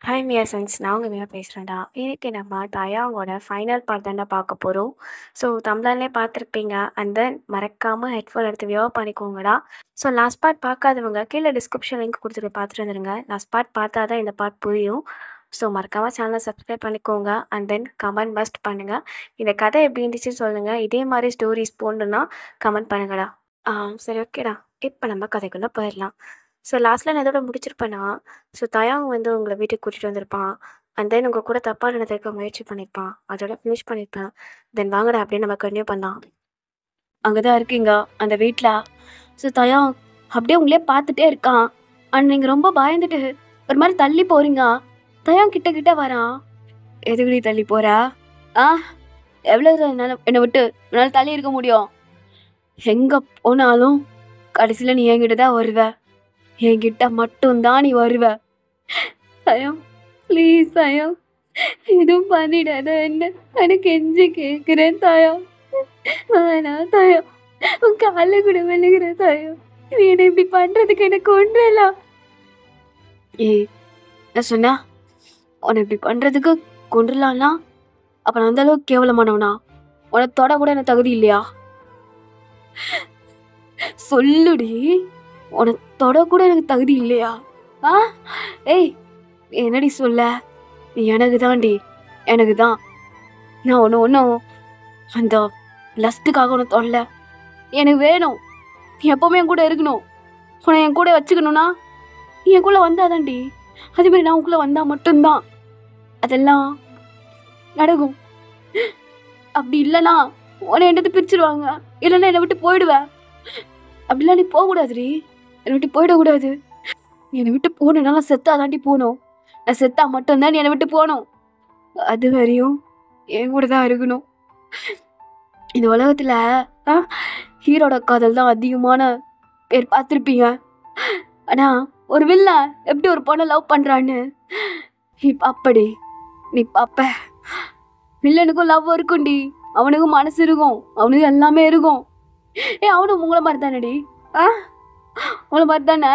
Hi மியா science நான் உங்கள் மியா பேசுகிறேன்டா. இன்னைக்கு நம்ம தயாவோட ஃபைனல் பார்ட் தான்டா பார்க்க போகிறோம். ஸோ தமிழ்லே பார்த்துருப்பீங்க. அண்ட் தென் மறக்காமல் ஹெட்ஃபோன் எடுத்து வியோ பண்ணிக்கோங்கடா. ஸோ லாஸ்ட் பார்ட் பார்க்காதவங்க கீழே டிஸ்கிரிப்ஷன் லிங்க் கொடுத்துட்டு பார்த்துட்டு வந்துடுங்க. லாஸ்ட் பார்ட் பார்த்தா தான் இந்த பார்ட் புரியும். ஸோ மறக்காமல் சேனலை சப்ஸ்கிரைப் பண்ணிக்கோங்க. அண்ட் தென் கமெண்ட் பஸ்ட் பண்ணுங்கள். இந்த கதை எப்படி இருந்துச்சுன்னு சொல்லுங்கள். இதே மாதிரி ஸ்டோரிஸ் போடணுன்னா கமெண்ட் பண்ணுங்கடா. சரி ஓகேடா. இப்போ நம்ம கதைக்குள்ளே போயிடலாம். ஸோ லாஸ்ட்டில் நான் இதோட முடிச்சிருப்பேன்னா, ஸோ தயாங் வந்து உங்களை வீட்டுக்கு கூட்டிகிட்டு வந்திருப்பான். அண்ட் தென் உங்கள் கூட தப்பாக நடந்திருக்க முயற்சி பண்ணியிருப்பான். அதோட ஃபினிஷ் பண்ணியிருப்பேன். தென் வாங்கடா அப்படின்னு நம்ம கண்டினியூ பண்ணலாம். அங்கே தான் இருக்கீங்க அந்த வீட்டில். ஸோ தயாங் அப்படியே உங்களே பார்த்துட்டே இருக்கான். அண்ட் நீங்கள் ரொம்ப பயந்துட்டு ஒரு மாதிரி தள்ளி போகிறீங்க. தயாங் கிட்ட கிட்ட வரான். எதுக்குடி தள்ளி போகிற? எவ்வளோ என்னால் என்னை விட்டு என்னால் தள்ளி இருக்க முடியும்? எங்கே போனாலும் கடைசியில் நீ என்கிட்ட தான் வருவ. என்கிட்ட மட்டும்தான் நீ வருவ. தயம் ப்ளீஸ் தயம் எதுவும் பண்ணிடாத. என்ன எனக்கு எஞ்சி கேட்குறேன் தயம். வேணாம் தயம், உன் காலை கூட விழுகிறேன் தயம். நீ என்னை இப்படி பண்ணுறதுக்கு எனக்கு ஒன்றலாம். நான் சொன்னா உன்னை இப்படி பண்ணுறதுக்கு கொண்டுலாம்னா அப்போ நான் அந்த அளவுக்கு கேவலமானவனா? உன்னை தொட கூட எனக்கு தகுதி இல்லையா? சொல்லுடி, உன்னை தொட கூட எனக்கு தகுதி இல்லையா? ஏய் என்னடி சொல்ல? நீ எனக்கு தான்டி, எனக்கு தான். நான் ஒன்றும் அந்த லஸ்ட்டுக்காக உன்னை தொடல. எனக்கு வேணும், நீ எப்போவுமே என் கூட இருக்கணும். உன்னை என் கூட வச்சுக்கணும்னா நீ என் கூட வந்தாதான்டி. அதேமாதிரி நான் உங்களுக்குள்ள வந்தால் மட்டும்தான் அதெல்லாம் நடக்கும். அப்படி இல்லைனா உன்னை என்னது பிரிச்சுடுவாங்க. இல்லைன்னா என்னை விட்டு போயிடுவேன். அப்படிலாம் நீ போகக்கூடாதுடி. என்னை விட்டு போயிடக்கூடாது. நீ என்னை விட்டு போகணுன்னா செத்தா தாண்டி போகணும். நான் செத்தா மட்டும்தான் நீ என்னை விட்டு போகணும். அது வரையும் என் கூட தான் இருக்கணும். இந்த உலகத்தில் ஹீரோட காதல் தான் அதிகமான பேர் பார்த்துருப்பீங்க. ஆனால் ஒரு வில்லன் எப்படி ஒரு பொண்ணை லவ் பண்ணுறான்னு நீ பாப்படி. நீ பாப்ப வில்லனுக்கும் லவ் இருக்கும்டி. அவனுக்கும் மனசு இருக்கும், அவனுக்கும் எல்லாமே இருக்கும். அவனும் உங்களை மாதிரி தானடி? உங்களை மாதிரி தானே?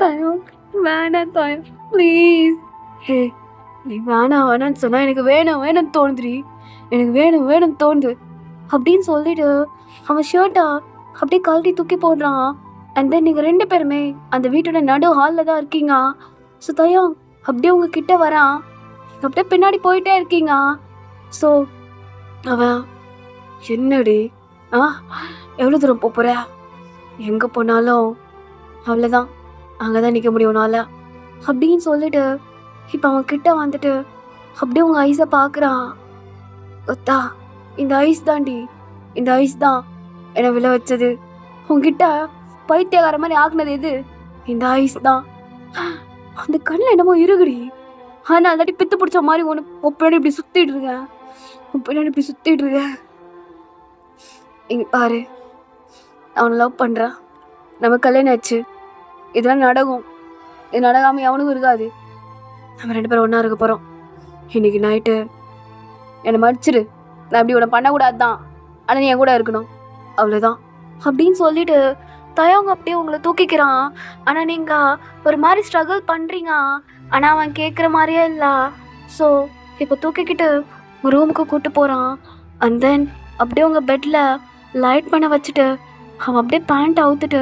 தயம் வேணாம் தயம் ப்ளீஸ். நீ வேணான்னு சொன்னால் எனக்கு வேணும்னு தோணுதுடி. எனக்கு வேணும்னு தோணுது அப்படின்னு சொல்லிட்டு அவன் ஷர்ட்டை அப்படியே கழட்டி தூக்கி போடுறான். அண்ட் தென் நீங்கள் 2 பேருமே அந்த வீட்டோட நடு ஹாலில் தான் இருக்கீங்க. ஸோ தயம் அப்படியே உங்கள் கிட்ட வரான். அப்படியே பின்னாடி போயிட்டே இருக்கீங்க. ஸோ அவன் என்னடி எவ்வளோ தூரம் போகிற? எங்கே போனாலும் அவ்வளோதான், அங்கே தான் நிற்க முடியும்னால அப்படின்னு சொல்லிட்டு இப்போ அவன் கிட்ட வந்துட்டு அப்படியே உங்கள் ஐஸை பார்க்குறான். ஒத்தா இந்த ஐஸ் தாண்டி, இந்த ஐஸ் தான் என்னை விழ வச்சது. உங்ககிட்ட பைத்தியக்கார மாதிரி ஆக்குனது எது? இந்த ஐஸ் தான். அந்த கண்ணில் என்னமோ இருக்குடி. ஆனால் அதாட்டி பித்து பிடிச்ச மாதிரி ஒன்று பின்னாடி இப்படி சுற்றிட்டு இருக்கேன். பின்னாடி இப்படி சுற்றிட்டு இருக்கேன். இங்கே பாரு, அவனை லவ் பண்ணுறான். நம்ம கல்யாணம் ஆச்சு. இதெல்லாம் நடக்கும். இது நடக்காமல் அவனுக்கும் இருக்காது. நம்ம 2 பேரும் ஒன்றா இருக்க போகிறோம். இன்னைக்கு நைட்டு என்னை மடிச்சிரு. நான் அப்படி உன்னை பண்ணக்கூடாது தான், ஆனால் நீ என் கூட இருக்கணும், அவ்வளோதான் அப்படின்னு சொல்லிட்டு தயவங்க அப்படியே உங்களை தூக்கிக்கிறான். ஆனால் நீங்கள் ஒரு மாதிரி ஸ்ட்ரகிள் பண்ணுறீங்க. ஆனால் அவன் கேட்குற மாதிரியே இல்லை. ஸோ இப்போ தூக்கிக்கிட்டு உங்கள் ரூமுக்கு கூப்பிட்டு போகிறான். அண்ட் தென் அப்படியே உங்கள் பெட்டில் லைட் பண்ண வச்சுட்டு அவன் அப்படியே பேண்ட் அவுத்துட்டு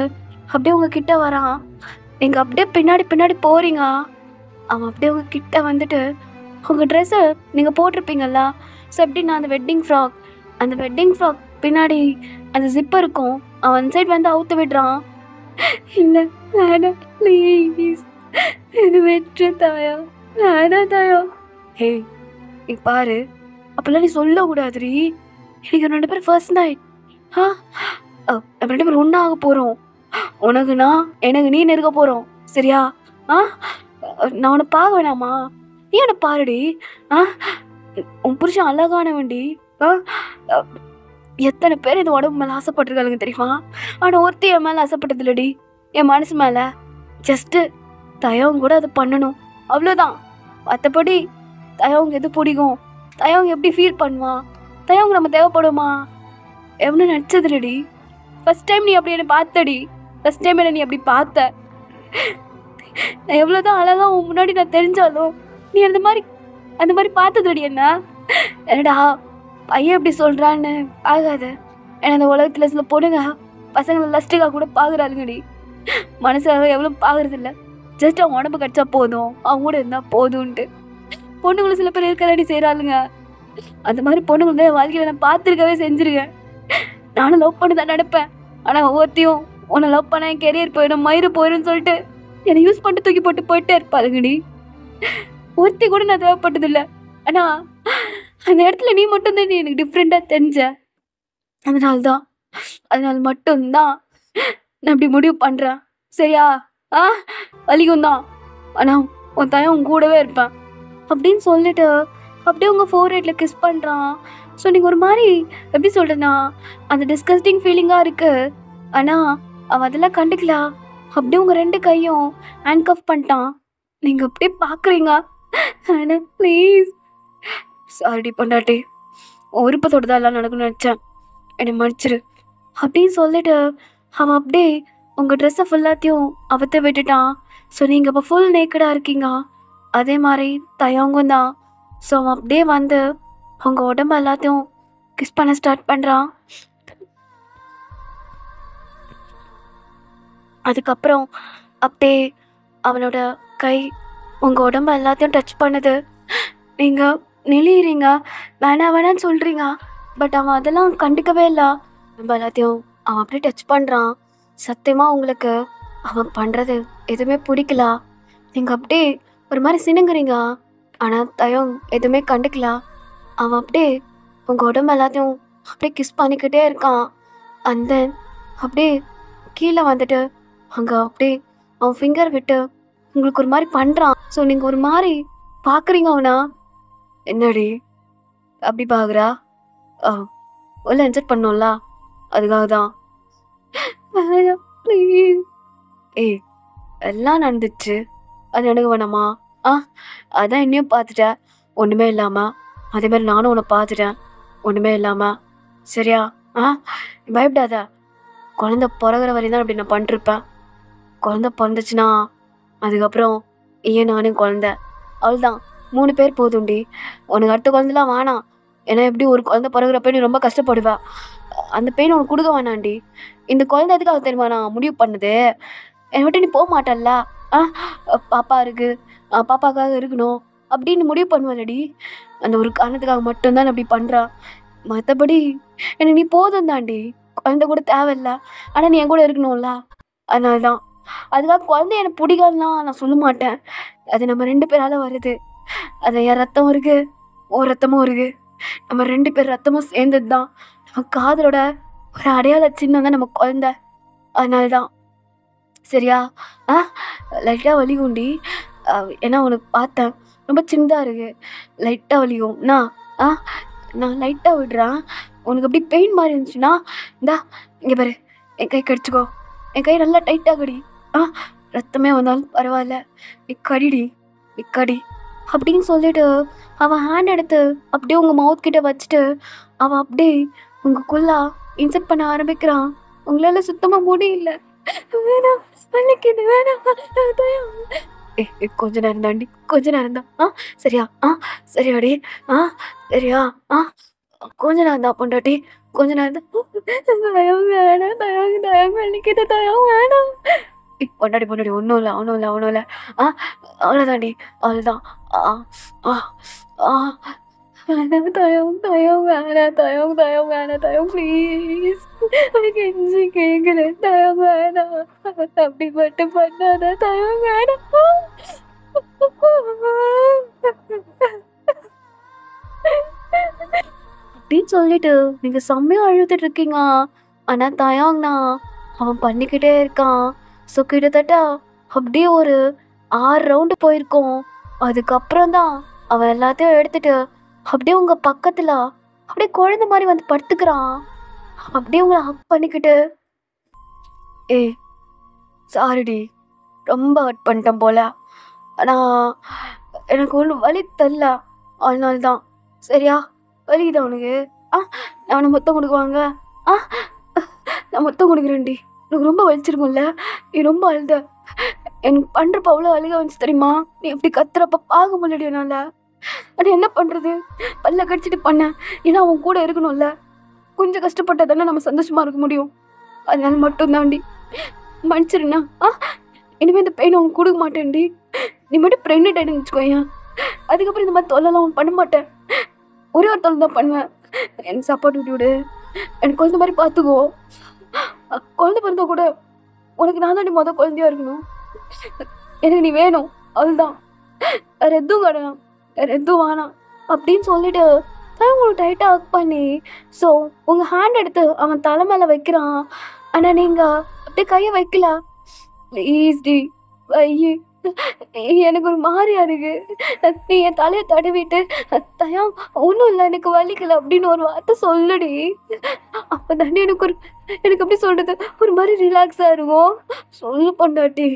அப்படியே உங்கள் கிட்ட வரான். நீங்கள் அப்படியே பின்னாடி போகிறீங்க. அவன் அப்படியே உங்கள் கிட்ட வந்துட்டு உங்கள் ட்ரெஸ்ஸு நீங்கள் போட்டிருப்பீங்கல்ல, ஸோ எப்படின்னா அந்த வெட்டிங் ஃப்ராக் பின்னாடி அந்த ஜிப் இருக்கும். அவன் சைட் வந்து அவுத்து விடுறான். இல்லை வேணாம் ப்ளீஸ், இது வெற்று தாயா, வேணாம் தாயா. நீ பாரு, அப்பெல்லாம் நீ சொல்லக்கூடாதுரி. எனக்கு 2 பேர் ஃபர்ஸ்ட் நைட். நம்ம 2 பேர் ஒன்றா ஆக போகிறோம். உனக்கு நான், எனக்கு நீ இருக்க போகிறோம், சரியா? நான் உன்னை பார்க்க வேணாமா? நீ என்னை பாருடி. உன் புருஷன் அழகானவன்டி. எத்தனை பேர் இந்த உடம்பு மேலே ஆசைப்பட்டிருக்காளுங்க தெரியுமா? ஆனால் ஒருத்தி என் மேலே ஆசைப்பட்டது இல்லடி, என் மனசு மேலே. ஜஸ்ட்டு தயவங்க கூட அதை பண்ணணும், அவ்வளோதான். மற்றபடி தயவங்க எது பிடிக்கும், தயவங்க எப்படி ஃபீல் பண்ணுவான், தயவங்க நம்ம தேவைப்படுமா எவ்வளோ நினச்சது இல்லடி. ஃபஸ்ட் டைம் நீ அப்படி என்னை பார்த்தடி. ஃபஸ்ட் டைம் என்ன நீ அப்படி பார்த்த. நான் எவ்வளோதான் அழகா உன் முன்னாடி நான் தெரிஞ்சாலும் நீ அந்த மாதிரி பார்த்ததுடி என்ன? என்னடா பையன் இப்படி சொல்கிறான்னு ஆகாது. ஏன்னா இந்த உலகத்தில் சில பொண்ணுங்க பசங்களை லஸ்ட்டுக்காக கூட பார்க்குறாளுங்கடி. மனசாக எவ்வளோ பார்க்குறதில்ல. ஜஸ்ட் அவங்க உடம்பு கடிச்சா போதும், அவங்க கூட இருந்தால் போதும்ன்ட்டு பொண்ணுங்களும் சில பேர் இருக்கிறாடி செய்கிறாளுங்க. அந்த மாதிரி பொண்ணுங்களை தான் வாழ்க்கையில் நான் பார்த்துருக்கவே செஞ்சுருக்கேன். நானும் லவ் பண்ணி தான் நடப்பேன். ஆனால் ஒவ்வொருத்தையும் உன்னை லவ் பண்ண என் கெரியர் போயிடும், மயிறு போயிடும்னு சொல்லிட்டு என்னை யூஸ் பண்ணிட்டு தூக்கி போட்டு போயிட்டே இருப்பாளுங்கடி. ஒருத்தி கூட நான் தேவைப்பட்டதில்லை. ஆனால் அந்த இடத்துல நீ மட்டும்தான் நீ எனக்கு டிஃப்ரெண்ட்டாக தெரிஞ்ச. அதனால மட்டும்தான் நான் இப்படி முடிவு பண்ணுறேன். சரியா? வலிக்கும் தான், ஆனால் உன் தாயம் உன் கூடவே இருப்பேன் அப்படின்னு சொல்லிட்டு அப்படியே உங்கள் ஃபோர்ஹெட்டில் கிஸ் பண்ணுறான். ஸோ நீங்கள் ஒரு மாதிரி எப்படி சொல்கிறேன்னா அந்த டிஸ்கஸ்டிங் ஃபீலிங்காக இருக்குது. ஆனால் அவன் அதெல்லாம் கண்டுக்கலாம். அப்படியே உங்கள் 2 கையும் ஹேண்ட் கஃப் பண்ணிட்டான். நீங்கள் அப்படியே பார்க்குறீங்க. ஆனால் ப்ளீஸ் சாரிடி பொண்டாட்டி, விருப்பத்தோடு தான் எல்லாம் நடக்கணும்னு நினச்சேன், என்னை மன்னிச்சிரு அப்படின்னு சொல்லிட்டு அவன் அப்படியே உங்கள் ட்ரெஸ்ஸை ஃபுல்லாத்தையும் அவத்த விட்டுட்டான். ஸோ நீங்கள் இப்போ ஃபுல் நேக்கடாக இருக்கீங்க. அதே மாதிரி தயங்கும் தான். ஸோ அவன் அப்படியே வந்து உங்கள் உடம்பு எல்லாத்தையும் கிஸ் பண்ண ஸ்டார்ட் பண்ணுறான். அதுக்கப்புறம் அப்படியே அவனோட கை உங்கள் உடம்பு எல்லாத்தையும் டச் பண்ணுது. நீங்கள் நெளியிறீங்க, வேணான்னு சொல்கிறீங்க. பட் அவன் அதெல்லாம் கண்டுக்கவே இல்லை. நம்ம எல்லாத்தையும் அவன் அப்படியே டச் பண்ணுறான். சத்தியமாக உங்களுக்கு அவன் பண்ணுறது எதுவுமே பிடிக்கல. நீங்கள் அப்படியே ஒரு மாதிரி சினுங்குறீங்க. ஆனால் தயம் எதுவுமே கண்டுக்கல. அவன் அப்படியே உங்கள் உடம்பு எல்லாத்தையும் அப்படியே கிஸ் பண்ணிக்கிட்டே இருக்கான். அண்ட் தென் அப்படியே கீழே வந்துட்டு அங்கே அப்படியே அவன் ஃபிங்கர் விட்டு உங்களுக்கு ஒரு மாதிரி பண்ணுறான். ஸோ நீங்கள் ஒரு மாதிரி பார்க்குறீங்க. அவனா என்னடி அப்படி பார்க்குறா? உள்ள என்ஜாய் பண்ணோம்ல, அதுக்காக தான். ப்ளீஸ் எல்லாம் நடந்துச்சு, அது எனக்கு வேணாமா? அதான் என்னையும் பார்த்துட்டேன் ஒன்றுமே இல்லாமல். அதேமாதிரி நானும் உன்னை பார்த்துட்டேன் ஒன்றுமே இல்லாமல். சரியா? பயப்படாத. குழந்த பிறகுற வரையும் தான் அப்படி நான் பண்ணிருப்பேன். குழந்த பிறந்துச்சுன்னா அதுக்கப்புறம் ஏன் நானும் குழந்த அவ்வளோதான். 3 பேர் போதும்டி. உனக்கு அடுத்த குழந்தைலாம் வேணாம். ஏன்னா எப்படி ஒரு குழந்தை பிறகுறப்ப நீ ரொம்ப கஷ்டப்படுவா. அந்த பெயின் உனக்கு கொடுக்க வேணாண்டி. இந்த குழந்தை எதுக்காக தெரியுமா நான் முடிவு பண்ணது? என்னை விட்டு நீ போக மாட்டல்ல, பாப்பா இருக்கு, பாப்பாக்காக இருக்கணும் அப்படின்னு முடிவு பண்ணுவல்லடி. அந்த ஒரு காரணத்துக்காக மட்டும்தான் அப்படி பண்ணுறான். மற்றபடி எனக்கு நீ போதும் தாண்டி. குழந்தை கூட தேவையில்லை, ஆனால் நீ என் கூட இருக்கணும்ல, அதனால தான். அதுக்காக குழந்தை எனக்கு பிடிக்காதுலாம் நான் சொல்ல மாட்டேன். அது நம்ம 2 பேரால் வருது. அது என் ரத்தம் இருக்குது, ஓ ரத்தமும் இருக்குது. நம்ம 2 பேர் ரத்தமும் சேர்ந்தது தான். நம்ம காதலோட ஒரு அடையாள சின்னம் தான் நம்ம குழந்தை. அதனால தான். சரியா? லைட்டாக வலிக்கும்டி. ஏன்னா உனக்கு பார்த்தேன் ரொம்ப சின்னதாக இருக்குது, லைட்டாக வலிக்கும். நான் லைட்டாக விடுறேன். உனக்கு அப்படி பெயின் மாதிரி இருந்துச்சுன்னா இந்தா இங்கே பாரு, என் கை கடிச்சிக்கோ. என் கை நல்லா டைட்டாக கடி. ரத்தமே வந்தாலும் பரவாயில்ல, நீ கடிடி, நீ கடி அப்படின்னு சொல்லிட்டு அவன் ஹேண்ட் எடுத்து அப்படியே உங்கள் மவுத் கிட்ட வச்சுட்டு அவன் அப்படியே உங்களுக்குள்ளா இன்செர்ட் பண்ண ஆரம்பிக்கிறான். உங்களால் சுத்தமாக முடியல. வேணாம், வலிக்குது, வேணாம். கொஞ்ச நேரம் தாண்டி, கொஞ்ச நேரம் தான். சரியா? சரியாடி? சரியா? கொஞ்ச நேரம் தான் பொண்டாட்டி, கொஞ்ச நேரம் தான். தயம் வேணாம், தயம் வலிக்குது, தயம் வேணாம். பொண்டாட்டி ஒன்றும் இல்லை. அவ்வளோதாண்டி, அவ்வளோதான். வேணாம் தயம் வேணாம் ப்ளீஸ், கெஞ்சி கேட்குறேன், தயம் வேணாம். அப்படி மட்டும் பண்ணாத, தயம் வேணாம். அப்படின்னு சொல்லிட்டு நீங்க செம்மையா அழுதுட்டு இருக்கீங்க. ஆனா தயம்னா அவன் பண்ணிக்கிட்டே இருக்கான். ஸோ கிட்டத்தட்ட அப்படியே ஒரு 6 ரவுண்டு போயிருக்கோம். அதுக்கப்புறம் தான் அவன் எல்லாத்தையும் எடுத்துட்டு அப்படியே உங்க பக்கத்துல அப்படியே குழந்தை மாதிரி வந்து படுத்துக்கிறான். அப்படியே உங்களை ஹக் பண்ணிக்கிட்டு, சாரிடி, ரொம்ப ஹர்ட் பண்ணிட்டேன் போல. ஆனால் எனக்கு ஒன்றும் வலி தரல, அதனால்தான். சரியா? வலிக்குதா உனக்கு? நான் உனக்கு மொத்தம் கொடுக்குவாங்க. நான் மொத்தம் கொடுக்குறேன்டி. எனக்கு ரொம்ப வலிச்சிருக்கும்ல, நீ ரொம்ப அழுத. எனக்கு பண்ணுறப்ப அவ்வளோ அழுக வந்துச்சு தெரியுமா? நீ எப்படி கத்துறப்ப பார்க்க முடியல என்னால். ஆனால் என்ன பண்ணுறது, பல்ல கடிச்சிட்டு பண்ணேன். ஏன்னா அவன் கூட இருக்கணும்ல. கொஞ்சம் கஷ்டப்பட்டா தானே நம்ம சந்தோஷமாக இருக்க முடியும். அதனால மட்டும் தாண்டி மன்னிச்சிருண்ணா. இனிமேல் இந்த பெயின் அவன் கொடுக்க மாட்டேன்டி. நீ மட்டும் ப்ரெக்னென்ட் ஆகிடுன்னு வச்சுக்கோயேன், அதுக்கப்புறம் இந்த மாதிரி தொல்லலாம் அவன் பண்ண மாட்டேன். ஒரே ஒரு தொல்லை தான் பண்ணுவேன். எனக்கு சப்போர்ட் விட்டு விடு, எனக்கு குழந்த மாதிரி பார்த்துக்கோ. குழந்தை பிறந்தா கூட உனக்கு நான் தாண்டி மொதல் குழந்தையா இருக்கணும். எனக்கு நீ வேணும், அதுதான். வேற எதுவும் கிடையாது, வேற எதுவும் வேணாம் அப்படின்னு சொல்லிட்டு உங்களுக்கு டைட்டாக ஒர்க் பண்ணி ஸோ உங்கள் ஹேண்ட் எடுத்து அவன் தலை மேலே வைக்கிறான். ஆனால் நீங்கள் அப்படியே கையை வைக்கல. ப்ளீஸ் டி ஐயே, எனக்கு ஒரு மாதிரியா இருக்கு. நீ என் தலையை தடவிட்டு தயா ஒன்றும் இல்லை எனக்கு வலிக்கல அப்படின்னு ஒரு வார்த்தை சொல்லுடி. அப்போ தாண்டி எனக்கு எப்படி சொல்கிறது, ஒரு மாதிரி ரிலாக்ஸாக இருக்கும். சொல்லு பொண்டாட்டி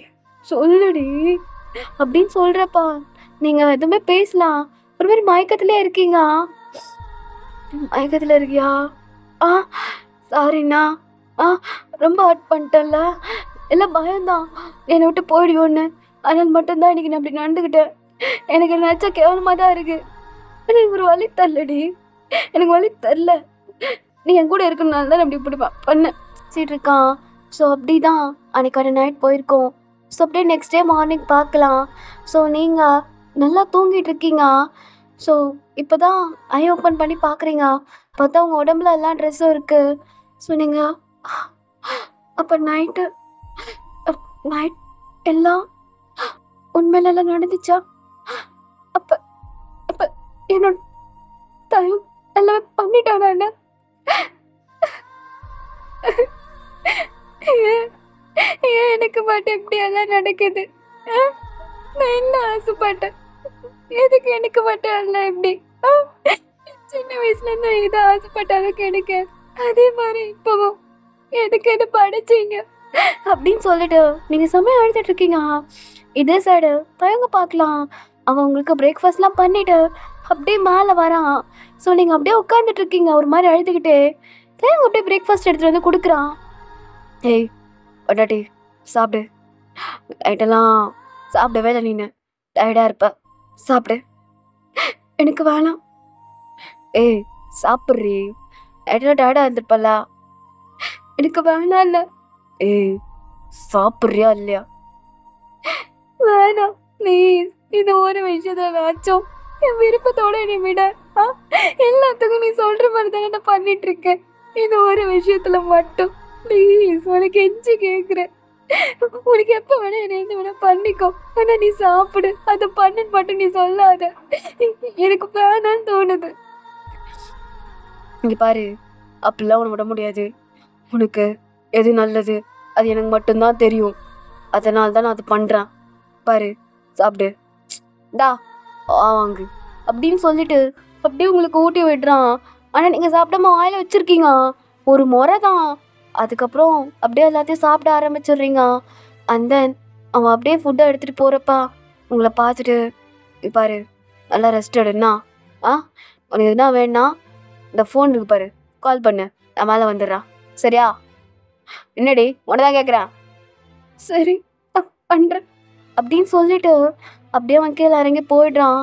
சொல்லுடி அப்படின்னு சொல்கிறப்பா. நீங்கள் எதுவுமே பேசலாம், ஒரு மாதிரி மயக்கத்துலேயே இருக்கீங்க. மயக்கத்தில் இருக்கியா? சாரிண்ணா. ரொம்ப ஹர்ட் பண்ணிட்டேன்ல, எல்லாம் பயம்தான் என்னை விட்டு போயிடுவோன்னு. அதனால் மட்டும்தான் இன்றைக்கி நான் அப்படி நடந்துக்கிட்டேன். எனக்கு நினச்சா கேவலமாக தான் இருக்குது. எனக்கு ஒரு வழி தரலடி, எனக்கு வழி தரல. நீ என் கூட இருக்கணுனால தான் அப்படி இப்படி பண்ணேன் சரி இருக்கான். ஸோ அப்படி தான் அன்றைக்கான நைட் போயிருக்கோம். ஸோ அப்படியே நெக்ஸ்ட் டே மார்னிங் பார்க்கலாம். ஸோ நீங்கள் நல்லா தூங்கிட்டு இருக்கீங்க. ஸோ இப்போ தான் ஐ ஓப்பன் பண்ணி பார்க்குறீங்க. பார்த்தா உங்கள் உடம்புல எல்லா ட்ரெஸ்ஸும் இருக்குது. ஸோ நீங்கள் அப்போ நைட் எல்லாம் உண்மையிலெல்லாம் நடந்துச்சா? அப்போ அப்போ என்னோட தயம் எல்லாமே பண்ணிட்டானா? ஏன் எனக்கு மட்டும் இப்படி எல்லாம் நடக்குது? நான் என்ன ஆசைப்பட்டேன், எதுக்கு எனக்கு மட்டும் எல்லாம் இப்படி? சின்ன வயசுலேருந்து இதை ஆசைப்பட்டாலும் கிடைக்காது, அதே மாதிரி இப்போவும் எதுக்கு எது படைச்சிங்க அப்படின்னு சொல்லிட்டு நீங்கள் செம்மையாக அழுதுட்டு இருக்கீங்க. இதே சைடு தயங்க பார்க்கலாம். அவன் உங்களுக்கு பிரேக்ஃபாஸ்ட்லாம் பண்ணிவிட்டு அப்படியே மேலே வரான். ஸோ நீங்கள் அப்படியே உட்காந்துட்டு இருக்கீங்க ஒரு மாதிரி அழுதுகிட்டே. தயங்க அப்படியே பிரேக்ஃபாஸ்ட் எடுத்துகிட்டு வந்து கொடுக்குறான். ஏய் பொண்டாட்டி சாப்பிடு, நைட்டெல்லாம் சாப்பிடவே இல்லை, நீನು டயர்டாக இருப்ப, சாப்பிடு. எனக்கு வேணாம். ஏய் சாப்பிட்றி, நைட்டெல்லாம் டயர்டாக இருந்திருப்பல்ல, எனக்கு வேணாம். இல்லை ஏய் சாப்பிட்றியா இல்லையா? வேணாம் ப்ளீஸ், இது ஒரு விஷயத்தாச்சும் என் விருப்பத்தோட நீ விட. எல்லாத்துக்கும் நீ சொல்கிற மாதிரி தானே நான் பண்ணிட்டு இருக்கேன். இது ஒரு விஷயத்துல மட்டும் ப்ளீஸ் உனக்கு எஞ்சி கேட்குறேன். உனக்கு எப்போ வேணா என்ன வேணா பண்ணிக்கோ, ஆனால் நீ சாப்பிடு, அதை பண்ணுன்னு மட்டும் நீ சொல்லாத. எனக்கு வேணான்னு தோணுது. இங்கே பாரு, அப்படிலாம் உனக்கு விட முடியாது. உனக்கு எது நல்லது அது எனக்கு மட்டும்தான் தெரியும். அதனால தான் நான் அது பண்ணுறேன். பாரு சாப்பிடு, டா வாங்கு அப்படின்னு சொல்லிட்டு அப்படியே உங்களுக்கு ஊட்டி விடுறான். ஆனால் நீங்கள் சாப்பிடாம வாயில் வச்சுருக்கீங்க ஒரு முறை தான். அதுக்கப்புறம் அப்படியே எல்லாத்தையும் சாப்பிட ஆரம்பிச்சிடுறீங்க. அண்ட் தென் அவன் அப்படியே ஃபுட்டை எடுத்துகிட்டு போகிறப்பா உங்களை பார்த்துட்டு, பாரு நல்லா ரெஸ்ட் எடுண்ணா, உனக்கு எதுனா வேணா இந்த ஃபோன் இருக்கு பாரு, கால் பண்ணு, நான் மேலே வந்துடுறான் சரியா? என்னடி உன்னை தான் கேட்குறேன். சரி பண்ணுறேன் அப்படின்னு சொல்லிட்டு அப்படியே அவன் கீழே இறங்கி போயிடுறான்.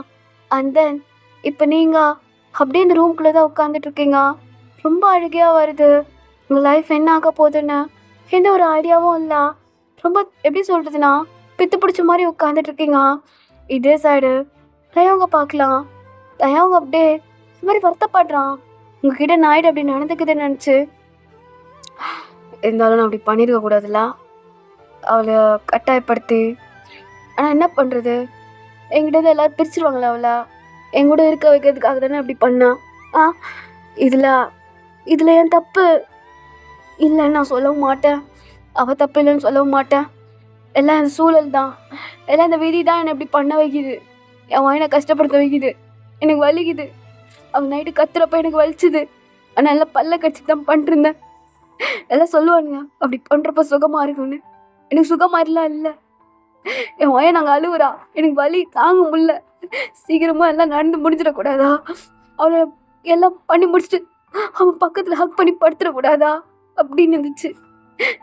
அண்ட் தென் இப்போ நீங்கள் அப்படியே இந்த ரூம்குள்ளே தான் உட்காந்துட்ருக்கீங்க. ரொம்ப அழுகையாக வருது. உங்கள் லைஃப் என்ன ஆக போகுதுன்னு எந்த ஒரு ஐடியாவும் இல்லை. ரொம்ப எப்படி சொல்கிறதுனா பித்து பிடிச்ச மாதிரி உட்காந்துட்ருக்கீங்க. இதே சைடு தயவங்க பார்க்கலாம். தயவங்க அப்படியே இது மாதிரி வருத்தப்படுறான். உங்ககிட்ட நாய்டு அப்படி நடந்துக்குதுன்னு நினச்சி. இருந்தாலும் நான் அப்படி பண்ணியிருக்க கூடாதுல்ல, அவளை கட்டாயப்படுத்தி. ஆனால் என்ன பண்ணுறது, என்கிட்ட எல்லோரும் பிரிச்சிருவாங்களா அவளை? எங்கூட இருக்க வைக்கிறதுக்காக தானே அப்படி பண்ணான். இதில் என் தப்பு இல்லைன்னு நான் சொல்லவும் மாட்டேன், அவள் தப்பு இல்லைன்னு சொல்லவும் மாட்டேன். எல்லாம் என் சூழல் தான், எல்லாம் இந்த விதி தான் என்னை இப்படி பண்ண வைக்குது. என் வாயினை கஷ்டப்படுத்த வைக்குது, எனக்கு வலிக்குது. அவன் நைட்டு கத்துறப்ப எனக்கு வலிச்சுது. ஆனால் எல்லாம் பல்ல கடிச்சிட்டு தான் பண்ணிருந்தேன். எல்லாம் சொல்லுவானுங்க அப்படி பண்ணுறப்ப சுகமாக இருக்குன்னு. எனக்கு சுகமாக இல்லை. என் வாயை நாங்கள் அழுவுறா, எனக்கு வலி தாங்க முடியல. சீக்கிரமாக எல்லாம் நடந்து முடிஞ்சிடக்கூடாதா? அவளை எல்லாம் பண்ணி முடிச்சுட்டு அவன் பக்கத்தில் ஹக் பண்ணி படுத்துடக்கூடாதா அப்படின்னு இருந்துச்சு.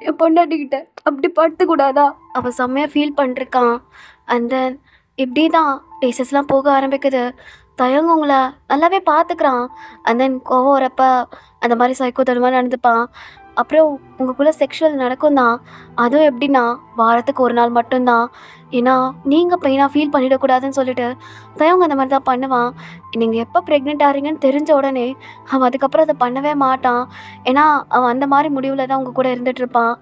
என் பொண்டாட்டிக்கிட்ட அப்படி படுத்துக்கூடாதா? அவன் செம்மையாக ஃபீல் பண்ணிருக்கான். அண்ட் தென் இப்படி தான் டேஸஸ்லாம் போக ஆரம்பிக்குது. தயங்க உங்களை நல்லாவே பார்த்துக்கிறான். அண்ட் தென் கோவம் வரப்ப அந்த மாதிரி சைக்கோ தனமாக நடந்துப்பான். அப்புறம் உங்களுக்குள்ளே செக்ஷுவல் நடக்கும் தான். அதுவும் எப்படின்னா வாரத்துக்கு ஒரு நாள் மட்டும்தான். ஏன்னா நீங்கள் பெயினாக ஃபீல் பண்ணிடக்கூடாதுன்னு சொல்லிட்டு தயங்க அந்த மாதிரி தான் பண்ணுவான். நீங்கள் எப்போ ப்ரெக்னென்ட் ஆகிறீங்கன்னு தெரிஞ்ச உடனே அவன் அதுக்கப்புறம் அதை பண்ணவே மாட்டான். ஏன்னா அவன் அந்த மாதிரி முடிவில் தான் உங்கள் கூட இருந்துகிட்ருப்பான்.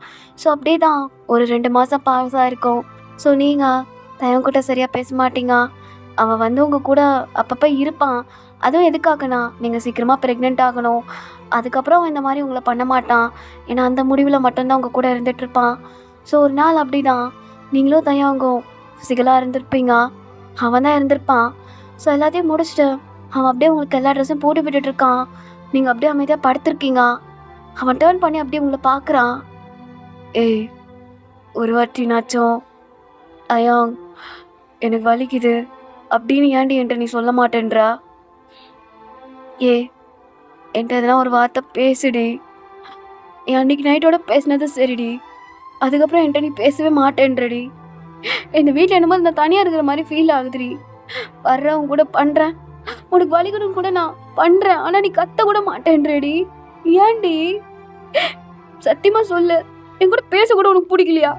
ஸோ அப்படியே தான் ஒரு 2 மாதம் பாஸ் ஆகிருக்கும். ஸோ நீங்கள் தயங்கிட்ட சரியாக பேச மாட்டீங்க. அவன் வந்து உங்கள் கூட அப்பப்போ இருப்பான். அதுவும் எதுக்காகனா நீங்கள் சீக்கிரமாக ப்ரெக்னென்ட் ஆகணும். அதுக்கப்புறம் அவன் இந்த மாதிரி உங்களை பண்ண மாட்டான். ஏன்னா அந்த முடிவில் மட்டும்தான் உங்கள் கூட இருந்துகிட்ருப்பான். ஸோ ஒரு நாள் அப்படி தான் நீங்களும் தயங்கும் ஃபிசிக்கலாக இருந்திருப்பீங்க. அவன் தான் இருந்திருப்பான். ஸோ எல்லாத்தையும் முடிச்சுட்டு அவன் அப்படியே உங்களுக்கு எல்லா ட்ரெஸ்ஸும் போட்டு விட்டுட்ருக்கான். நீங்கள் அப்படியே அமைதியாக படுத்துருக்கீங்க. அவன் டேர்ன் பண்ணி அப்படியே உங்களை பார்க்குறான். ஏய், ஒரு வாட்டினாச்சும் தயங் எனக்கு வலிக்குது அப்படின்னு ஏன்டி என்கிட்ட நீ சொல்ல மாட்டேன்றா? என்கிட்ட எதனா ஒரு வார்த்தை பேசுடி. என் அன்றைக்கி நைட்டோட பேசினது சரிடி, அதுக்கப்புறம் என்கிட்ட நீ பேசவே மாட்டேன்றடி. இந்த வீட்டில் என்னமோ நான் தனியாக இருக்கிற மாதிரி ஃபீல் ஆகுதுடி. வர்றவங்க கூட பண்ணுறேன், உனக்கு வலிக்கணும்னு கூட நான் பண்ணுறேன், ஆனால் நீ கத்த கூட மாட்டேன்றடி. ஏன்டி? சத்தியமாக சொல்லு, என் கூட பேச கூட உனக்கு பிடிக்கலையா?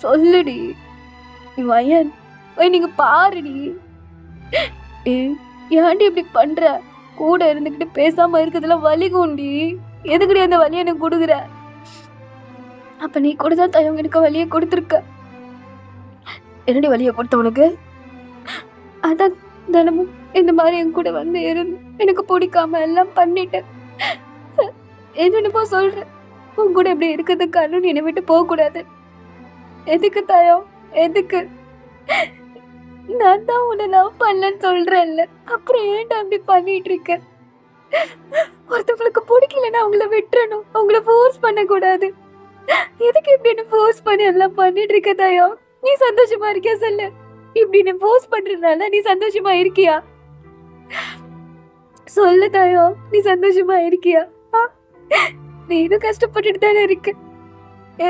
சொல்லுடி. வயன் நீங்கள் பாருடி. ஏன்டி இப்படி பண்ணுற? கூட இருந்துக்கிட்டு பேசாமல் இருக்கிறதுல வலிக்கும்டி. எதுக்குடி அந்த வலியை எனக்கு கொடுக்குற? அப்போ நீ கூட தான் தயங்க எனக்கு வலியை கொடுத்துருக்க. என்னடி வலியை கொடுத்த உனக்கு? அதான் தினமும் இந்த மாதிரி என் கூட வந்து இருந்து எனக்கு பிடிக்காம எல்லாம் பண்ணிட்டேன். என்னென்னப்போ சொல்கிறேன், உன் கூட இப்படி இருக்கிறதுக்கு காரணம் என்னை விட்டு போகக்கூடாது. எதுக்கு தயம்? எதுக்கு? நான் தான் உன்னை லவ் பண்ணலன்னு சொல்கிறேன்ல, அப்புறம் ஏன்டா அப்படி பண்ணிட்டு இருக்க? ஒருத்தவங்களுக்கு பிடிக்கலன்னா அவங்கள விட்டுறணும், அவங்கள ஃபோர்ஸ் பண்ணக்கூடாது. எதுக்கு இப்படி என்ன ஃபோர்ஸ் பண்ணி எல்லாம் பண்ணிட்டு இருக்க தயம்? நீ சந்தோஷமா இருக்கியா சொல்லு? இப்படி என்ன ஃபோர்ஸ் பண்றதுனால நீ சந்தோஷமா இருக்கியா? சொல்லு தயம், நீ சந்தோஷமா இருக்கியா? நீ இன்னும் கஷ்டப்பட்டுட்டு தானே இருக்க.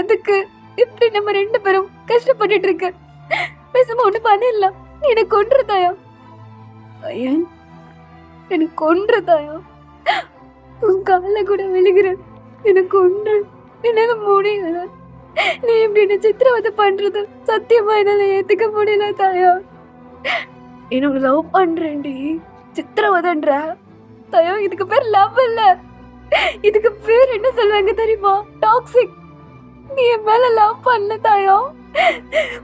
எதுக்கு இப்படி நம்ம 2 பேரும் கஷ்டப்பட்டுட்டு இருக்க? பேசாம ஒண்ணு பண்ணிடலாம். நீ எனக்கு கொன்ற தயம். ஐயன், எனக்கு கொன்ற தயம். உன் கால கூட விழுகிறேன், எனக்கு கொன்று. என்னால முடியல. நீ இப்படி என்ன சித்திரவதை பண்றது சத்தியமா என்னால ஏத்துக்க முடியல தாயா. என்ன லவ் பண்றேன்டி, சித்திரவதைன்ற தயோ. இதுக்கு பேர் லவ் இல்ல, இதுக்கு பேர் என்ன சொல்லுவாங்க தெரியுமா? டாக்ஸிக். நீ என் மேல லவ் பண்ணல தாயோ,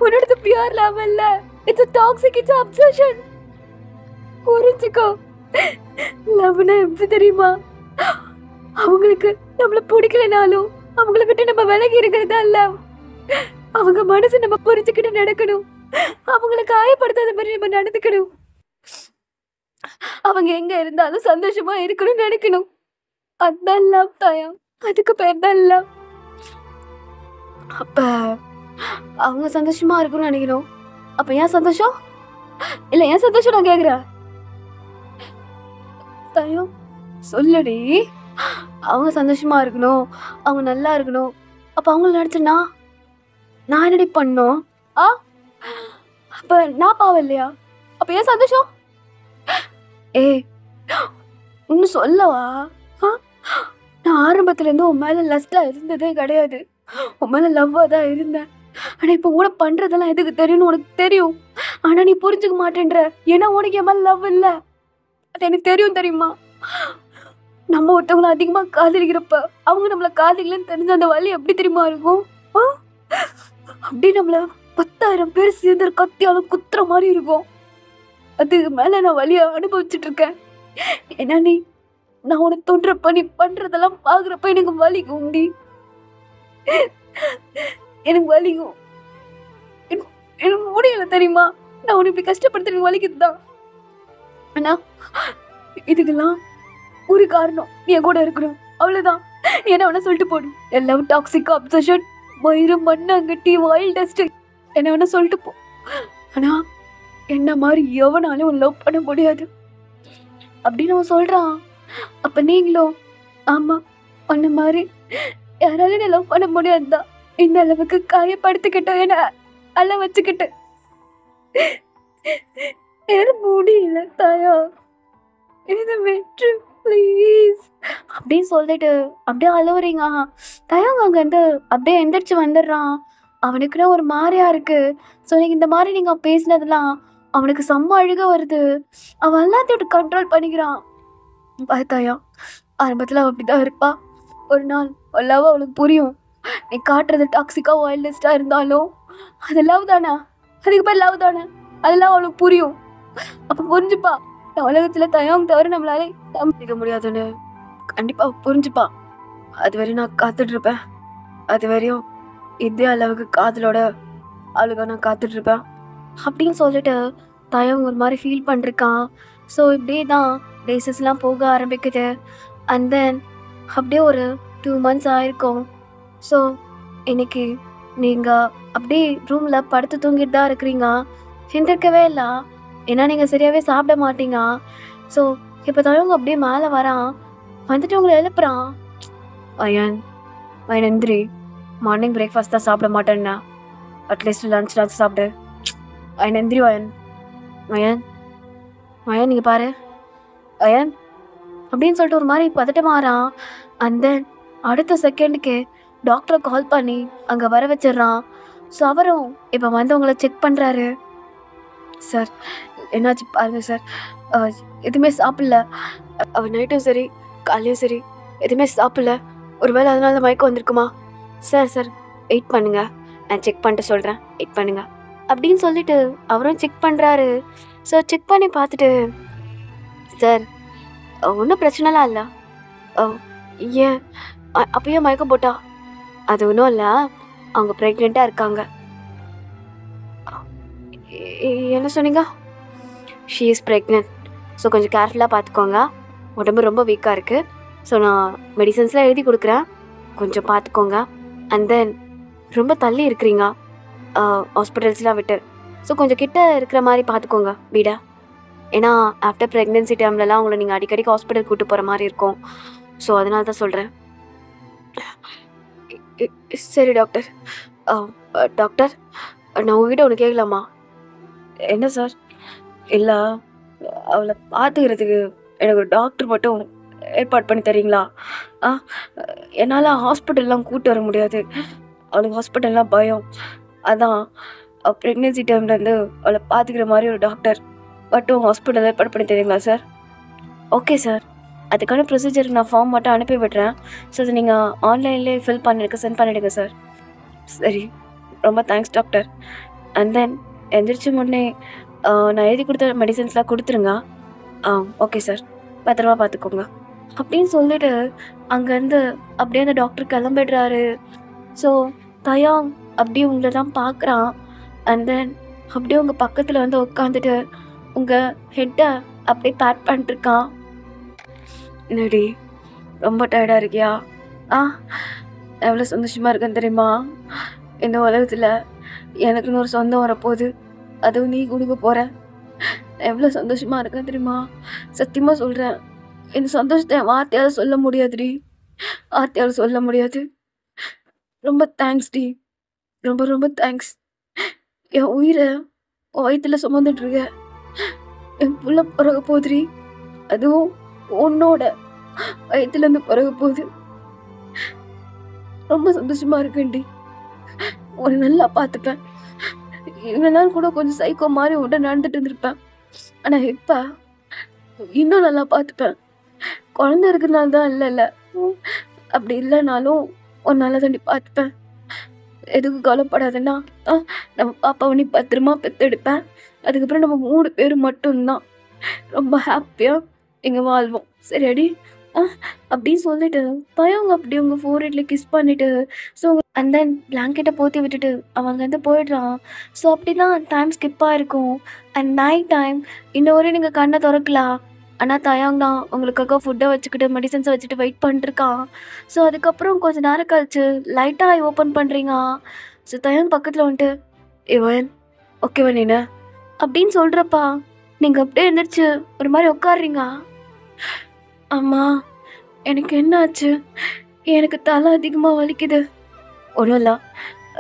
உன்னோட பியூர் லவ் இல்ல. It's toxic, it's obsession. புரிஞ்சுக்கோ. லவ்னா எப்படி தெரியுமா? அவங்களுக்கு நம்மள பிடிக்கலனாலும் அவங்கள விட்டு நம்ம விலகி இருக்கிறதா இல்ல. அவங்க மனசு நம்ம புரிஞ்சுக்கிட்டு நடக்கணும், அவங்கள காயப்படுத்தாத மாதிரி நம்ம நடந்துக்கணும். அவங்க எங்க இருந்தாலும் சந்தோஷமா இருக்கணும்னு நினைக்கணும். அதான் லவ் தாயா, அதுக்கு பேர் தான் லவ். அப்ப அவங்க சந்தோஷமா இருக்கணும்னு நினைக்கணும். அப்ப ஏன் சந்தோஷம் இல்ல? ஏன் சந்தோஷம் நான் கேக்குறேன் தாயோ, சொல்லுடி. அவங்க சந்தோஷமா இருக்கணும், அவங்க நல்லா இருக்கணும். அப்ப அவங்கள நினைச்சுனா நான் என்னடி பண்ணோம்? அப்ப நான் பாவம் இல்லையா? அப்ப ஏன் சந்தோஷம்? இன்னும் சொல்லவா? நான் ஆரம்பத்துல இருந்து உன் மேல லஸ்டா இருந்ததே கிடையாது, உன் மேல லவ்வா தான் இருந்தேன். ஆனா இப்ப கூட பண்றதெல்லாம் எதுக்கு தெரியும்னு உனக்கு தெரியும். ஆனா நீ புரிஞ்சுக்க மாட்டேன்ற. ஏன்னா உனக்கு என் மேல லவ் இல்ல, அது எனக்கு தெரியும். தெரியுமா? நம்ம ஒருத்தவங்களை அதிகமா காதலிக்கிறப்ப அவங்க நம்மள காதலிக்கலன்னு தெரிஞ்ச அந்த வலி எப்படி தெரியுமா இருக்கும்? அப்படி நம்மள 10,000 பேர் சேர்ந்து கத்தியாலும் குத்துற மாதிரி இருக்கும். அதுக்கு மேல நான் வலிய அனுபவிச்சுட்டு இருக்கேன். ஏன்னா நான் உனக்கு தோன்றப்ப நீ பண்றதெல்லாம் பாக்குறப்ப எனக்கு வலிக்கும். எனக்கு வலிக்கும், எனக்கு முடியல தெரியுமா? நான் உனக்கு இப்படி கஷ்டப்படுத்த எனக்கு வலிக்குதுதான். ஆனா இதுக்கெல்லாம் ஒரு காரணம், நீ என் கூட இருக்கணும், அவ்வளவுதான். நீ என்ன வேணா சொல்லிட்டு போடும், எல்லாம் டாக்ஸிக், அப்சஷன், வயிறு, மண்ணாங்கட்டி, வைல்ட் டஸ்ட், என்ன வேணா சொல்லிட்டு போ. ஆனா என்ன மாதிரி எவனாலும் லவ் பண்ண முடியாது அப்படின்னு அவன் சொல்றான். அப்ப நீங்களும் ஆமா உன்ன மாதிரி யாராலும் என்ன லவ் பண்ண முடியாதுதான். இந்த அளவுக்கு காயப்படுத்திக்கிட்டோம், என்ன அள்ள வச்சுக்கிட்டு என்னால முடியல தாயா, என்ன வெற்று ப்ளீஸ் அப்படின்னு சொல்லிட்டு அப்படியே அழுவுறீங்க. தயங்க அங்கேருந்து அப்படியே எந்திரிச்சு வந்துடுறான். அவனுக்குன்னா ஒரு மாதிரியா இருக்கு. ஸோ நீங்கள் இந்த மாதிரி நீங்கள் பேசினதெல்லாம் அவனுக்கு செம்ம அழுக வருது. அவன் எல்லாத்தையும் கண்ட்ரோல் பண்ணிக்கிறான். பார்த்தாயா, ஆரம்பத்தில் அவள் அப்படி தான் இருப்பா. ஒரு நாள் எல்லாவும் அவளுக்கு புரியும். நீ காட்டுறது டாக்ஸிக்காக வைல்டஸ்டாக இருந்தாலும் அது லவ் தானே, அதுக்கு பேர் லவ் தானே, அதெல்லாம் அவளுக்கு புரியும். அப்போ புரிஞ்சுப்பா, இந்த உலகத்தில் தயங்க தவிர நம்மளாலே சமாளிக்க முடியாதுன்னு கண்டிப்பாக புரிஞ்சுப்பா. அது வரையும் நான் காத்துட்ருப்பேன். அது வரையும் இதே அளவுக்கு காதலோட அழுக நான் காத்துட்ருப்பேன் அப்படின்னு சொல்லிட்டு தயங்க ஒரு மாதிரி ஃபீல் பண்ணிருக்கான். ஸோ இப்படியே தான் டேஸஸ்லாம் போக ஆரம்பிக்குது. அண்ட் தென் அப்படியே ஒரு 2 months ஆயிருக்கும். ஸோ இன்னைக்கு நீங்கள் அப்படியே ரூமில் படுத்து தூங்கிட்டு தான் இருக்கிறீங்க. எந்திரிக்கவே இல்லை, ஏன்னா நீங்கள் சரியாகவே சாப்பிட மாட்டீங்க. ஸோ இப்போ தயங்க அப்படியே மேலே வரான், வந்துட்டு உங்களை எழுப்புறான். அயன் அயன் எந்திரி, மார்னிங் பிரேக்ஃபாஸ்ட் தான் சாப்பிட மாட்டேன்னா அட்லீஸ்ட் லஞ்ச் சாப்பிடு. அயன் எந்திரி அயன். அயன் அயன் நீங்கள் பாரு அயன் அப்படின்னு சொல்லிட்டு ஒரு மாதிரி பதட்டமாறான். அண்ட் தென் அடுத்த செகண்டுக்கு டாக்டரை கால் பண்ணி அங்கே வர வச்சிடுறான். ஸோ அவரும் இப்போ வந்து உங்களை செக் பண்ணுறாரு. சார் என்னாச்சு பாருங்க சார், எதுவுமே சாப்பிடல. அவன் நைட்டும் சரி காலையும் சரி எதுவுமே சாப்பிடல. ஒருவேளை அதனால மயக்கம் வந்திருக்குமா? சார் வெயிட் பண்ணுங்க, நான் செக் பண்ணிட்டு சொல்கிறேன், வெயிட் பண்ணுங்க அப்படின்னு சொல்லிட்டு அவரும் செக் பண்ணுறாரு. ஸோ செக் பண்ணி பார்த்துட்டு, சார் ஒன்றும் பிரச்சனைலாம் இல்லை. ஏன் அப்பயே மயக்கம் போட்டா? அது ஒன்றும் இல்லை, அவங்க ப்ரெக்னெண்ட்டாக இருக்காங்க. என்ன சொன்னீங்க? She is pregnant. ஸோ கொஞ்சம் கேர்ஃபுல்லாக பார்த்துக்கோங்க. உடம்பு ரொம்ப வீக்காக இருக்குது. ஸோ நான் மெடிசன்ஸ்லாம் எழுதி கொடுக்குறேன், கொஞ்சம் பார்த்துக்கோங்க. அண்ட் தென் ரொம்ப தள்ளி இருக்கிறீங்க ஹாஸ்பிட்டல்ஸ்லாம் விட்டு. ஸோ கொஞ்சம் கிட்ட இருக்கிற மாதிரி பார்த்துக்கோங்க வீடை. ஏன்னா ஆஃப்டர் ப்ரெக்னென்சி டைம்லலாம் உங்களை நீங்கள் அடிக்கடி ஹாஸ்பிட்டல் கூப்பிட்டு போகிற மாதிரி இருக்கும். ஸோ அதனால தான் சொல்கிறேன். சரி டாக்டர். டாக்டர், நான் உங்ககிட்ட ஒன்று கேட்கலாமா? என்ன சார்? இல்லை, அவளை பார்த்துக்கிறதுக்கு எனக்கு ஒரு டாக்டர் மட்டும் ஏற்பாடு பண்ணி தரீங்களா? என்னால் ஹாஸ்பிட்டல்லாம் கூப்பிட்டு வர முடியாது, அவளுக்கு ஹாஸ்பிட்டல்லாம் பயம். அதான் ப்ரெக்னென்சி டைம்லேருந்து அவளை பார்த்துக்கிற மாதிரி ஒரு டாக்டர் மட்டும் ஹாஸ்பிட்டல் ஏற்பாடு பண்ணி தரீங்களா சார்? ஓகே சார், அதுக்கான ப்ரொசீஜருக்கு நான் ஃபார்ம் மட்டும் அனுப்பி விடுறேன். ஸோ அதை நீங்கள் ஆன்லைன்லேயே ஃபில் பண்ணிடுங்க, சென்ட் பண்ணிவிடுங்க சார். சரி, ரொம்ப தேங்க்ஸ் டாக்டர். அண்ட் தென் எந்திரிச்சு முன்னே நான் எழுதி கொடுத்த மெடிசன்ஸ்லாம் கொடுத்துருங்க. ஓகே சார், பத்திரமா பார்த்துக்கோங்க அப்படின்னு சொல்லிட்டு அங்கேருந்து அப்படியே அந்த டாக்டர் கிளம்பிடுறாரு. ஸோ தயாங் அப்படியே உங்களை தான் பார்க்குறான். அண்ட் தென் அப்படியே உங்கள் பக்கத்தில் வந்து உட்காந்துட்டு உங்கள் ஹெட்டை அப்படியே பேட் பண்ணிட்டுருக்கான். என்னடி ரொம்ப டயர்டாக இருக்கியா? எவ்வளோ சந்தோஷமாக இருக்கேன்னு தெரியுமா? இந்த உலகத்தில் எனக்குன்னு ஒரு சொந்தம் வரப்போகுது, அதுவும் நீ கொடுக்க போகிற. எவ்வளோ சந்தோஷமாக இருக்கேன் தெரியுமா? சத்தியமாக சொல்கிறேன், இந்த சந்தோஷத்தை என் வார்த்தையால் சொல்ல முடியாதுடி, வார்த்தையால் சொல்ல முடியாது. ரொம்ப தேங்க்ஸ் டி, ரொம்ப ரொம்ப தேங்க்ஸ். என் உயிரை வயிற்றுல சுமந்துட்டுருக்க, என் புள்ள பிறகு போகுதுடி, அதுவும் உன்னோட வயிற்றுலேருந்து பிறகு போகுது. ரொம்ப சந்தோஷமாக இருக்கேன்டி. ஒரு நல்லா பார்த்துப்பேன். இவ்வளோ நாள் கூட கொஞ்சம் சைக்கோ மாதிரி உன்ட்ட நடந்துட்டு இருந்திருப்பேன், ஆனால் இப்போ இன்னும் நல்லா பார்த்துப்பேன். குழந்தை இருக்கிறனால தான் இல்லை, அப்படி இல்லைனாலும் ஒரு நல்லா தாண்டி பார்த்துப்பேன். எதுக்கு கவலைப்படாதுன்னா, நம்ம பாப்பாவை நீ பத்திரமா பெற்றெடுப்பேன். அதுக்கப்புறம் நம்ம 3 பேர் மட்டும்தான் ரொம்ப ஹாப்பியாக இங்கே வாழ்வோம், சரியாடி? அப்படின்னு சொல்லிட்டு பையங்க அப்படி உங்கள் ஃபோர்ஹெட்டில் கிஸ் பண்ணிவிட்டு, ஸோ அண்ட் தென் பிளாங்கெட்டை போற்றி விட்டுட்டு அவங்க வந்து போயிடுறான். ஸோ அப்படி தான் டைம் ஸ்கிப் ஆகிருக்கும். அண்ட் நைட் டைம் இன்ன வரையும் நீங்கள் கண்ணை திறக்கலாம். ஆனால் தயாங் தான் உங்களுக்காக ஃபுட்டை வச்சுக்கிட்டு மெடிசன்ஸை வச்சுட்டு வெயிட் பண்ணிட்டுருக்கான். ஸோ அதுக்கப்புறம் கொஞ்சம் நேரம் கழிச்சு லைட்டாக ஐ ஓப்பன் பண்ணுறீங்க. ஸோ தயாங் பக்கத்தில் வந்துட்டு, இவன் ஓகேவா நீனு அப்படின்னு சொல்கிறப்பா நீங்கள் அப்படியே எழுந்திரிச்சு ஒரு மாதிரி உட்காடுறீங்க. அம்மா எனக்கு என்ன ஆச்சு? எனக்கு தலை அதிகமாக வலிக்குது. ஒன்றும் இல்லை,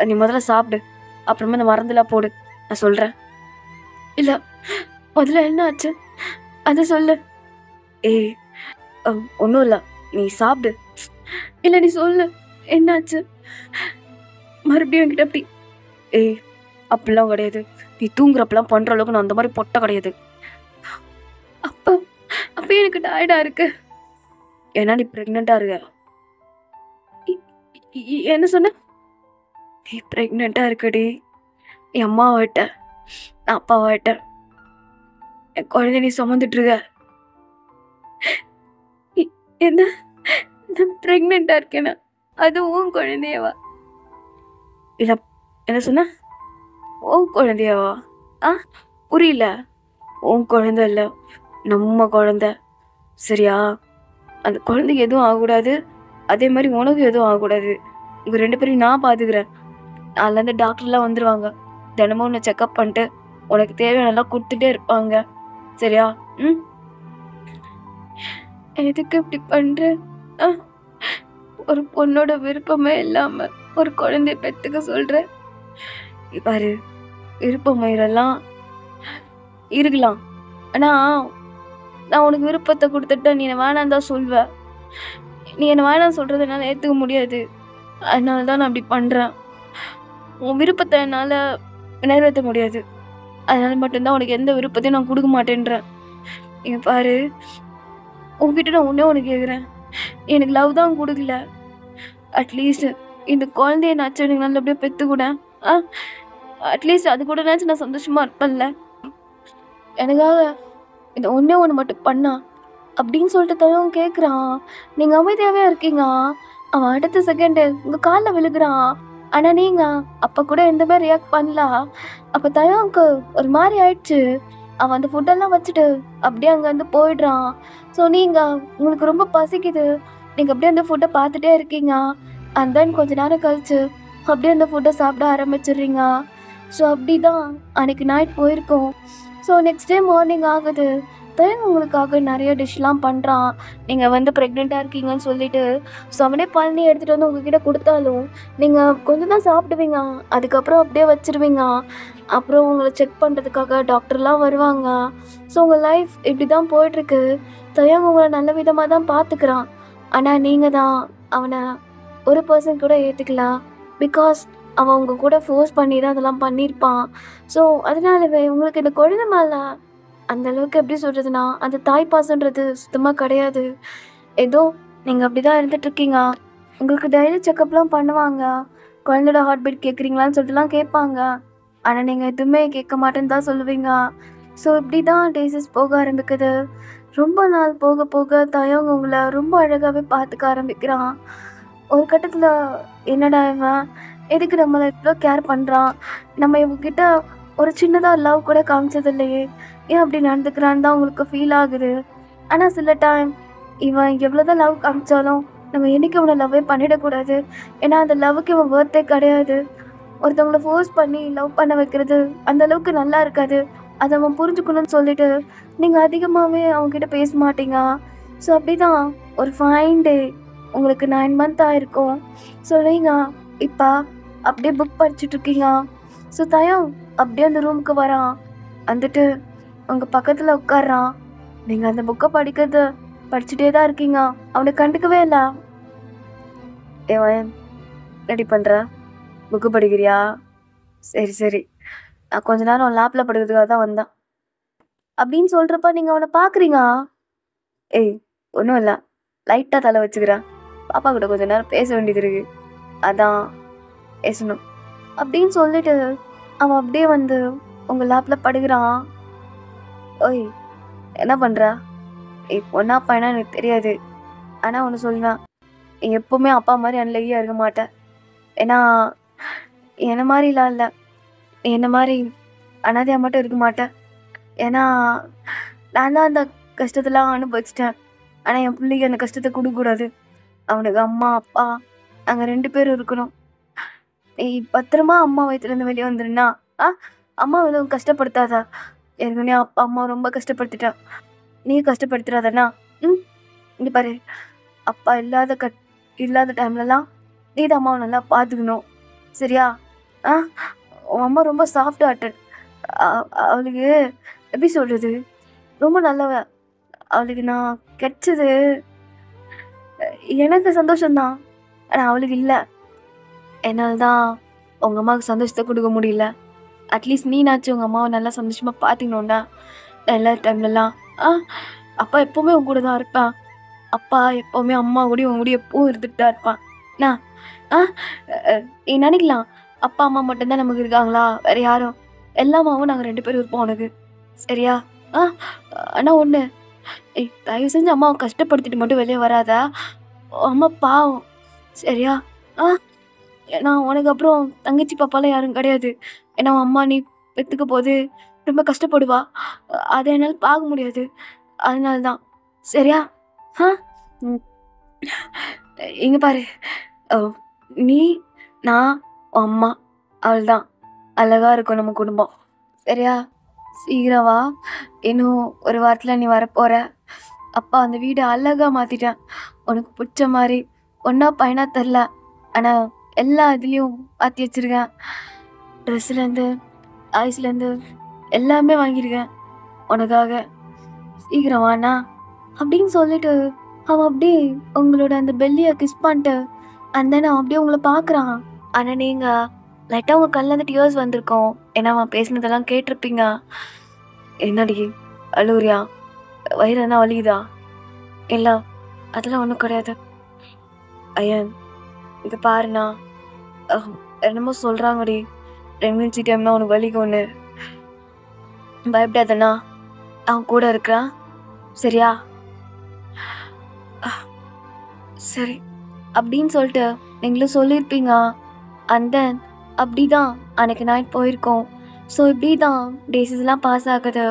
நீ முதல்ல சாப்பிடு, அப்புறமா இந்த மருந்துலாம் போடு, நான் சொல்கிறேன். இல்லை, முதல்ல என்ன ஆச்சு அதை சொல்லு. ஏய், ஒன்றும் இல்லை, நீ சாப்பிடு. இல்லை, நீ சொல்லு, என்னாச்சு? மறுபடியும் என்கிட்ட அப்படி. ஏய், அப்படிலாம் கிடையாது, நீ தூங்குறப்பெல்லாம் பண்ணுற அளவுக்கு நான் அந்த மாதிரி பொட்டை கிடையாது. அப்போ அப்போ எனக்கு டயர்டாக இருக்கு. ஏன்னா நீ ப்ரெக்னெண்ட்டாக இருக்க. என்ன சொன்ன? நீ ப்ரெக்னெண்ட்டாக இருக்கடி. என் அம்மாவாயிட்ட, நான் அப்பாவாயிட்ட, என் குழந்தை நீ சுமந்துட்டு இருக்க. என்ன, நான் ப்ரெக்னெண்ட்டாக இருக்கேனா? அதுவும் குழந்தையவா? இல்லை, என்ன சொன்ன? உன் குழந்தையவா? புரியல. உன் குழந்தை இல்லை, நம்ம குழந்தை, சரியா? அந்த குழந்தைக்கு எதுவும் ஆகக்கூடாது, அதே மாதிரி உனக்கு எதுவும் ஆகக்கூடாது. உங்கள் 2 பேரையும் நான் பார்த்துக்கிறேன். அதுலேருந்து டாக்டர்லாம் வந்துடுவாங்க, தினமும் உன்னை செக்கப் பண்ணிட்டு உனக்கு தேவையானலாம் கொடுத்துட்டே இருப்பாங்க, சரியா? எதுக்கு இப்படி பண்ணுற? ஒரு பொண்ணோட விருப்பமே இல்லாமல் ஒரு குழந்தைய பெற்றுக்க சொல்கிற. பாரு, விருப்பமயிரெல்லாம் இருக்கலாம், ஆனால் நான் உனக்கு விருப்பத்தை கொடுத்துட்டா நீ என்னை வேணாம் தான் சொல்வ. நீ என்னை வேணாம் சொல்கிறது என்னால் ஏற்றுக்க முடியாது. அதனால தான் நான் அப்படி பண்ணுறேன். உன் விருப்பத்தை என்னால் நிறைவேற்ற முடியாது. அதனால மட்டும்தான் உனக்கு எந்த விருப்பத்தையும் நான் கொடுக்க மாட்டேன்றேன். இங்கே பாரு, உன்கிட்ட நான் ஒன்றே ஒன்று கேட்குறேன். எனக்கு லவ் தான் கொடுக்கல, அட்லீஸ்ட் இந்த குழந்தைய நாச்சும் எனக்கு நல்லபடியாக பெற்றுக்கூட. அட்லீஸ்ட் அது கூட நாச்சும் நான் சந்தோஷமாக இருப்பேன்ல. எனக்காக இந்த ஒன்றே ஒன்று மட்டும் பண்ணா அப்படின்னு சொல்லிட்டு தயவும் கேட்குறான். நீங்கள் அமைதியாகவே இருக்கீங்க. அவன் அடுத்த செகண்டு உங்கள் காலில் விழுகிறான். ஆனால் நீங்கள் அப்போ கூட எந்த மாதிரி ரியாக்ட் பண்ணலாம். அப்போ தயவுக்கு ஒரு மாதிரி ஆயிடுச்சு. அவன் அந்த ஃபுட்டெல்லாம் வச்சுட்டு அப்படியே அங்கேருந்து போயிடுறான். ஸோ நீங்கள், உங்களுக்கு ரொம்ப பசிக்குது, நீங்கள் அப்படியே அந்த ஃபுட்டை பார்த்துட்டே இருக்கீங்க. அண்ட் தென் கொஞ்ச நேரம் கழிச்சு அப்படியே அந்த ஃபுட்டை சாப்பிட ஆரம்பிச்சிடுறீங்க. ஸோ அப்படி தான் அன்றைக்கி நைட் போயிருக்கோம். ஸோ நெக்ஸ்ட் டே மார்னிங் ஆகுது. தயவு உங்களுக்காக நிறைய டிஷ்லாம் பண்ணுறான். நீங்கள் வந்து ப்ரெக்னெண்ட்டாக இருக்கீங்கன்னு சொல்லிட்டு. ஸோ அவனே பழனி எடுத்துகிட்டு வந்து உங்ககிட்ட கொடுத்தாலும் நீங்கள் கொஞ்சம் தான் சாப்பிடுவீங்க, அதுக்கப்புறம் அப்படியே வச்சுருவீங்க. அப்புறம் உங்களை செக் பண்ணுறதுக்காக டாக்டர்லாம் வருவாங்க. ஸோ உங்கள் லைஃப் இப்படி தான் போயிட்டுருக்கு. தயவு உங்களை நல்ல விதமாக தான் பார்த்துக்கிறான். ஆனால் நீங்கள் தான் அவனை ஒரு பர்சன் கூட ஏற்றுக்கலாம். பிகாஸ் அவன் உங்கள் கூட ஃபோர்ஸ் பண்ணி தான் அதெல்லாம் பண்ணியிருப்பான். ஸோ அதனாலவே உங்களுக்கு இந்த குழந்தை மேலே அந்தளவுக்கு எப்படி சொல்கிறதுனா, அந்த தாய் பாசன்றது சுத்தமாக கிடையாது. ஏதோ நீங்கள் அப்படி தான் இருந்துகிட்ருக்கீங்க. உங்களுக்கு டெய்லி செக்கப்லாம் பண்ணுவாங்க. குழந்தையோட ஹார்ட் பீட் கேட்குறீங்களான்னு சொல்லிட்டுலாம் கேட்பாங்க. ஆனால் நீங்கள் எதுவுமே கேட்க மாட்டேன்னு தான் சொல்லுவீங்க. ஸோ இப்படி தான் டேஸஸ் போக ஆரம்பிக்குது. ரொம்ப நாள் போக போக தயவங்க உங்களை ரொம்ப அழகாகவே பார்த்துக்க ஆரம்பிக்கிறான். ஒரு கட்டத்தில் என்னடா இவன் எதுக்கு நம்மளை இவ்வளோ கேர் பண்ணுறான், நம்ம இவங்ககிட்ட ஒரு சின்னதாக லவ் கூட காமிச்சது இல்லையே, ஏன் அப்படி நடந்துக்கிறான்னு தான் உங்களுக்கு ஃபீல் ஆகுது. ஆனால் சில டைம் இவன் எவ்வளோதான் லவ் காமிச்சாலும் நம்ம என்றைக்கு இவனை லவ்வே பண்ணிடக்கூடாது. ஏன்னா அந்த லவ்வுக்கு இவன் வேர்த்தே கிடையாது. ஒருத்தவங்கள ஃபோர்ஸ் பண்ணி லவ் பண்ண வைக்கிறது அந்தளவுக்கு நல்லா இருக்காது. அதை அவன் புரிஞ்சுக்கணும்னு சொல்லிட்டு நீங்கள் அதிகமாகவே அவங்ககிட்ட பேச மாட்டீங்க. ஸோ அப்படி தான் ஒரு ஃபைன் டே உங்களுக்கு 9 மந்த் ஆகிருக்கும். ஸோ நீங்கள் இப்போ அப்படியே புக் படிச்சுட்ருக்கீங்க. ஸோ தயம் அப்படியே அந்த ரூமுக்கு வரான், வந்துட்டு உங்கள் பக்கத்தில் உட்காடுறான். நீங்கள் அந்த புக்கை படிச்சுட்டே தான் இருக்கீங்க. அவனை கண்டுக்கவே இல்லை. ஏன் ரெடி பண்ணுற, புக்கு படிக்கிறியா? சரி சரி, நான் கொஞ்ச நேரம் லேப்பில் படிக்கிறதுக்காக தான் வந்தேன் அப்படின்னு சொல்கிறப்ப நீங்கள் அவனை பார்க்குறீங்க. ஏய், ஒன்றும் இல்லை, லைட்டாக தலை வச்சுக்கிறேன், பாப்பா கிட்ட கொஞ்ச நேரம் பேச வேண்டியது இருக்கு, அதான் பேசணும் அப்படின்னு சொல்லிட்டு அவன் அப்படியே வந்து உங்கள் லேப்பில் படுகிறான். ஓய், என்ன பண்ணுற? பொண்ணா பையனா எனக்கு தெரியாது, ஆனால் ஒன்று சொல்லுவேன், நீ எப்போவுமே அப்பா மாதிரி அன்லகியாக இருக்க மாட்டேன். ஏன்னா என்ன மாதிரிலாம் இல்லை, நீ என்ன மாதிரி அனாதையாக மட்டும் இருக்க மாட்டேன். ஏன்னா நான் தான் அந்த கஷ்டத்தெல்லாம் அனுபவிச்சிட்டேன். ஆனால் என் பிள்ளைக்கு அந்த கஷ்டத்தை கொடுக்கக்கூடாது. அவனுக்கு அம்மா அப்பா நாங்கள் 2 பேரும் இருக்கணும். நீ பத்திரமா அம்மா வயிற்றுலேருந்து வெளியே வந்துடுனா அம்மா எதுவும் கஷ்டப்படுத்தாதா. ஏற்கனவே அப்பா அம்மா ரொம்ப கஷ்டப்படுத்திட்டா, நீ கஷ்டப்படுத்துறாதண்ணா. இங்கே பாரு, அப்பா இல்லாத இல்லாத டைம்லலாம் நீ தான் அம்மாவை நல்லா பார்த்துக்கணும். சரியா? ஆ உன் அம்மா ரொம்ப சாஃப்ட் ஹார்ட்டட். அவளுக்கு எப்படி சொல்கிறது, ரொம்ப நல்லவ. அவளுக்கு நான் கிடைச்சது எனக்கு சந்தோஷம்தான். ஆனால் அவளுக்கு இல்லை. என்னால் தான் உங்கள் அம்மாவுக்கு சந்தோஷத்தை கொடுக்க முடியல. அட்லீஸ்ட் நீனாச்சும் உங்கள் அம்மாவை நல்லா சந்தோஷமாக பார்த்துக்கணும்டா. எல்லா டைம்லலாம் அப்பா எப்போவுமே உன் கூட தான் இருப்பான். அப்பா எப்போவுமே அம்மா கூடயும் உன் கூட எப்பவும் இருந்துட்டு தான் இருப்பான். நான் நீ நினைக்கலாம் அப்பா அம்மா மட்டும்தான் நமக்கு இருக்காங்களா, வேறு யாரும் எல்லாமாவும் நாங்கள் 2 பேரும் இருப்போம் உனக்கு. சரியா? ஆனால் ஒன்று, தயவு செஞ்சு அம்மாவை கஷ்டப்படுத்திட்டு மட்டும் வெளியே வராதா. அம்மா பாவம். சரியா? ஏன்னா உனக்கு அப்புறம் தங்கச்சி பாப்பாலாம் யாரும் கிடையாது. ஏன்னா அம்மா நீ பெற்றுக்க போது ரொம்ப கஷ்டப்படுவா. அதை என்னால் பார்க்க முடியாது. அதனால தான். சரியா? இங்கே பாரு, நீ நான் அம்மா அவள்தான். அழகாக இருக்கும் நம்ம குடும்பம். சரியா? சீக்கிரம் வா. இன்னும் ஒரு வாரத்தில் நீ வரப்போகிற. அப்பா அந்த வீடை அழகாக மாற்றிட்டேன். உனக்கு பிடிச்ச மாதிரி. ஒன்றா பையனா தெரில, ஆனால் எல்லா இதுலேயும் மாற்றி வச்சுருக்கேன். ட்ரெஸ்ஸுலேருந்து ஐஸ்லேருந்து எல்லாமே வாங்கியிருக்கேன் உனக்காக. சீக்கிரம் வாண்ணா அப்படின்னு சொல்லிட்டு அவன் அப்படியே உங்களோட அந்த பெல்லியை கிஸ் பண்ணிட்டு அந்த நான் அப்படியே உங்களை பார்க்குறான். ஆனால் நீங்கள் லைட்டாக உங்கள் கண்ணில் டியர்ஸ் வந்திருக்கோம். ஏன்னா அவன் பேசினதெல்லாம் கேட்டிருப்பீங்க. என்னடி அழுவுறியா? வயிறு என்ன வலிக்குதா? இல்லை, அதெல்லாம் ஒன்றும் கிடையாது. ஐயன் இங்கே பாருண்ணா, என்னமோ சொல்கிறாங்கடி, ப்ரெக்னென்சி டைம்னா உனக்கு வலிக்கும்னு. பயப்படாதண்ணா, அவன் கூட இருக்கிறான். சரியா? சரி அப்படின்னு சொல்லிட்டு நீங்களும் சொல்லியிருப்பீங்க. அண்ட் தென் அப்படி தான் அன்றைக்கி நைட் போயிருக்கோம். ஸோ இப்படி தான் டேஸஸ்லாம் பாஸ் ஆகுது.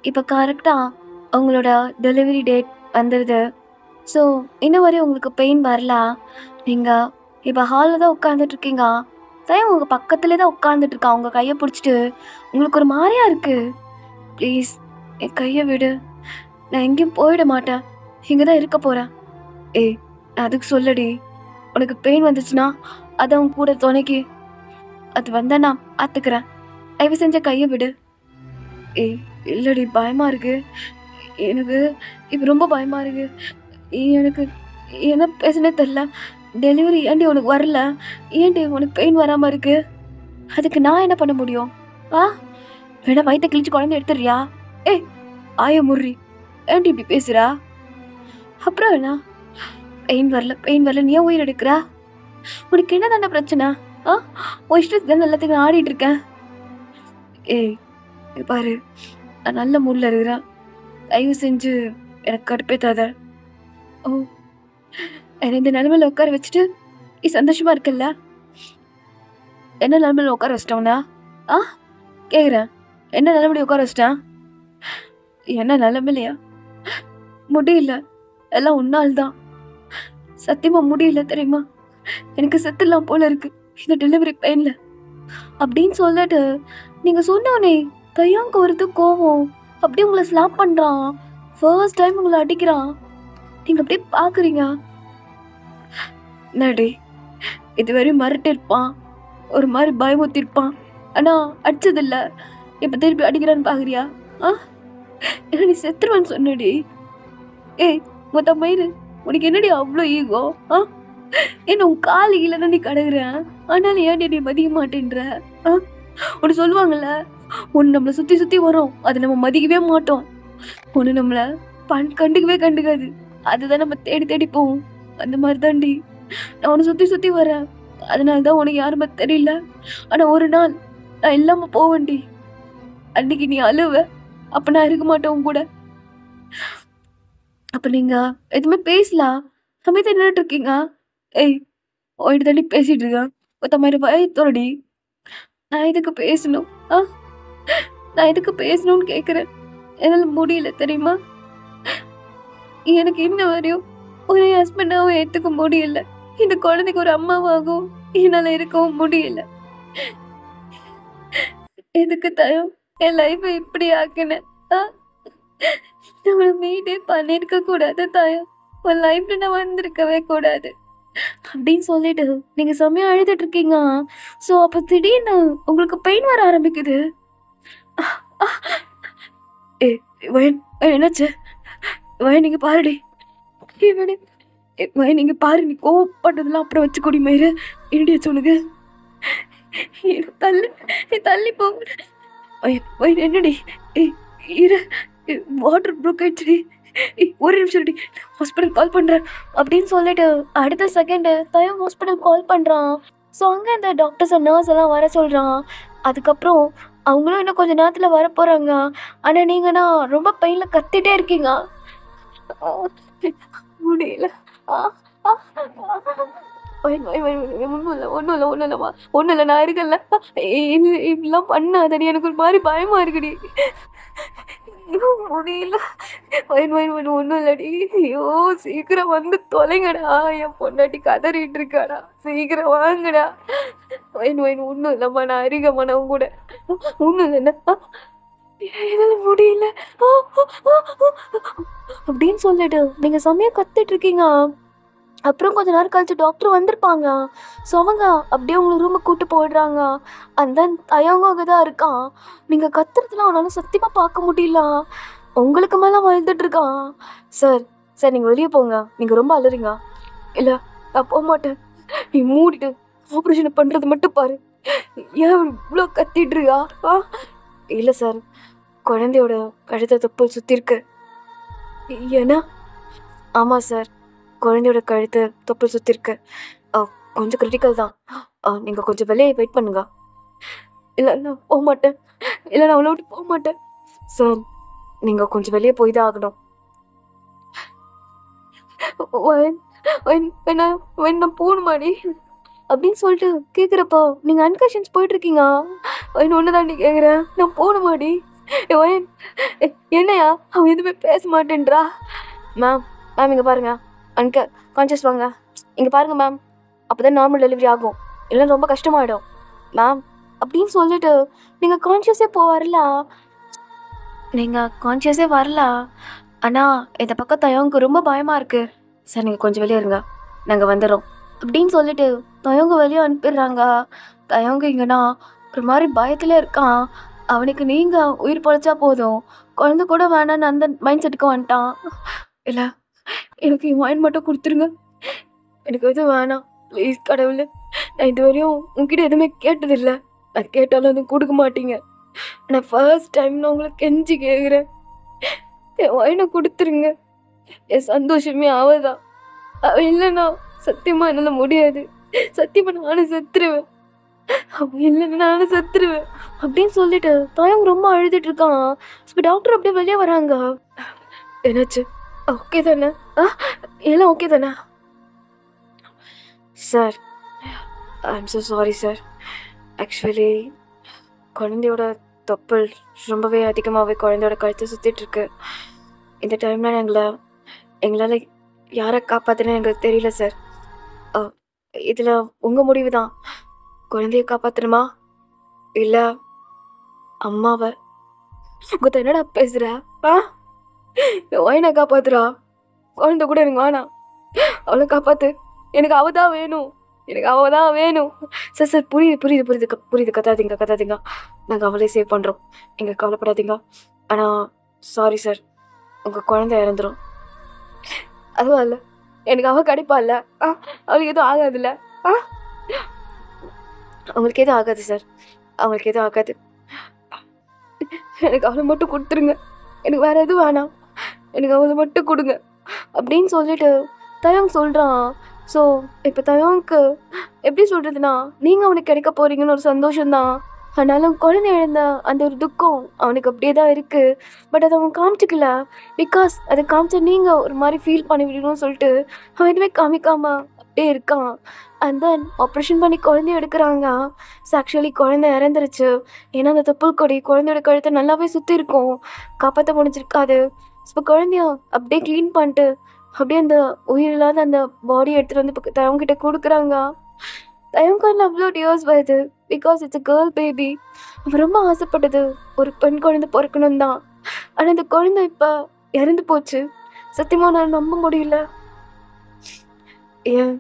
இப்போ கரெக்டாக உங்களோட டெலிவரி டேட் வந்துடுது. ஸோ இன்னும் வரையும் உங்களுக்கு பெயின் வரல. நீங்கள் இப்போ ஹாலில் தான் உட்காந்துட்ருக்கீங்க. தயவு உங்கள் பக்கத்துலேயே தான் உட்காந்துட்ருக்கான். உங்கள் கையை பிடிச்சிட்டு உங்களுக்கு ஒரு மாதிரியாக இருக்குது. ப்ளீஸ் என் கையை விடு. நான் எங்கேயும் போயிட மாட்டேன். இங்கே தான் இருக்க போகிறேன். நான் அதுக்கு சொல்லடி, உனக்கு பெயின் வந்துச்சுன்னா அதை அவங்க கூட துணைக்கி. அது வந்தால் நான் பார்த்துக்கிறேன். தயவு செஞ்ச கையை விடு. இல்லடி, பயமாக இருக்கு எனக்கு. இப்போ ரொம்ப பயமாக இருக்கு எனக்கு. என்ன பேசுனே தெரில. டெலிவரி ஏன்டி உனக்கு வரல? ஏன்டி உனக்கு பெயின் வராமல் இருக்கு? அதுக்கு நான் என்ன பண்ண முடியும்? வேணா வயிற்ற கிழிச்சு குழந்தை எடுத்துடுறியா? ஆய முறி, ஏன்டி இப்படி பேசுகிறா? அப்புறம் என்ன? பெயின் வரல நீ ஏன் உயிர் எடுக்கிறா? உனக்கு என்ன தானே பிரச்சனை? உன் இஷ்டத்துக்கு தான் எல்லாத்துக்கும் ஆடிட்டு இருக்கேன். பாரு, நான் நல்ல மூடில் இருக்கிறேன். தயவு செஞ்சு எனக்கு கடுப்பேத்தாத. என்னை இந்த நிலைமையில உட்கார வச்சுட்டு நீ சந்தோஷமா இருக்கல்ல? என்ன நிலைமையில உட்கார வச்சிட்டோம்னா? கேட்குறேன், என்ன நிலைமையில உட்கார வச்சிட்டேன்? என்ன நிலைமையிலையா? முடியல, எல்லாம் உன்னால் தான். சத்தியமா முடியல தெரியுமா? எனக்கு செத்துலாம் போல இருக்கு இந்த டெலிவரி பெயின்ல அப்படின்னு சொல்லிட்டு நீங்க சொன்னோன்னே கையாங்க வருது கோவம். அப்படியே உங்களை ஸ்லாப் பண்றான். ஃபர்ஸ்ட் டைம் உங்களை அடிக்கிறான். நீங்க அப்படியே பாக்குறீங்க. நடி இதுவரையும் மிரட்டிருப்பான், ஒரு மாதிரி பயமுத்திருப்பான். ஆனா அடிச்சதில்ல. இப்ப திருப்பி அடிக்கிறான்னு பாக்குறியா? நீ செத்துருவான்னு சொன்னடி. மொத்த மயிறு, உனக்கு என்னடி அவ்வளோ ஈகோ? என்ன உன் காலு இல்லைன்னா நீ கிடக்குறேன், ஆனாலும் ஏன்டி நீ மதிக்க மாட்டேன்ற? ஒன்று சொல்லுவாங்கல்ல, ஒன்று நம்மளை சுற்றி சுற்றி வரும், அதை நம்ம மதிக்கவே மாட்டோம். ஒன்று நம்மளை கண்டுக்காது, அதுதான் நம்ம தேடி தேடி போவோம். அந்த மாதிரி தாண்டி நான் உன்னை சுற்றி சுற்றி வரேன். அதனால தான் உனக்கு யாருமே தெரியல. ஆனால் ஒரு நாள் நான் இல்லாமல் போவேன்டி. அன்னைக்கு நீ அழுவ, அப்போ நான் இருக்க மாட்டேன் உன் கூட. அப்போ நீங்கள் எதுவுமே பேசலாம், சமயத்தை நின்றுட்டு இருக்கீங்க. ஓயிட்டு தாண்டி பேசிட்டு இருக்கேன். ஒத்த மாதிரி பயத்தோடி. நான் எதுக்கு பேசணும்? நான் எதுக்கு பேசணும்னு கேட்குறேன். என்னால் முடியல தெரியுமா? எனக்கு இன்ன வரையும் ஒரு ஹஸ்பண்டாகவும் ஏற்றுக்க முடியல. இந்த குழந்தைக்கு ஒரு அம்மாவாகவும் என்னால் இருக்கவும் முடியல. எதுக்கு தயம் என் லைஃபை இப்படி ஆக்கினேன்? நம்மளை மீட்டே பண்ணியிருக்க கூடாது தாயம். உன் லைஃப்ல நான் வந்திருக்கவே கூடாது. அப்படின்னு சொல்லிட்டு நீங்கள் செம்மையாக அழுதுட்டு இருக்கீங்க. ஸோ அப்போ திடீர்னு உங்களுக்கு பெயின் வர ஆரம்பிக்குது. ஏ வயன் என்னாச்சு? வயன் நீங்கள் பாருடி. இவனே வயன் நீங்கள் பாரு, நீ கோவப்பட்டதெல்லாம் அப்புறம் வச்சு கொடி மயிறு என்னடியா சொல்லுங்க. தள்ளி தள்ளி போ. வயன் என்னடி? இரு, வாட்டர் ப்ரூக் ஆயிடுச்சுடி. ஒரு நிமிஷம் டி, ஹாஸ்பிட்டல் கால் பண்ணுறேன் அப்படின்னு சொல்லிட்டு அடுத்த செகண்டு தயம் ஹாஸ்பிட்டல் கால் பண்ணுறான். ஸோ அங்கே இந்த டாக்டர்ஸ் நர்ஸ் எல்லாம் வர சொல்கிறான். அதுக்கப்புறம் அவங்களும் இன்னும் கொஞ்சம் நேரத்தில் வர போகிறாங்க. ஆனால் நீங்கன்னா ரொம்ப பெயினில் கத்திட்டே இருக்கீங்க. முடியல. ஒன்றும் இல்லை, நான் இருக்கல. இப்படிலாம் பண்ணாதடி, எனக்கு ஒரு மாதிரி பயமா இருக்குடி. முடியல. ஒன்றும் இல்லடி. ஐயோ சீக்கிரம் வந்து தொலைங்கடா, என் பொண்டாட்டி கதறிட்டு இருக்காடா, சீக்கிரம் வாங்கடா. ஒன்றும் இல்லைம்மா, நான் இருக்கம்மா, நான் கூட ஒன்றும் இல்லைண்ணா, என்னால முடியல அப்படின்னு சொல்லிட்டு நீங்க செம்மையா கத்திட்டு இருக்கீங்க. அப்புறம் கொஞ்ச நேரம் கழிச்சு டாக்டர் வந்திருப்பாங்க. ஸோ அவங்க அப்படியே உங்களை ரூமுக்கு கூப்பிட்டு போயிடுறாங்க. அந்த தயங்க அங்கே தான் இருக்கான். நீங்கள் கத்துறதுலாம் அவனால சத்தியமாக பார்க்க முடியல. உங்களுக்கு மேலே வளர்ந்துட்டு இருக்கான். சார் சார் நீங்கள் வெளியே போங்க, நீங்கள் ரொம்ப அலறீங்க. இல்லை நான் போக மாட்டேன், நீ மூடிட்டு ஆப்ரேஷனை பண்ணுறது மட்டும் பாரு. ஏன் இவ்வளோ கத்திட்டு இருக்கா? இல்லை சார், குழந்தையோட கழுத்தை தொப்புள் சுற்றி இருக்கு. ஏன்னா? ஆமாம் சார், குழந்தையோட கழுத்து தொப்புள் சுற்றி இருக்கு. கொஞ்சம் கிரிட்டிக்கல் தான். நீங்கள் கொஞ்சம் வெளியே வெயிட் பண்ணுங்க. இல்லை நான் போக மாட்டேன், இல்லை நான் அவ்வளோ விட்டு போக மாட்டேன். சார் நீங்கள் கொஞ்சம் வெளியே போய் தான் ஆகணும். நான் போகணுமாடி அப்படின்னு சொல்லிட்டு கேட்குறப்போ நீங்கள் அன்கான்ஷியஸ் போயிட்டுருக்கீங்க. ஒன்று தாண்டி கேட்குறேன், நான் போகணுமாடி? என்னையா அவன் எதுவுமே பேச மாட்டேன்றா. மேம் இங்கே பாருங்க, கான்ஷியஸ் வாங்க, இங்கே பாருங்கள் மேம், அப்போ தான் நார்மல் டெலிவரி ஆகும், இல்லைன்னா ரொம்ப கஷ்டமாயிடும் மேம் அப்படின்னு சொல்லிட்டு நீங்கள் கான்ஷியஸே வரல. ஆனால் இந்த பக்கம் தயவுக்கு ரொம்ப பயமாக இருக்குது. சார் நீங்கள் கொஞ்சம் வெளியே இருங்க, நாங்கள் வந்துடுறோம் அப்படின்னு சொல்லிட்டு தயவுங்க வெளியே அனுப்பிடுறாங்க. தயவுங்க இங்கன்னா ஒரு மாதிரி பயத்தில் இருக்கான். அவனுக்கு நீங்கள் உயிர் பொழைச்சா போதும், குழந்தை கூட வேணான்னு அந்த மைண்ட் செட்டுக்கு வந்துட்டான். இல்லை எனக்கு என் மைண்ட் மட்டும் கொடுத்துருங்க, எனக்கு எதுவும் வேணாம் ப்ளீஸ் கடவுளே. நான் இது வரையும் உங்ககிட்ட எதுவுமே கேட்டதில்லை, நான் கேட்டாலும் எதுவும் கொடுக்க மாட்டீங்க. நான் ஃபர்ஸ்ட் டைம் நான் உங்களை கெஞ்சி கேட்குறேன், என் வாயினை கொடுத்துருங்க. என் சந்தோஷமே அவதான், அவன் இல்லைண்ணா சத்தியமாக என்னால் முடியாது, சத்தியமாக நானும் செத்துருவேன், அவன் இல்லைன்னா நானும் செத்துருவேன் அப்படின்னு சொல்லிட்டு தயம் ரொம்ப அழுதுட்டு இருக்கான். இப்போ டாக்டர் அப்படியே வெளியே வராங்க. என்னாச்சு? ஓகே தானே? எல்லாம் ஓகே தானே? Sir I'm so sorry sir, actually குழந்தையோட தொப்புள் ரொம்பவே அதிகமாகவே குழந்தையோட கழுத்தை சுற்றிட்டுருக்கு. இந்த டைமில் எங்களால் யாரை காப்பாற்றுன்னு எங்களுக்கு தெரியல சார். இதில் உங்கள் முடிவு தான், குழந்தைய காப்பாற்றணுமா இல்லை அம்மாவை? உங்கள்கிட்ட என்னடா பேசுகிற? ஒயினை காப்பாத்துறா, குழந்தை கூட எனக்கு வேணாம், அவளை காப்பாற்று, எனக்கு அவள் தான் வேணும், எனக்கு அவள் தான் வேணும். சார் சார் புரியுது, கத்தாதீங்க, நாங்கள் அவளே சேவ் பண்ணுறோம், எங்கள் கவலைப்படாதீங்க. ஆனால் சாரி சார், உங்கள் குழந்தை இறந்துடும். அதுவும் இல்லை, எனக்கு அவள் கிடைப்பா இல்லை, அவளுக்கு எதுவும் ஆகாதுல்ல? அவங்களுக்கு எதுவும் ஆகாது சார், அவங்களுக்கு எதுவும் ஆகாது. எனக்கு அவளை மட்டும் கொடுத்துருங்க, எனக்கு வேறு எதுவும் வேணாம், எனக்கு அவளை மட்டும் கொடுங்க அப்படின்னு சொல்லிட்டு தயம் சொல்கிறான். ஸோ இப்போ தயவுக்கு எப்படி சொல்கிறதுனா, நீங்கள் அவனுக்கு கிடைக்க போகிறீங்கன்னு ஒரு சந்தோஷம்தான். ஆனாலும் குழந்தை இழந்த அந்த ஒரு துக்கம் அவனுக்கு அப்படியே தான் இருக்குது. பட் அதை அவன் காமிச்சிக்கல. பிகாஸ் அதை காமிச்சா நீங்கள் ஒரு மாதிரி ஃபீல் பண்ணி விடணும்னு சொல்லிட்டு அவன் எதுவுமே காமிக்காமல் அப்படியே இருக்கான். அண்ட் தென் ஆப்ரேஷன் பண்ணி குழந்தைய எடுக்கிறாங்க. ஸோ ஆக்சுவலி குழந்தை இறந்துருச்சு. ஏன்னா அந்த தொப்புள் கொடி குழந்தையோட கழுத்தை நல்லாவே சுற்றி இருக்கும், காப்பாற்ற முடிஞ்சிருக்காது. இப்போ குழந்தைய அப்படியே க்ளீன் பண்ணிட்டு அப்படியே அந்த உயிரில்லாத அந்த பாடி எடுத்துகிட்டு வந்து இப்போ தயவுங்கிட்ட கொடுக்குறாங்க. தயவுக்கான அவ்வளோ டியர்ஸ் வருது. Because it's a girl baby. அவன் ரொம்ப ஆசைப்பட்டது ஒரு பெண் குழந்தை பிறக்கணும் தான். ஆனால் அந்த குழந்தை இப்போ இறந்து போச்சு. சத்தியமாக நான் நம்ப முடியல. ஏன்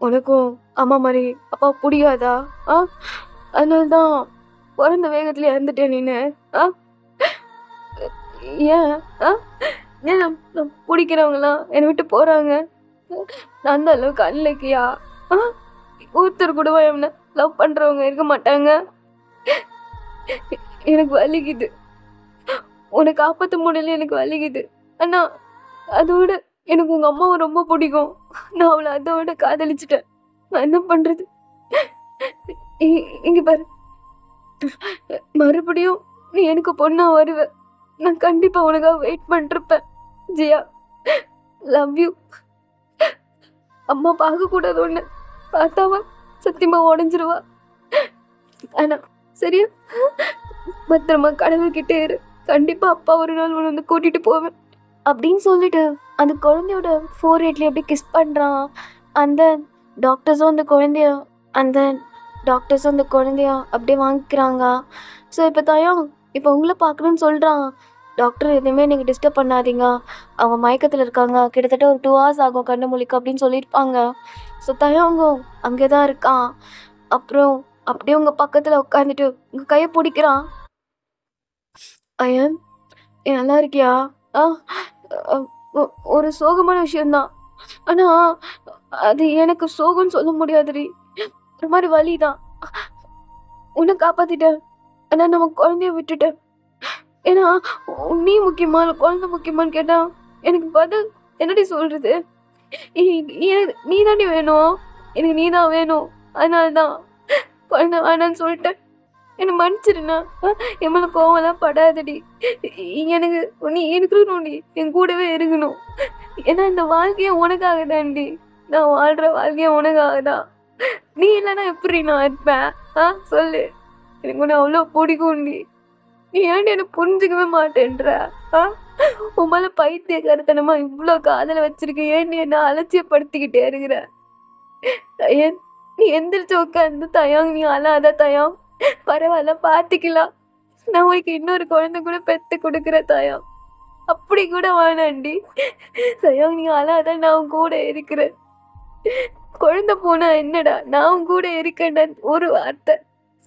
உனக்கும் அம்மா மாதிரி அப்பா பிடிக்காதா? ஆ அதனால தான் பிறந்த வேகத்துல இறந்துட்டேன் நீனு. ஆ ஏன்? ஆ ஏன் பிடிக்கிறவங்களாம் என்னை விட்டு போறாங்க? நான் அந்த அளவுக்கு அன்லக்கியா? ஆ ஒருத்தர் கூட என்ன லவ் பண்றவங்க இருக்க மாட்டாங்க. எனக்கு வலிக்குது, உன்னை காப்பாற்ற முடியல, எனக்கு வலிக்குது. ஆனா அதோட எனக்கு உங்க அம்மாவை ரொம்ப பிடிக்கும். நான் அவளை அதோட காதலிச்சுட்டேன். நான் என்ன பண்றது? இங்க பாரு, மறுபடியும் நீ எனக்கு பொண்ணா வருவ. நான் கண்டிப்பா உனக்காக வெயிட் பண்ணிருப்பேன். Jiya, love you. அம்மா பார்க்க கூடாது, ஒண்ணு பார்த்தாவா சத்தியமா உடஞ்சிருவா. ஆனா சரியா, பத்திரமா கடவுள்கிட்டே இரு. கண்டிப்பா அப்பா ஒரு நாள் உன்னை வந்து கூட்டிட்டு போவேன் அப்படின்னு சொல்லிட்டு அந்த குழந்தையோட ஃபோர்ஹெட்ல அப்படியே கிஸ் பண்றான். அந்த டாக்டர்ஸும் அந்த குழந்தைய அப்படியே வாங்கிக்கிறாங்க. ஸோ இப்போ தயம் இப்போ உங்களை பார்க்கணும்னு சொல்கிறான். டாக்டர் எதுவுமே நீங்கள் டிஸ்டர்ப் பண்ணாதீங்க, அவங்க மயக்கத்தில் இருக்காங்க, கிட்டத்தட்ட ஒரு 2 hours ஆகும் கண்ணு முழிக்க அப்படின்னு சொல்லியிருப்பாங்க. ஸோ தயங்க அங்கே தான் இருக்கான். அப்புறம் அப்படியே உங்கள் பக்கத்தில் உட்காந்துட்டு உங்கள் கையை பிடிக்கிறான். அயன், நல்லா இருக்கியா? ஆ ஒரு சோகமான விஷயம்தான், ஆனால் அது எனக்கு சோகம்னு சொல்ல முடியாதுடி. ஒரு மாதிரி வலிதான். உன்னை காப்பாத்திட்டேன், ஆனால் நம்ம குழந்தைய விட்டுட்டேன். ஏன்னா நீ முக்கியமா இல்லை குழந்தை முக்கியமானு கேட்டா எனக்கு பதில் என்னடி சொல்றது? நீ தாண்டி வேணும், எனக்கு நீ தான் வேணும். அதனால தான் குழந்தை வேணான்னு சொல்லிட்டேன். என்னை மன்னிச்சிருண்ணா. என் மேலே கோவம்லாம் படாதடி. எனக்கு நீ இருக்கணும்டி, என் கூடவே இருக்கணும். ஏன்னா இந்த வாழ்க்கையை உனக்காக தான்டி, நான் வாழ்கிற வாழ்க்கையை உனக்காக தான். நீ இல்லைன்னா எப்படி நான் இருப்பேன்? சொல்லு. எனக்கு உன்னை அவ்வளோ பிடிக்கும்டி. நீ ஏன்டி என்னை புரிஞ்சுக்கவே மாட்டேன்ற? உன் மேலே பைத்தியக்காரத்தனமா இவ்வளோ காதலை வச்சிருக்க, ஏன்டி என்னை அலட்சியப்படுத்திக்கிட்டே இருக்கிற? தயன், நீ எந்திரிச்சு உட்காந்து தயம், நீ அழாத தயம், பரவாயில்ல பார்த்துக்கலாம். நான் உனக்கு இன்னொரு குழந்தை கூட பெற்று கொடுக்குற தயம். அப்படி கூட வேணாண்டி தயம், நீ அழாத, நான் உன் கூட இருக்கிறேன். குழந்தை போனா என்னடா, நான் உன் கூட இருக்கேன்டா ஒரு வார்த்தை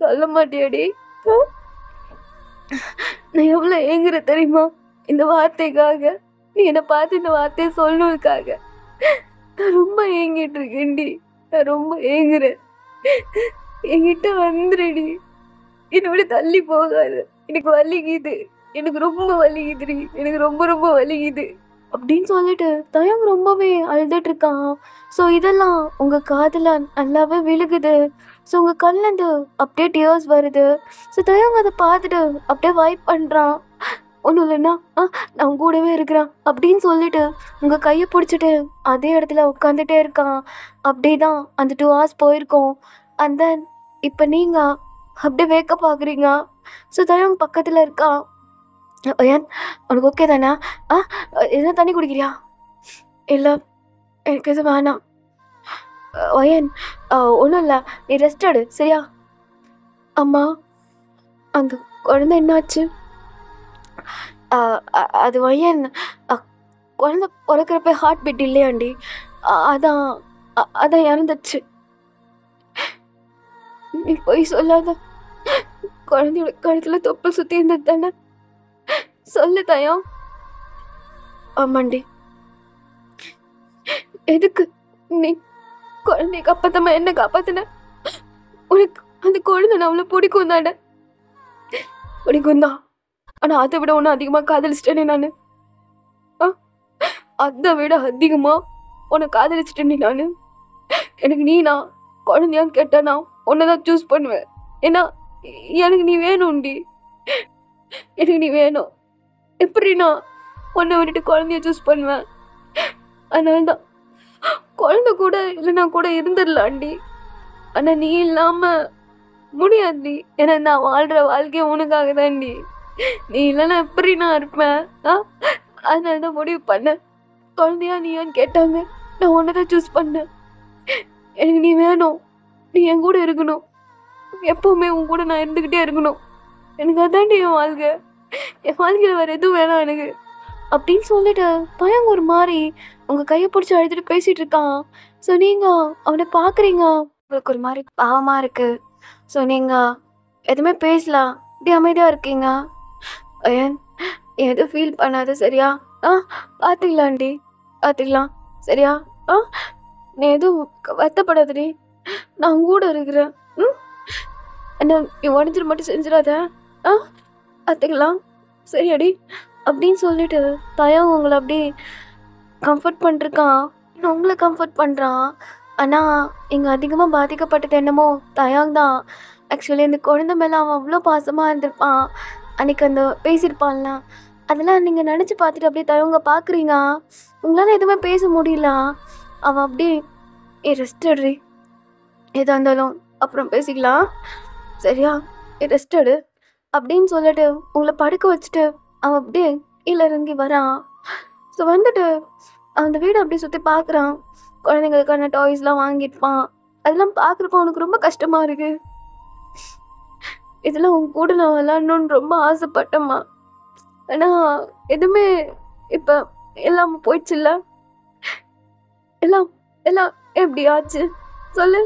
சொல்ல மாட்டியாடி? நான் எவ்வளோ ஏங்குற தெரியுமா இந்த வார்த்தைக்காக? நீ என்னை பார்த்து இந்த வார்த்தையை சொல்லணுக்காக நான் ரொம்ப ஏங்கிட்டு இருக்கேன்டி. நான் ரொம்ப ஏங்குறேன். என்கிட்ட வந்துடுடி, என்னை விட தள்ளி போகாது. எனக்கு வலிக்குது, எனக்கு ரொம்ப வலிக்குதுடி, எனக்கு ரொம்ப ரொம்ப வலிக்குது அப்படின்னு சொல்லிட்டு தயங்க ரொம்பவே அழுதுட்டு இருக்கான். ஸோ இதெல்லாம் உங்கள் காதில் நல்லாவே விழுகுது. ஸோ உங்கள் கண்ணிலேருந்து அப்படியே டியர்ஸ் வருது. ஸோ தயங்க அதை பார்த்துட்டு அப்படியே வைப் பண்ணுறான். ஒன்றும் இல்லைன்னா நான் உங்க கூடவே இருக்கிறான் அப்படின்னு சொல்லிட்டு உங்கள் கையை பிடிச்சிட்டு அதே இடத்துல உட்காந்துட்டே இருக்கான். அப்படியே தான் அந்த 2 hours போயிருக்கோம். அண்ட் தென் இப்போ நீங்கள் அப்படியே வேக்கப் ஆகுறீங்க. ஸோ தயங்க பக்கத்தில் இருக்கான். ஏன் உனக்கு ஓகே தானே? எதுனா தண்ணி குடிக்கிறியா? இல்லை, எனக்கு எதுவும் வேணாம். ஒயன் ஒன்றும் இல்லை, நீ ரெஸ்ட் எடு சரியா? அம்மா, அந்த குழந்தை என்னாச்சு? அது ஒயன், குழந்தை பிறக்கிறப்ப ஹார்ட் பீட் இல்லையாண்டி, அதான் அதான் இறந்துச்சு. நீ போய் சொல்லாத, குழந்தையோட கழுத்தில் தொப்பல் சுற்றி இருந்தது தானே? சொல்லு தயம். ஆமாண்டி. எதுக்கு நீ குழந்தைய காப்பாத்தாம என்ன காப்பாத்தின? உனக்கு அந்த குழந்தை நான் அவ்வளோ பிடிக்கும் தானே? பிடிக்கும் தான், ஆனா அதை விட ஒன்று அதிகமாக காதலிச்சிட்டேனே நான். அதை விட அதிகமா உன்னை காதலிச்சிட்டேனே நான். எனக்கு நீனா குழந்தையான்னு கேட்டா நான் உன்னைதான் சூஸ் பண்ணுவேன். ஏன்னா எனக்கு நீ வேணும்டி, எனக்கு நீ வேணும். எப்படி நான் உன்னை விட்டுட்டு குழந்தைய சூஸ் பண்ணுவேன்? அதனால தான் குழந்தை கூட இல்லைன்னா கூட இருந்துடலாண்டி. ஆனால் நீ இல்லாமல் முடியாதுடி. ஏன்னா நான் வாழ்கிற வாழ்க்கையை உனக்காக தான்டி. நீ இல்லைன்னா எப்படி நான் இருப்பேன்? அதனால தான் முடிவு பண்ணேன். குழந்தையா நீயான்னு கேட்டாங்க, நான் உன்னை தான் சூஸ் பண்ணேன். எனக்கு நீ வேணும், நீ என் கூட இருக்கணும், எப்பவுமே உன் கூட நான் இருந்துக்கிட்டே இருக்கணும். எனக்கு அதாண்டி என் வாழ்க்கை. என் வாழ்க்கையில் வேறு எதுவும் வேணாம் எனக்கு. அப்படின்னு சொல்லிட்டு தயங்க ஒரு மாதிரி உங்கள் கையை பிடிச்சி அழுதுட்டு பேசிகிட்டு இருக்கான். ஸோ நீங்கள் அவனை பார்க்குறீங்க, உங்களுக்கு ஒரு மாதிரி பாவமாக இருக்குது. ஸோ நீங்கள் எதுவுமே பேசலாம், இப்படி அமைதியாக இருக்கீங்க. ஏன் எதுவும் ஃபீல் பண்ணாத சரியா? பார்த்துக்கலாண்டி, பார்த்துக்கலாம் சரியா? நீ எதுவும் வருத்தப்படாதடி, நான் கூட இருக்கிறேன். என்ன நீ உடஞ்சிட மட்டும் செஞ்சிடாத, பார்த்துக்கலாம் சரியாடி அப்படின்னு சொல்லிட்டு தயம் உங்களை அப்படி கம்ஃபர்ட் பண்ணிருக்கான். நான் உங்களை கம்ஃபர்ட் பண்ணுறான். ஆனால் இங்கே அதிகமாக பாதிக்கப்பட்டது என்னமோ தயாங் தான். ஆக்சுவலி இந்த குழந்தை மேலே அவன் அவ்வளோ பாசமாக இருந்திருப்பான். அன்றைக்கி அந்த பேசியிருப்பான்ல, அதெல்லாம் நீங்கள் நினச்சி பார்த்துட்டு அப்படியே தயவங்க பார்க்குறீங்க. உங்களால் எதுவுமே பேச முடியல. அவன் அப்படியே ரெஸ்ட் எடு, எதாக இருந்தாலும் அப்புறம் பேசிக்கலாம் சரியா, ரெஸ்ட் எடு அப்படின்னு சொல்லிட்டு உங்களை படுக்க வச்சுட்டு அவன் அப்படியே கீழே இறங்கி வரான். ஸோ வந்துட்டு அந்த வீடை அப்படியே சுற்றி பார்க்குறான். குழந்தைங்களுக்கான டாய்ஸ்லாம் வாங்கியிருப்பான். அதெல்லாம் பார்க்குறப்ப அவனுக்கு ரொம்ப கஷ்டமாக இருக்குது. இதெல்லாம் உன் கூட நான் விளாட்ணுன்னு ரொம்ப ஆசைப்பட்டேம்மா. ஆனால் எதுவுமே இப்போ எல்லாம் போயிடுச்சுல்ல, எல்லாம் எல்லாம் எப்படி ஆச்சு சொல்லு.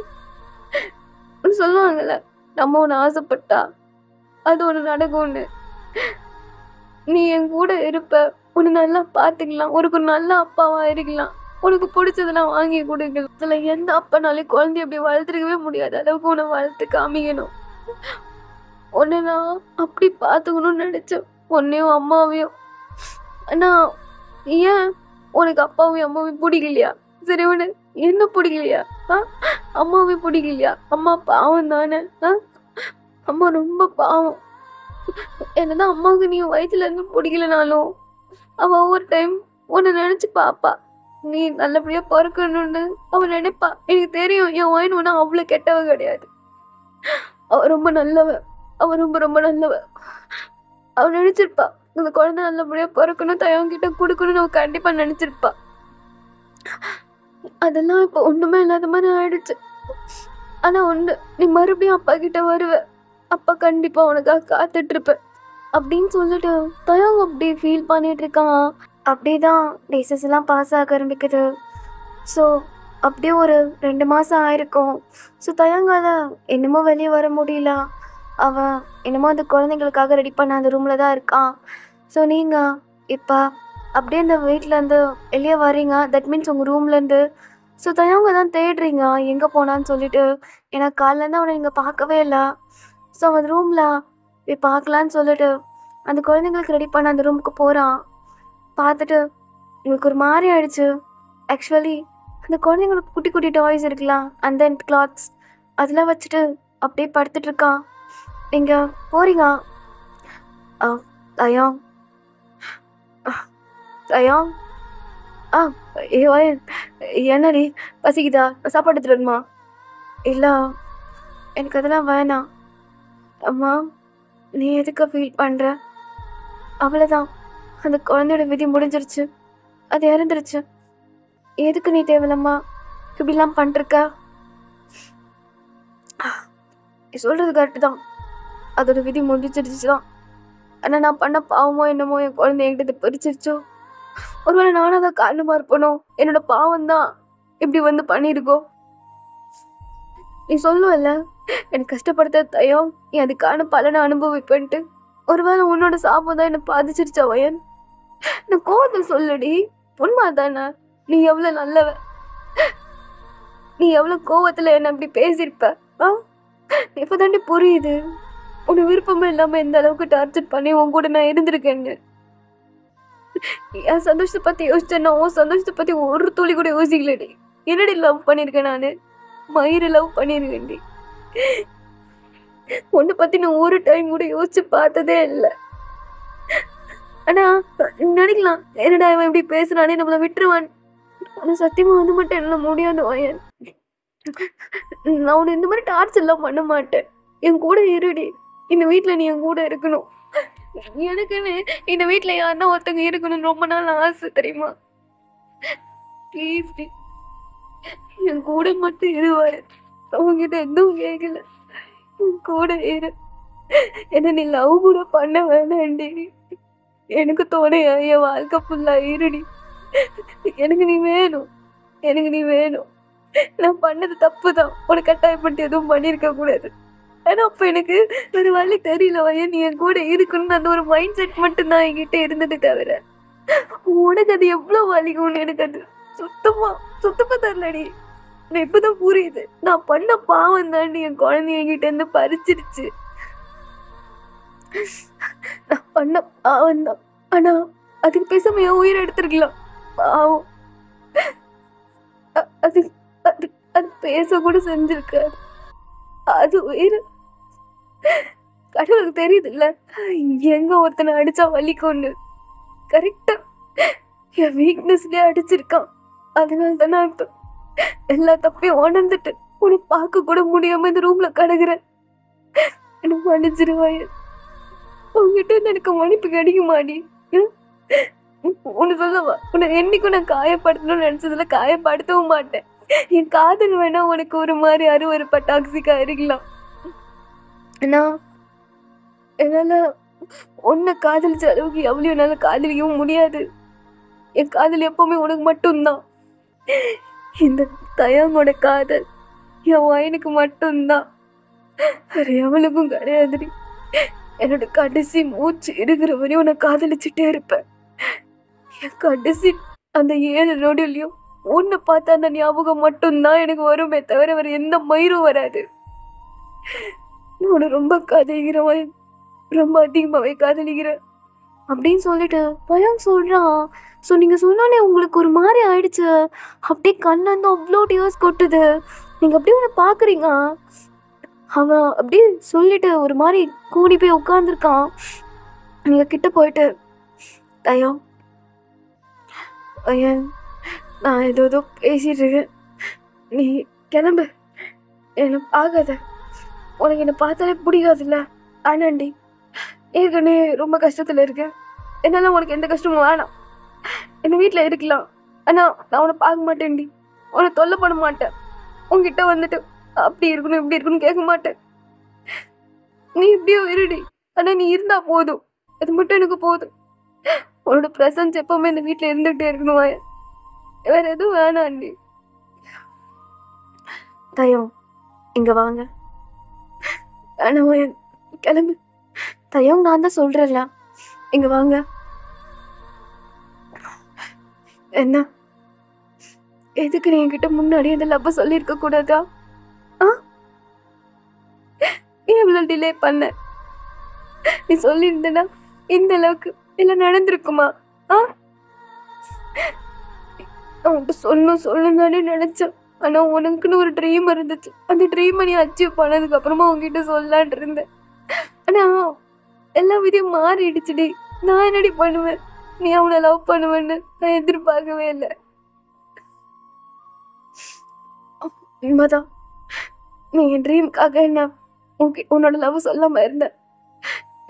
ஒன்று சொல்லுவாங்கள்ல, நம்ம ஒன்று ஆசைப்பட்டா அது ஒன்று நடக்கும்னு. நீ என் கூட இருப்ப, உன்னை நல்லா பார்த்துக்கலாம், உனக்கு ஒரு நல்ல அப்பாவாக இருக்கலாம், உனக்கு பிடிச்சதெல்லாம் வாங்கி கொடுக்கலாம். இதில் எந்த அப்பனாலையும் குழந்தைய அப்படி வளர்த்துருக்கவே முடியாத அளவுக்கு உன்னை வளர்த்து காமிக்கணும். உன்னை நான் அப்படி பார்த்துக்கணும்னு நினச்சேன், உன்னையும் அம்மாவையும். ஆனால் ஏன் உனக்கு அப்பாவையும் அம்மாவையும் பிடிக்கலையா? சரி உனக்கு என்ன பிடிக்கலையா? அம்மாவையும் பிடிக்கலையா? அம்மா பாவம் தானே, அம்மா ரொம்ப பாவம். என்னதான் அம்மாவுக்கு நீ வயிற்றுல இருந்து பிடிக்கலனாலும் அவள் ஒவ்வொரு டைம் உன்னை நினச்சி பாப்பா, நீ நல்லபடியாக பிறக்கணும்னு அவள் நினைப்பா. எனக்கு தெரியும், என் வாயின் ஒன்றும் அவ்வளோ கெட்டவ கிடையாது. அவள் ரொம்ப நல்லவ, அவள் ரொம்ப ரொம்ப நல்லவ. அவள் நினச்சிருப்பா இந்த குழந்தை நல்லபடியாக பிறக்கணும், தயவங்கிட்ட கொடுக்கணும்னு அவள் கண்டிப்பாக நினச்சிருப்பா. அதெல்லாம் இப்போ ஒன்றுமே இல்லாத மாதிரி ஆயிடுச்சு. ஆனால் ஒன்று, நீ மறுபடியும் அப்பா கிட்ட வருவ, அப்பா கண்டிப்பாக உனக்காக காத்துட்ருப்ப அப்படின்னு சொல்லிட்டு தயங்க அப்படி ஃபீல் பண்ணிட்டு இருக்கான். அப்படியே தான் டேசஸ் எல்லாம் பாஸ் ஆக ஆரம்பிக்குது. ஸோ அப்படியே ஒரு 2 மாதம் ஆயிருக்கும். ஸோ தயங்கால என்னமோ வெளியே வர முடியல. அவன் என்னமோ அந்த குழந்தைங்களுக்காக ரெடி பண்ண அந்த ரூமில் தான் இருக்கான். ஸோ நீங்கள் இப்போ அப்படியே அந்த வீட்டிலேருந்து வெளியே வரீங்க, தட் மீன்ஸ் உங்கள் ரூம்லேருந்து. ஸோ தயங்க தான் தேடுறீங்க எங்கே போனான்னு சொல்லிட்டு. ஏன்னா காலிலேருந்து அவனை நீங்கள் பார்க்கவே இல்லை. ஸோ அவன் ரூமில் போய் பார்க்கலான்னு சொல்லிட்டு அந்த குழந்தைங்களுக்கு ரெடி பண்ண அந்த ரூமுக்கு போகிறான். பார்த்துட்டு உங்களுக்கு ஒரு மாதிரி ஆயிடுச்சு. ஆக்சுவலி அந்த குழந்தைங்களுக்கு குட்டி குட்டி டாய்ஸ் இருக்கலாம், அந்த கிளாத்ஸ் அதெல்லாம் வச்சுட்டு அப்படியே படுத்துட்ருக்கான். நீங்கள் போகிறீங்க. தயம் தயம் ஏ என்னடி பசிக்குதா, சாப்பாடு எடுத்துட்டு வருமா? இல்லை எனக்கு அதெல்லாம் வேணாம். அம்மா நீ எதுக்கு ஃபீல் பண்ணுற? அவ்வளோதான், அந்த குழந்தையோட விதி முடிஞ்சிருச்சு, அது இறந்துருச்சு. எதுக்கு நீ தேவையில்லம்மா இப்படிலாம் பண்ணிருக்க? நீ சொல்கிறது கரெக்டு தான், அதோட விதி முடிஞ்சிருச்சு தான். ஆனால் நான் பண்ண பாவமோ என்னமோ என் குழந்தை என்கிட்ட பறிச்சிருச்சோ. ஒருவேளை நானும் அதை காரணமாக இருப்பனோ, என்னோட பாவம் தான் இப்படி வந்து பண்ணியிருக்கோ. நீ சொல்லுவல்ல எனக்கு கஷ்டப்படுத்த தயம், நீ அதுக்கான பலனை அனுபவிப்பேன்ட்டு. ஒருவேளை உன்னோட சாபம் தான் என்னை பாதிச்சிருச்சா வயன்? நான் கோவத்தில் சொல்லடி, உண்மை தானே. நீ எவ்வளோ நல்லவ, நீ எவ்வளோ கோவத்தில் என்னை அப்படி பேசியிருப்ப. இப்போ தாண்டி புரியுது உன்னை விருப்பமே இல்லாமல் எந்த அளவுக்கு டார்ச்சர் பண்ணி உன் கூட நான் இருந்திருக்கேன்னு. என் சந்தோஷத்தை பற்றி யோசிச்சேன்னா உன் சந்தோஷத்தை பற்றி ஒரு துளி கூட யோசிக்கலடி. என்னடி லவ் பண்ணியிருக்கேன் நான், மயிரை லவ் பண்ணியிருக்கேன்டி. உன்னை பற்றி நான் ஒரு டைம் கூட யோசிச்சு பார்த்ததே இல்லை. ஆனால் நினைக்கலாம் என்னடா இவன் இப்படி பேசுனானே, நம்மளை விட்டுருவான். ஆனால் சத்தியமாக வந்து மட்டும் என்னால் முடியாது வயன். நான் உன்னை இந்த மாதிரி டார்ச்சர்லாம் பண்ண மாட்டேன். என் கூட இருடி, இந்த வீட்டில் நீ என் கூட இருக்கணும். எனக்குன்னு இந்த வீட்டில் யாருன்னா ஒருத்தங்க இருக்கணும்னு ரொம்ப நாள் ஆசை தெரியுமா? ப்ளீஸ் என் கூட மட்டும் இருவாரு. அவங்ககிட்ட எதுவும் கேட்கல, என் கூட இரு. என்ன நீ லவ் கூட பண்ண வேண்டாண்டி. எனக்கு தோணையா என் வாழ்க்கை ஃபுல்லா இருடி. எனக்கு நீ வேணும், எனக்கு நீ வேணும். நான் பண்ணது தப்பு தான், உனக்கு கட்டாயப்பட்டு எதுவும் பண்ணியிருக்க கூடாது. ஆனா அப்ப எனக்கு வேற வழி தெரியல வயன், நீ என் கூட இருக்கணும்னு அந்த ஒரு மைண்ட் செட் மட்டும் தான் என்கிட்ட இருந்தது தவிர உனக்கு அது எவ்வளவு வலிக்கும்னு எனக்கு அது சுத்தமா சுத்தமா தெரியலடி. நான் இப்பதான் புரியுது, நான் பண்ண பாவம் தாண்டி என் குழந்தைய என்கிட்ட இருந்து பறிச்சிருச்சு. நான் பண்ண பாவம் தான். ஆனா அதுக்கு பேசாம என் உயிரை எடுத்திருக்கலாம். பாவம். அது அது அது பேச கூட செஞ்சிருக்காது. அது உயிர் கடவுளுக்கு தெரியுது இல்ல, எங்க ஒருத்தனை அடிச்சா வலிக்கும்னு. கரெக்டா என் வீக்னஸ்லயே அடிச்சிருக்கான். அதனால நான் இப்ப எல்லா தப்பையும் உணர்ந்துட்டு உன்னை பார்க்க கூட முடியாம இந்த ரூம்ல கிடக்குறேன். எனக்கு மன்னிச்சிருவாய். உங்ககிட்ட இருந்து எனக்கு மன்னிப்பு கிடைக்குமாடி? உன்னை சொல்லவா, உன்னை என்னைக்கும் நான் காயப்படுத்தணும்னு நினைச்சதுல காயப்படுத்தவும் மாட்டேன். என் காதல் வேணா உனக்கு ஒரு மாதிரி அருவருப்பா டாக்ஸிக்கா இருக்கலாம். ஆனா என்னால உன்னை காதலிச்ச அளவுக்கு எவ்வளவு என்னால காதலிக்கவும் முடியாது. என் காதல் எப்பவுமே உனக்கு மட்டும்தான். இந்த தயங்கோட காதல் என் வயனுக்கு மட்டும்தான், வேற எவளுக்கும் கிடையாதுடி. என்னோட கடைசி மூச்சு இருக்கிற வரையும் உன்னை காதலிச்சுட்டே இருப்பேன். என் கடைசி அந்த 7 நொடிலையும் உன்னை பார்த்தா அந்த ஞாபகம் மட்டும்தான் எனக்கு வருமே தவிர வேற எந்த மயிரும் வராது. நான் ரொம்ப காதலிக்கிறவன், ரொம்ப அதிகமாவே காதலிக்கிறேன் அப்படின்னு சொல்லிட்டு பயம் சொல்றான். ஸோ நீங்க சொன்னோன்னே உங்களுக்கு ஒரு மாதிரி ஆயிடுச்சு. அப்படியே கண்ணு வந்து அவ்வளோ டியர்ஸ் கொட்டுது. நீங்க அப்படியே உன்னை பாக்குறீங்க. அவன் அப்படியே சொல்லிட்டு ஒரு மாதிரி கூடி போய் உட்காந்துருக்கான். நீங்க கிட்ட போயிட்டு, தயம் ஐயன், நான் ஏதோ பேசிட்டு இருக்கேன், நீ கிளம்பு, என்னை பார்க்காத, உனக்கு என்னை பார்த்தாலே பிடிக்காதுல்ல. ஆனாண்டி ஏற்கனவே ரொம்ப கஷ்டத்தில் இருக்கேன், என்னால் உனக்கு எந்த கஷ்டமும் வேணாம், என் வீட்டில் இருக்கலாம். ஆனால் நான் உன்னை பார்க்க மாட்டேன்டி, உன்னை தொல்லை பண்ண மாட்டேன், உங்ககிட்ட வந்துட்டு அப்படி இருக்கணும் இப்படி இருக்கணும்னு கேட்க மாட்டேன். நீ இப்படியோ இருடி, ஆனால் நீ இருந்தா போதும், அது மட்டும் எனக்கு போதும். உன்னோட ப்ரெசன்ஸ் எப்பவுமே இந்த வீட்டில் இருந்துகிட்டே இருக்கணும், வேற எதுவும் வேணாண்டி. தயம் இங்க வாங்க. வேணாம் கிளம்பு. தயம் நான் தான் சொல்றேன்ல, இங்க வாங்க. என்ன எதுக்கு நீ என்கிட்ட முன்னாடி இந்த லப்ப சொல்லியிருக்க கூடாதா? ஏன் இவ்வளவு டிலே பண்ண? நீ சொல்லியிருந்தனா இந்த அளவுக்கு எல்லாம் நடந்திருக்குமா? அவன்கிட்ட சொல்லணும் தானே நினைச்சேன். ஆனா உனக்குன்னு ஒரு ட்ரீம் இருந்துச்சு, அந்த ட்ரீமை நீ அச்சீவ் பண்ணதுக்கு அப்புறமா உங்ககிட்ட சொல்லலான் இருந்தேன். ஆனா எல்லா விதையும் மாறிடுச்சுடி. நான் என்னடி பண்ணுவேன்? நீ அவனை லவ் பண்ணுவேன்னு நான் எதிர்பார்க்கவே இல்லை. உண்மைதான், நீ என் ட்ரீமுக்காக என்ன உன்னோட லவ் சொல்லாம இருந்த.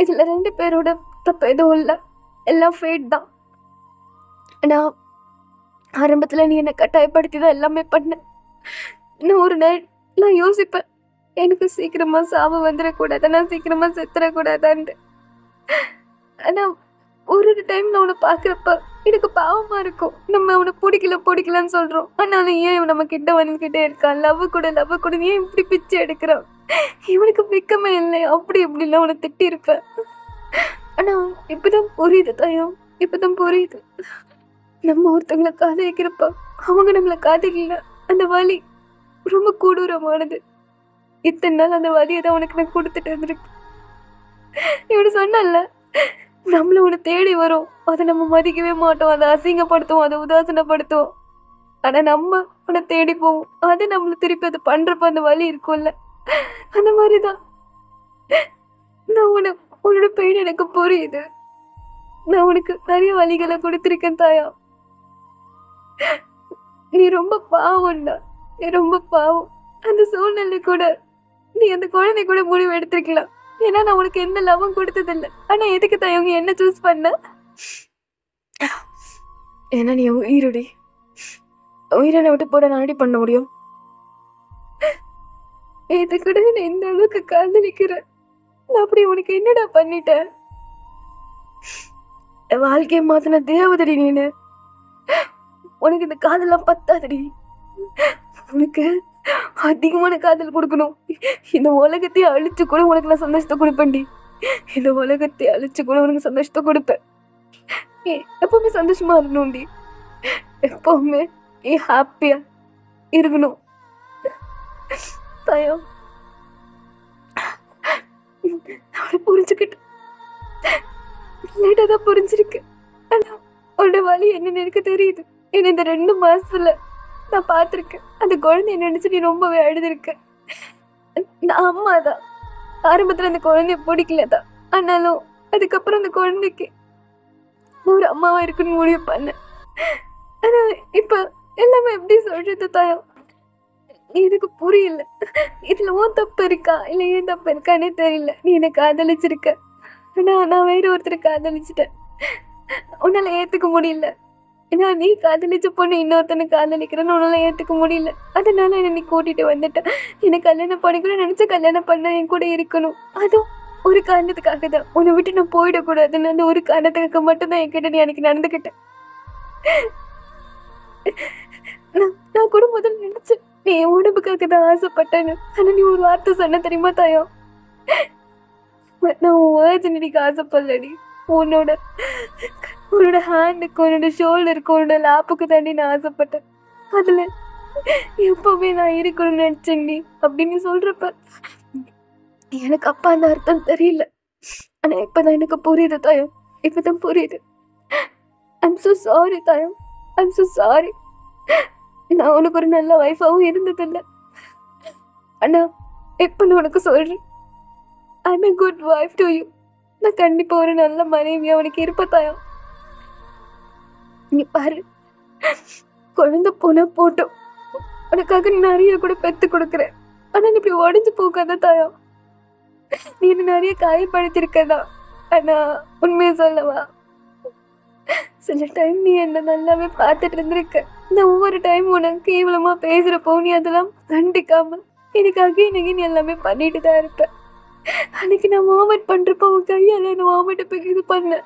இதுல 2 பேரோட தப்பு எதுவும் இல்லை, எல்லாம் ஃபேட் தான். ஆனா ஆரம்பத்துல நீ என்னை கட்டாயப்படுத்தி தான் எல்லாமே பண்ண. இன்னும் ஒரு நாள் நான் யோசிப்பேன், எனக்கு சீக்கிரமா சாவு வந்துடக்கூடாது, நான் சீக்கிரமா செத்துடக்கூடாதான்ட்டு. ஆனா ஒரு டைம்ல அவனை பாக்குறப்ப எனக்கு பாவமா இருக்கும். நம்ம அவனை பிடிக்கலன்னு சொல்றோம், ஆனாலும் ஏன் நம்ம கிட்ட வந்துகிட்டே இருக்கான், லவ் கூட ஏன் இப்படி பிச்சை எடுக்கிறான், இவனுக்கு பிடிக்கமே இல்லை, அப்படி இப்படிலாம் அவனை திட்டி இருப்பேன். ஆனா இப்பதான் புரியுது தயம், இப்பதான் புரியுது. நம்ம ஒருத்தவங்களை காதலிக்கிறப்ப அவங்க நம்மளை காதலிக்கல, அந்த வலி ரொம்ப கொடூரமானது. இத்தனை நாள் அந்த வலியை தான் உனக்கு நான் கொடுத்துட்டு இருந்திருக்கு. இப்படி சொன்னல, நம்மள உன்னை தேடி வரும், அதை நம்ம மதிக்கவே மாட்டோம், அதை அசிங்கப்படுத்துவோம், அதை உதாசனப்படுத்துவோம். ஆனா நம்ம உன்னை தேடி போவோம், அது நம்மளை திருப்பி அதை பண்றப்ப அந்த வலி இருக்கும்ல, அந்த மாதிரிதான் நான் உன்னோட பெயின் எனக்கு புரியுது. நான் உனக்கு நிறைய வலிகளை கொடுத்திருக்கேன் தாயா. நீ ரொம்ப பாவம்டா, நீ ரொம்ப பாவம். அந்த சூழ்நிலை கூட நீ அந்த குழந்தை கூட முடிவு எடுத்திருக்கலாம். ஏன்னா நான் உனக்கு எந்த லவ்வும் கொடுத்ததில்லை. ஆனா எதுக்கு தான் இவங்க என்ன சூஸ் பண்ண? ஏன்னா நீ உயிரோடி, உயிரை விட்டு போட நாடி பண்ண முடியும். இது கூட நான் இந்த அளவுக்கு காதலிக்கிறேன், நான் அப்படி உனக்கு என்னடா பண்ணிட்டேன்? என் வாழ்க்கையை மாத்தின தேவதடி நீனு. உனக்கு இந்த காதெல்லாம் பத்தாதடி. உனக்கு அதிகமான காதல் கொடுக்கணும். இந்த உலகத்தையே அழிச்சு கூட உனக்கு நான் சந்தோஷத்தை கொடுப்பேன்டி. இந்த உலகத்தை அழிச்சு கூட உனக்கு சந்தோஷத்தை கொடுப்பேன். எப்பவுமே சந்தோஷமா இருக்கணும்டி. எப்பவுமே நீ ஹாப்பியா இருக்கணும். தயம் அவனை புரிஞ்சுக்கிட்டு லேட்டா தான் புரிஞ்சிருக்கு. ஆனா உன்னோட வலி என்னன்னு எனக்கு தெரியுது. என்ன இந்த 2 மாசத்துல நான் பார்த்துருக்கேன். அந்த குழந்தைய நினைச்சு நீ ரொம்பவே அழுதுருக்க. நான் அம்மா தான். ஆரம்பத்துல அந்த குழந்தைய பிடிக்கலதான். ஆனாலும் அதுக்கப்புறம் அந்த குழந்தைக்கு ஒரு அம்மாவா இருக்குன்னு முடிவு பண்ணேன். ஆனா இப்ப எல்லாமே எப்படி சொல்றது தாயம், எனக்கு புரியல. இதுல உன் தப்பு இருக்கா இல்ல ஏன் தப்பு இருக்கானே தெரியல. நீ என்னை காதலிச்சிருக்க. ஆனா நான் வேற ஒருத்தரை காதலிச்சிட்டேன். உன்னால ஏத்துக்க முடியல. ஏன்னா நீ காதலிச்ச பொண்ணு இன்னொருத்தனை காதலிக்கிறேன்னு உன்னால ஏத்துக்க முடியல. அதனால என்ன நீ கூட்டிட்டு வந்துட்ட. என்னை கல்யாணம் பண்ணிக்கணும் நினைச்ச கல்யாணம் பண்ண என் கூட இருக்கணும். அதுவும் ஒரு காரணத்துக்காக தான். உன்னை விட்டு நான் போயிடக்கூடாதுன்னு அந்த ஒரு காரணத்துக்காக மட்டும்தான் என்கிட்ட நீ அன்னைக்கு நடந்துக்கிட்டேன். நான் கூட முதல்ல நினைச்சேன் நீ என் உடம்புக்காக தான் ஆசைப்பட்டேன்னு. ஆனா நீ ஒரு வார்த்தை சொன்ன தெரியுமா தாயம், நான் உன் வேர்ஜினிட்டிக்கு ஆசைப்படலடி. உன்னோட ஹேண்டுக்கு, உன்னோட ஷோல்டருக்கு, உன்னோட லாப்புக்கு தாண்டி நான் ஆசைப்பட்டேன். அதுல எப்பவுமே நான் இருக்கணும்னு நினைச்சேன்டி அப்படின்னு சொல்றப்ப எனக்கு அப்பா அந்த அர்த்தம் தெரியல. ஆனா இப்பதான் எனக்கு புரியுது தாயம். இப்பதான் புரியுது. ஐம் so sorry தாயம். I'm so sorry. நான் உனக்கு ஒரு நல்ல வைஃபாவும் இருந்ததில்லை. ஆனா இப்ப நான் உனக்கு சொல்றேன், I'm a good wife to you. நான் கண்டிப்பா ஒரு நல்ல மனைவியா உனக்கு இருப்பதாயம். நீ பாரு, குழந்தை போனா போட்டோம், உனக்காக நிறைய கூட பெத்து கொடுக்குறேன். ஆனா நீ இப்படி உடஞ்சு போகாத தாயம். நீ என்ன நிறைய காயப்படுத்திருக்கதா. ஆனா உண்மையை சொல்லவா, சில டைம் நீ என்ன நல்லாவே பார்த்துட்டு இருந்திருக்க. நான் ஒவ்வொரு டைம் உனக்கு கேவலமா பேசுறப்போ நீ அதெல்லாம் கண்டிக்காம எனக்காக நீ எல்லாமே பண்ணிட்டு தான் இருப்ப. அன்னைக்கு நான் வாமிட் பண்றப்போ உன் கையால அந்த வாமிட்டை போய் இது பண்ண.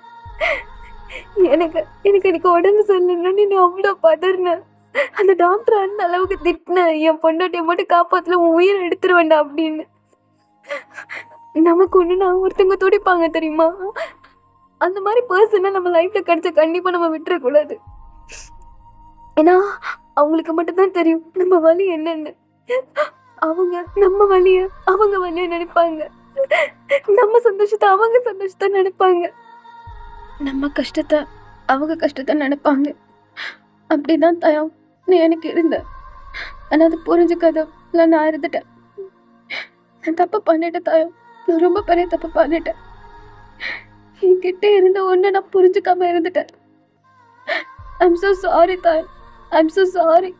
எனக்கு எனக்கு உடம்பு சொல்லணும்னு நீ அவ்வளோ பதறின. அந்த டாக்டர் அந்த அளவுக்கு திட்டின, என் பொண்டாட்டியை மட்டும் காப்பாத்துல உன் உயிரை எடுத்துருவேண்டா அப்படின்னு. நமக்கு ஒண்ணு நான் ஒருத்தவங்க துடிப்பாங்க தெரியுமா, அந்த மாதிரி பர்சனை நம்ம லைஃப்ல கிடைச்ச கண்டிப்பா நம்ம விட்டுறக்கூடாது. ஏன்னா அவங்களுக்கு மட்டும்தான் தெரியும் நம்ம வலி என்னன்னு. அவங்க நம்ம வலிய அவங்க வலிய நினைப்பாங்க. நம்ம சந்தோஷத்தை அவங்க சந்தோஷத்தை நினைப்பாங்க. நம்ம கஷ்டத்தை அவங்க கஷ்டத்தை நினைப்பாங்க. அப்படிதான் தயம் நீ எனக்கு இருந்த. ஆனா அது புரிஞ்சுக்காத நான் இருந்துட்டேன். நான் தப்பு பண்ணிட்டேன் தாயம். நான் ரொம்ப பெரிய தப்பு பண்ணிட்டேன். என்கிட்ட இருந்த ஒண்ணு நான் புரிஞ்சுக்காம இருந்துட்டேன். ஐம் so sorry தாயம். I'm so sorry.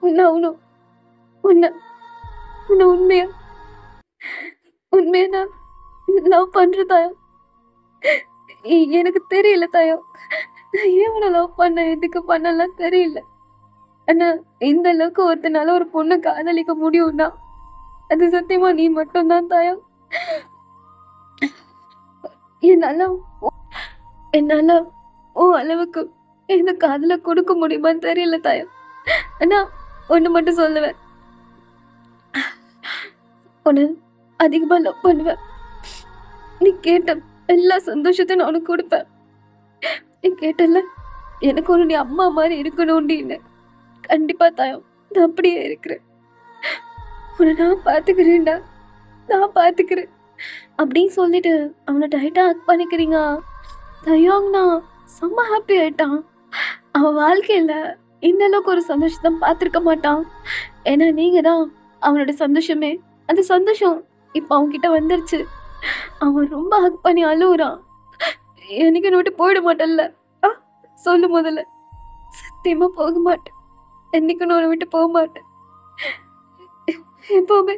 உன்னை உண்மையா நான் லவ் பண்ற தாயம். எனக்கு தெரியல தாயம், நான் ஏன் லவ் பண்ண எதுக்கு பண்ணலாம் தெரியல. ஆனா இந்த அளவுக்கு ஒருத்தனால ஒரு பொண்ணை காதலிக்க முடியும்னா அது சத்தியமா நீ மட்டும்தான் தாயம். என்னால உன் அளவுக்கு இந்த காதல கொடுக்க முடியுமான்னு தெரியல தாயம். ஆனா ஒண்ணு மட்டும் சொல்லுவேன், உன்னை அதிகமா லவ் பண்ணுவேன். நீ கேட்ட எல்லா சந்தோஷத்தையும் நான் உனக்கு கொடுப்பேன். நீ கேட்டல எனக்கு ஒண்ணு நீ அம்மா மாதிரி இருக்கணும்னு. கண்டிப்பா தாயம் நான் அப்படியே இருக்கிறேன். உன்னை நான் பாத்துக்கிறேன்டா, நான் பாத்துக்கிறேன் அப்படின்னு சொல்லிட்டு அவனை டைட்டா ஹக் பண்ணிக்கிறீங்க. தயம்னா செம்ம ஹாப்பி ஆயிட்டான். அவன் வாழ்க்கையில இந்த அளவுக்கு ஒரு சந்தோஷத்தை பார்த்துருக்க மாட்டான். ஏன்னா நீங்க தான் அவனோட சந்தோஷமே. அந்த சந்தோஷம் இப்ப அவன்கிட்ட வந்துருச்சு. அவன் ரொம்ப ஹக் பண்ணி அழுகுறான். எனக்கு என்ன விட்டு போயிட மாட்டேன்ல சொல்லு முதல்ல. சத்தியமா போக மாட்டேன். என்னைக்கு நான் விட்டு போக மாட்டேன். எப்பவுமே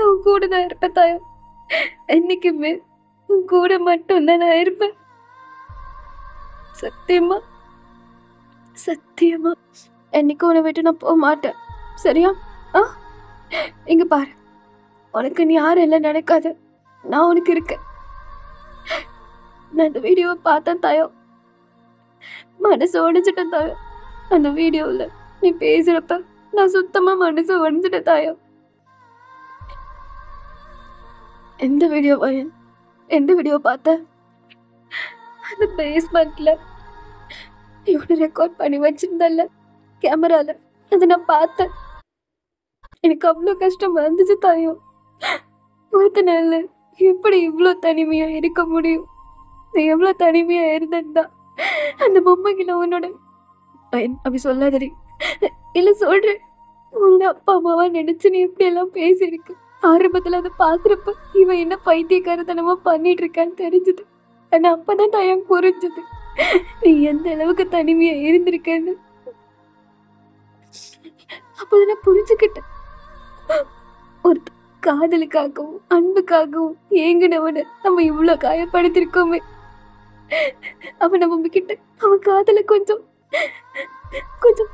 உன் கூட தான் இருப்பேன் தாயம். என்னைக்குமே உன் கூட மட்டும் தான் நான் இருப்பேன். சத்தியமா சத்தியமா என்னைக்கு உன்னை விட்டு நான் போக மாட்டேன். சரியா? இங்க பாரு, உனக்கு நீ யாரும் இல்லை நினைக்காத. நான் உனக்கு இருக்கேன். நான் இந்த வீடியோவை பார்த்தேன் தாயோ, மனசு உடைஞ்சிட்டேன் தாயோ. அந்த வீடியோவில் நீ பேசுறப்ப நான் சுத்தமா மனசு உடைஞ்சிட்டேன் தாயோ. எந்த வீடியோ பையன், எந்த வீடியோ பார்த்த? அந்த பேஸ்மெண்ட்ல இவனை ரெக்கார்ட் பண்ணி வச்சிருந்தல்ல கேமரால, அதை நான் பார்த்தேன். எனக்கு அவ்வளோ கஷ்டம் வந்துச்சு தாயோ. ஒருத்தனால எப்படி இவ்வளோ தனிமையா இருக்க முடியும்? நீ எவ்வளோ தனிமையா இருந்தா அந்த பொம்மைக்குள்ள உன்னோட பையன் அப்படி சொல்லாதடி. இல்ல சொல்றேன், உன்னோட அப்பா அம்மாவா நினைச்சு நீ எப்படி எல்லாம் பேசியிருக்கு. ஆரம்பத்துல அதை பாக்குறப்ப இவன் என்ன பைத்தியக்காரத்தனமா பண்ணிட்டு இருக்கான்னு தெரிஞ்சது. ஆனா அப்பதான் தயம் புரிஞ்சது நீ எந்த அளவுக்கு தனிமையா இருந்திருக்கன்னு. அப்பதான் நான் புரிஞ்சுக்கிட்டேன். ஒரு காதலுக்காகவும் அன்புக்காகவும் ஏங்கினவனை நம்ம இவ்வளவு காயப்படுத்திருக்கோமே. அவன் நம்ம கிட்ட அவன் காதலை கொஞ்சம் கொஞ்சம்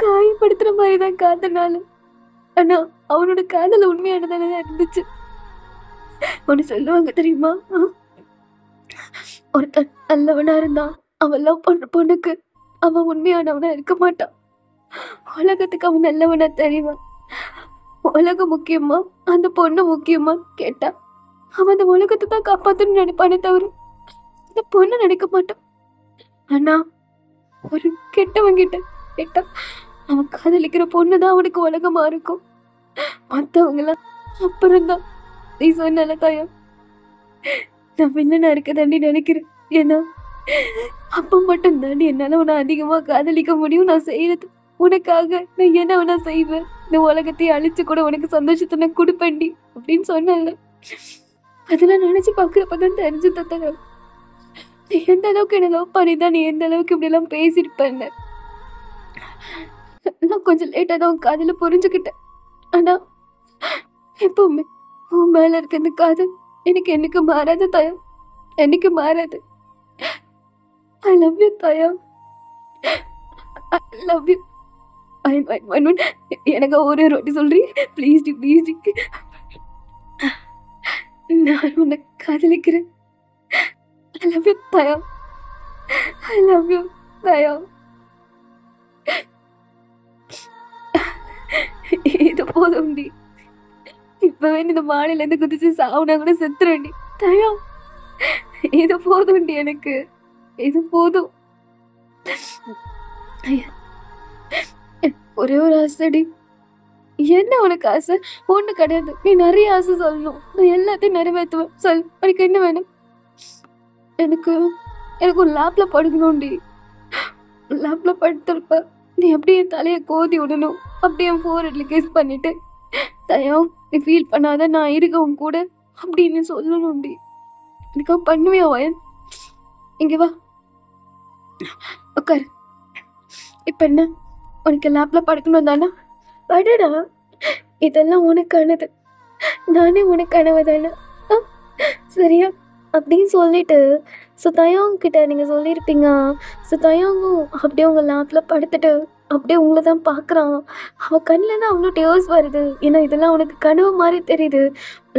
காயப்படுத்துற மாதிரிதான் காதனாலும், ஆனா அவனோட காதல உண்மையானதானே இருந்துச்சு. ஒன்னு சொல்லுவாங்க தெரியுமா, ஒருத்தன் நல்லவனா இருந்தான், அவன் லவ் பண்ற பொண்ணுக்கு அவன் உண்மையானவனா இருக்க மாட்டான். உலகத்துக்கு அவன் நல்லவனா தெரியுமா? உலகம் முக்கியமா அந்த பொண்ணு முக்கியமா கேட்டா அவன் அந்த உலகத்தை தான் காப்பாத்துன்னு நினைப்பானே தவிர அந்த பொண்ணு நினைக்க மாட்டான். ஆனா ஒரு கெட்டவன் கிட்ட கேட்டா அவன் காதலிக்கிற பொண்ணுதான் அவனுக்கு உலகமா இருக்கும். மத்தவங்களாம் அப்புறம்தான். நீ சொன்னால தாயா, நான் வில்லனா இருக்க தாண்டி நினைக்கிறேன். ஏன்னா அப்ப மட்டும் தாண்டி என்னால உன்னை அதிகமா காதலிக்க முடியும். நான் செய்யறது உனக்காக. நான் என்ன வேணா செய்வேன், இந்த உலகத்தையே அழிச்சு கூட உனக்கு சந்தோஷத்தை நான் கொடுப்பேன்டி அப்படின்னு சொன்னல. அதெல்லாம் நினைச்சு பாக்குறப்பதான் தெரிஞ்சு தத்தக நீ எந்த அளவுக்கு என்ன லவ் பண்ணிதான், நீ எந்த அளவுக்கு இப்படி எல்லாம் பேசிருப்பேன்னு. நான் கொஞ்சம் லேட்டா தான் உன் காதல புரிஞ்சுக்கிட்டேன். ஆனா எப்பவுமே உன் மேல இருக்க இந்த காதல் எனக்கு என்னைக்கு மாறாது தாயா, என்னைக்கு மாறாது. ஐ லவ் யூ தாயா, ஐ லவ் யூ. எனக்கு ஒரே ரொட்டி சொல்றீ ப்ளீஸ் டி, ப்ளீஸ் டி. நான் உன்னை காதலிக்கிறேன். ஐ லவ் யூ தாயா, ஐ லவ் யூ தாயா. இது போதும் டி, இப்பவே இந்த மாடியில இருந்து குதிச்சு சாவுனா கூட செத்துறேன் டி தயா. இது போதும் டி, எனக்கு இது போதும். ஒரே ஒரு ஆசைடி. என்ன உனக்கு ஆசை? ஒண்ணு கிடையாது, நீ நிறைய ஆசை சொல்லணும். நான் எல்லாத்தையும் நிறைவேற்றுவேன். சொல், உனக்கு என்ன வேணும்? எனக்கு எனக்கு ஒரு லேப்ல படுக்கணும்டி. லேப்ல படுத்திருப்ப நீ அப்படியே என் தலையை கோதி விடணும். அப்படியே என் ஃபோர்ஹெட்ல கிஸ் பண்ணிட்டு தயம் நீ ஃபீல் பண்ணாத, நான் இருக்கவும் கூட அப்படின்னு சொல்லணும்டி. எனக்கா பண்ணுவியா வயன்? இங்க வா உட்காரு. இப்ப என்ன உனக்கு லேப்ல படுக்கணும் தானே? படுடா, இதெல்லாம் உனக்கானது, நானே உனக்கானவ தானே. சரியா அப்படின்னு சொல்லிட்டு தயங்கிட்ட நீங்க சொல்லியிருப்பீங்க. தயங்கும் அப்படியே உங்க லேப்ல படுத்துட்டு அப்படியே உங்களை தான் பார்க்குறான். அவன் கண்ணில் தான் அவ்வளோ டேர்ஸ் வருது. ஏன்னா இதெல்லாம் அவனுக்கு கனவு மாதிரி தெரியுது.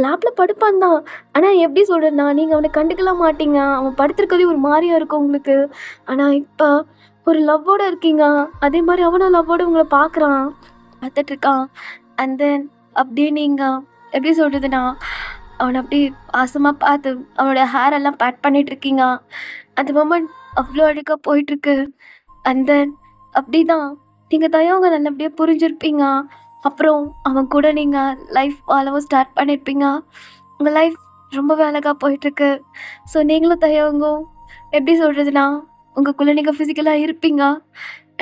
லேப்பில் படுப்பான் தான், ஆனால் எப்படி சொல்கிறேன்னா, நீங்கள் அவனை கண்டுக்கலாம் மாட்டீங்க. அவன் படுத்துருக்கதே ஒரு மாதிரியாக இருக்கும் உங்களுக்கு. ஆனால் இப்போ ஒரு லவ்வோடு இருக்கீங்க, அதே மாதிரி அவனும் லவ்வோடு உங்களை பார்க்குறான், பார்த்துட்ருக்கான். அண்ட் தென் அப்படியே நீங்கள் எப்படி சொல்கிறதுனா, அவனை அப்படி பாசமாக பார்த்து அவனோட ஹேர் எல்லாம் பேட் பண்ணிகிட்ருக்கீங்க. அந்த மொமெண்ட் அவ்வளோ அழகாக போயிட்டுருக்கு. அண்ட் தென் அப்படி தான் நீங்கள் தயவங்க நல்லபடியாக புரிஞ்சிருப்பீங்க. அப்புறம் அவன் கூட நீங்கள் லைஃப் வாழவும் ஸ்டார்ட் பண்ணியிருப்பீங்க. உங்கள் லைஃப் ரொம்பவே அழகாக போயிட்டுருக்கு. ஸோ நீங்களும் தயவங்க எப்படி சொல்கிறதுனா, உங்களுக்குள்ளே நீங்கள் ஃபிசிக்கலாக இருப்பீங்க.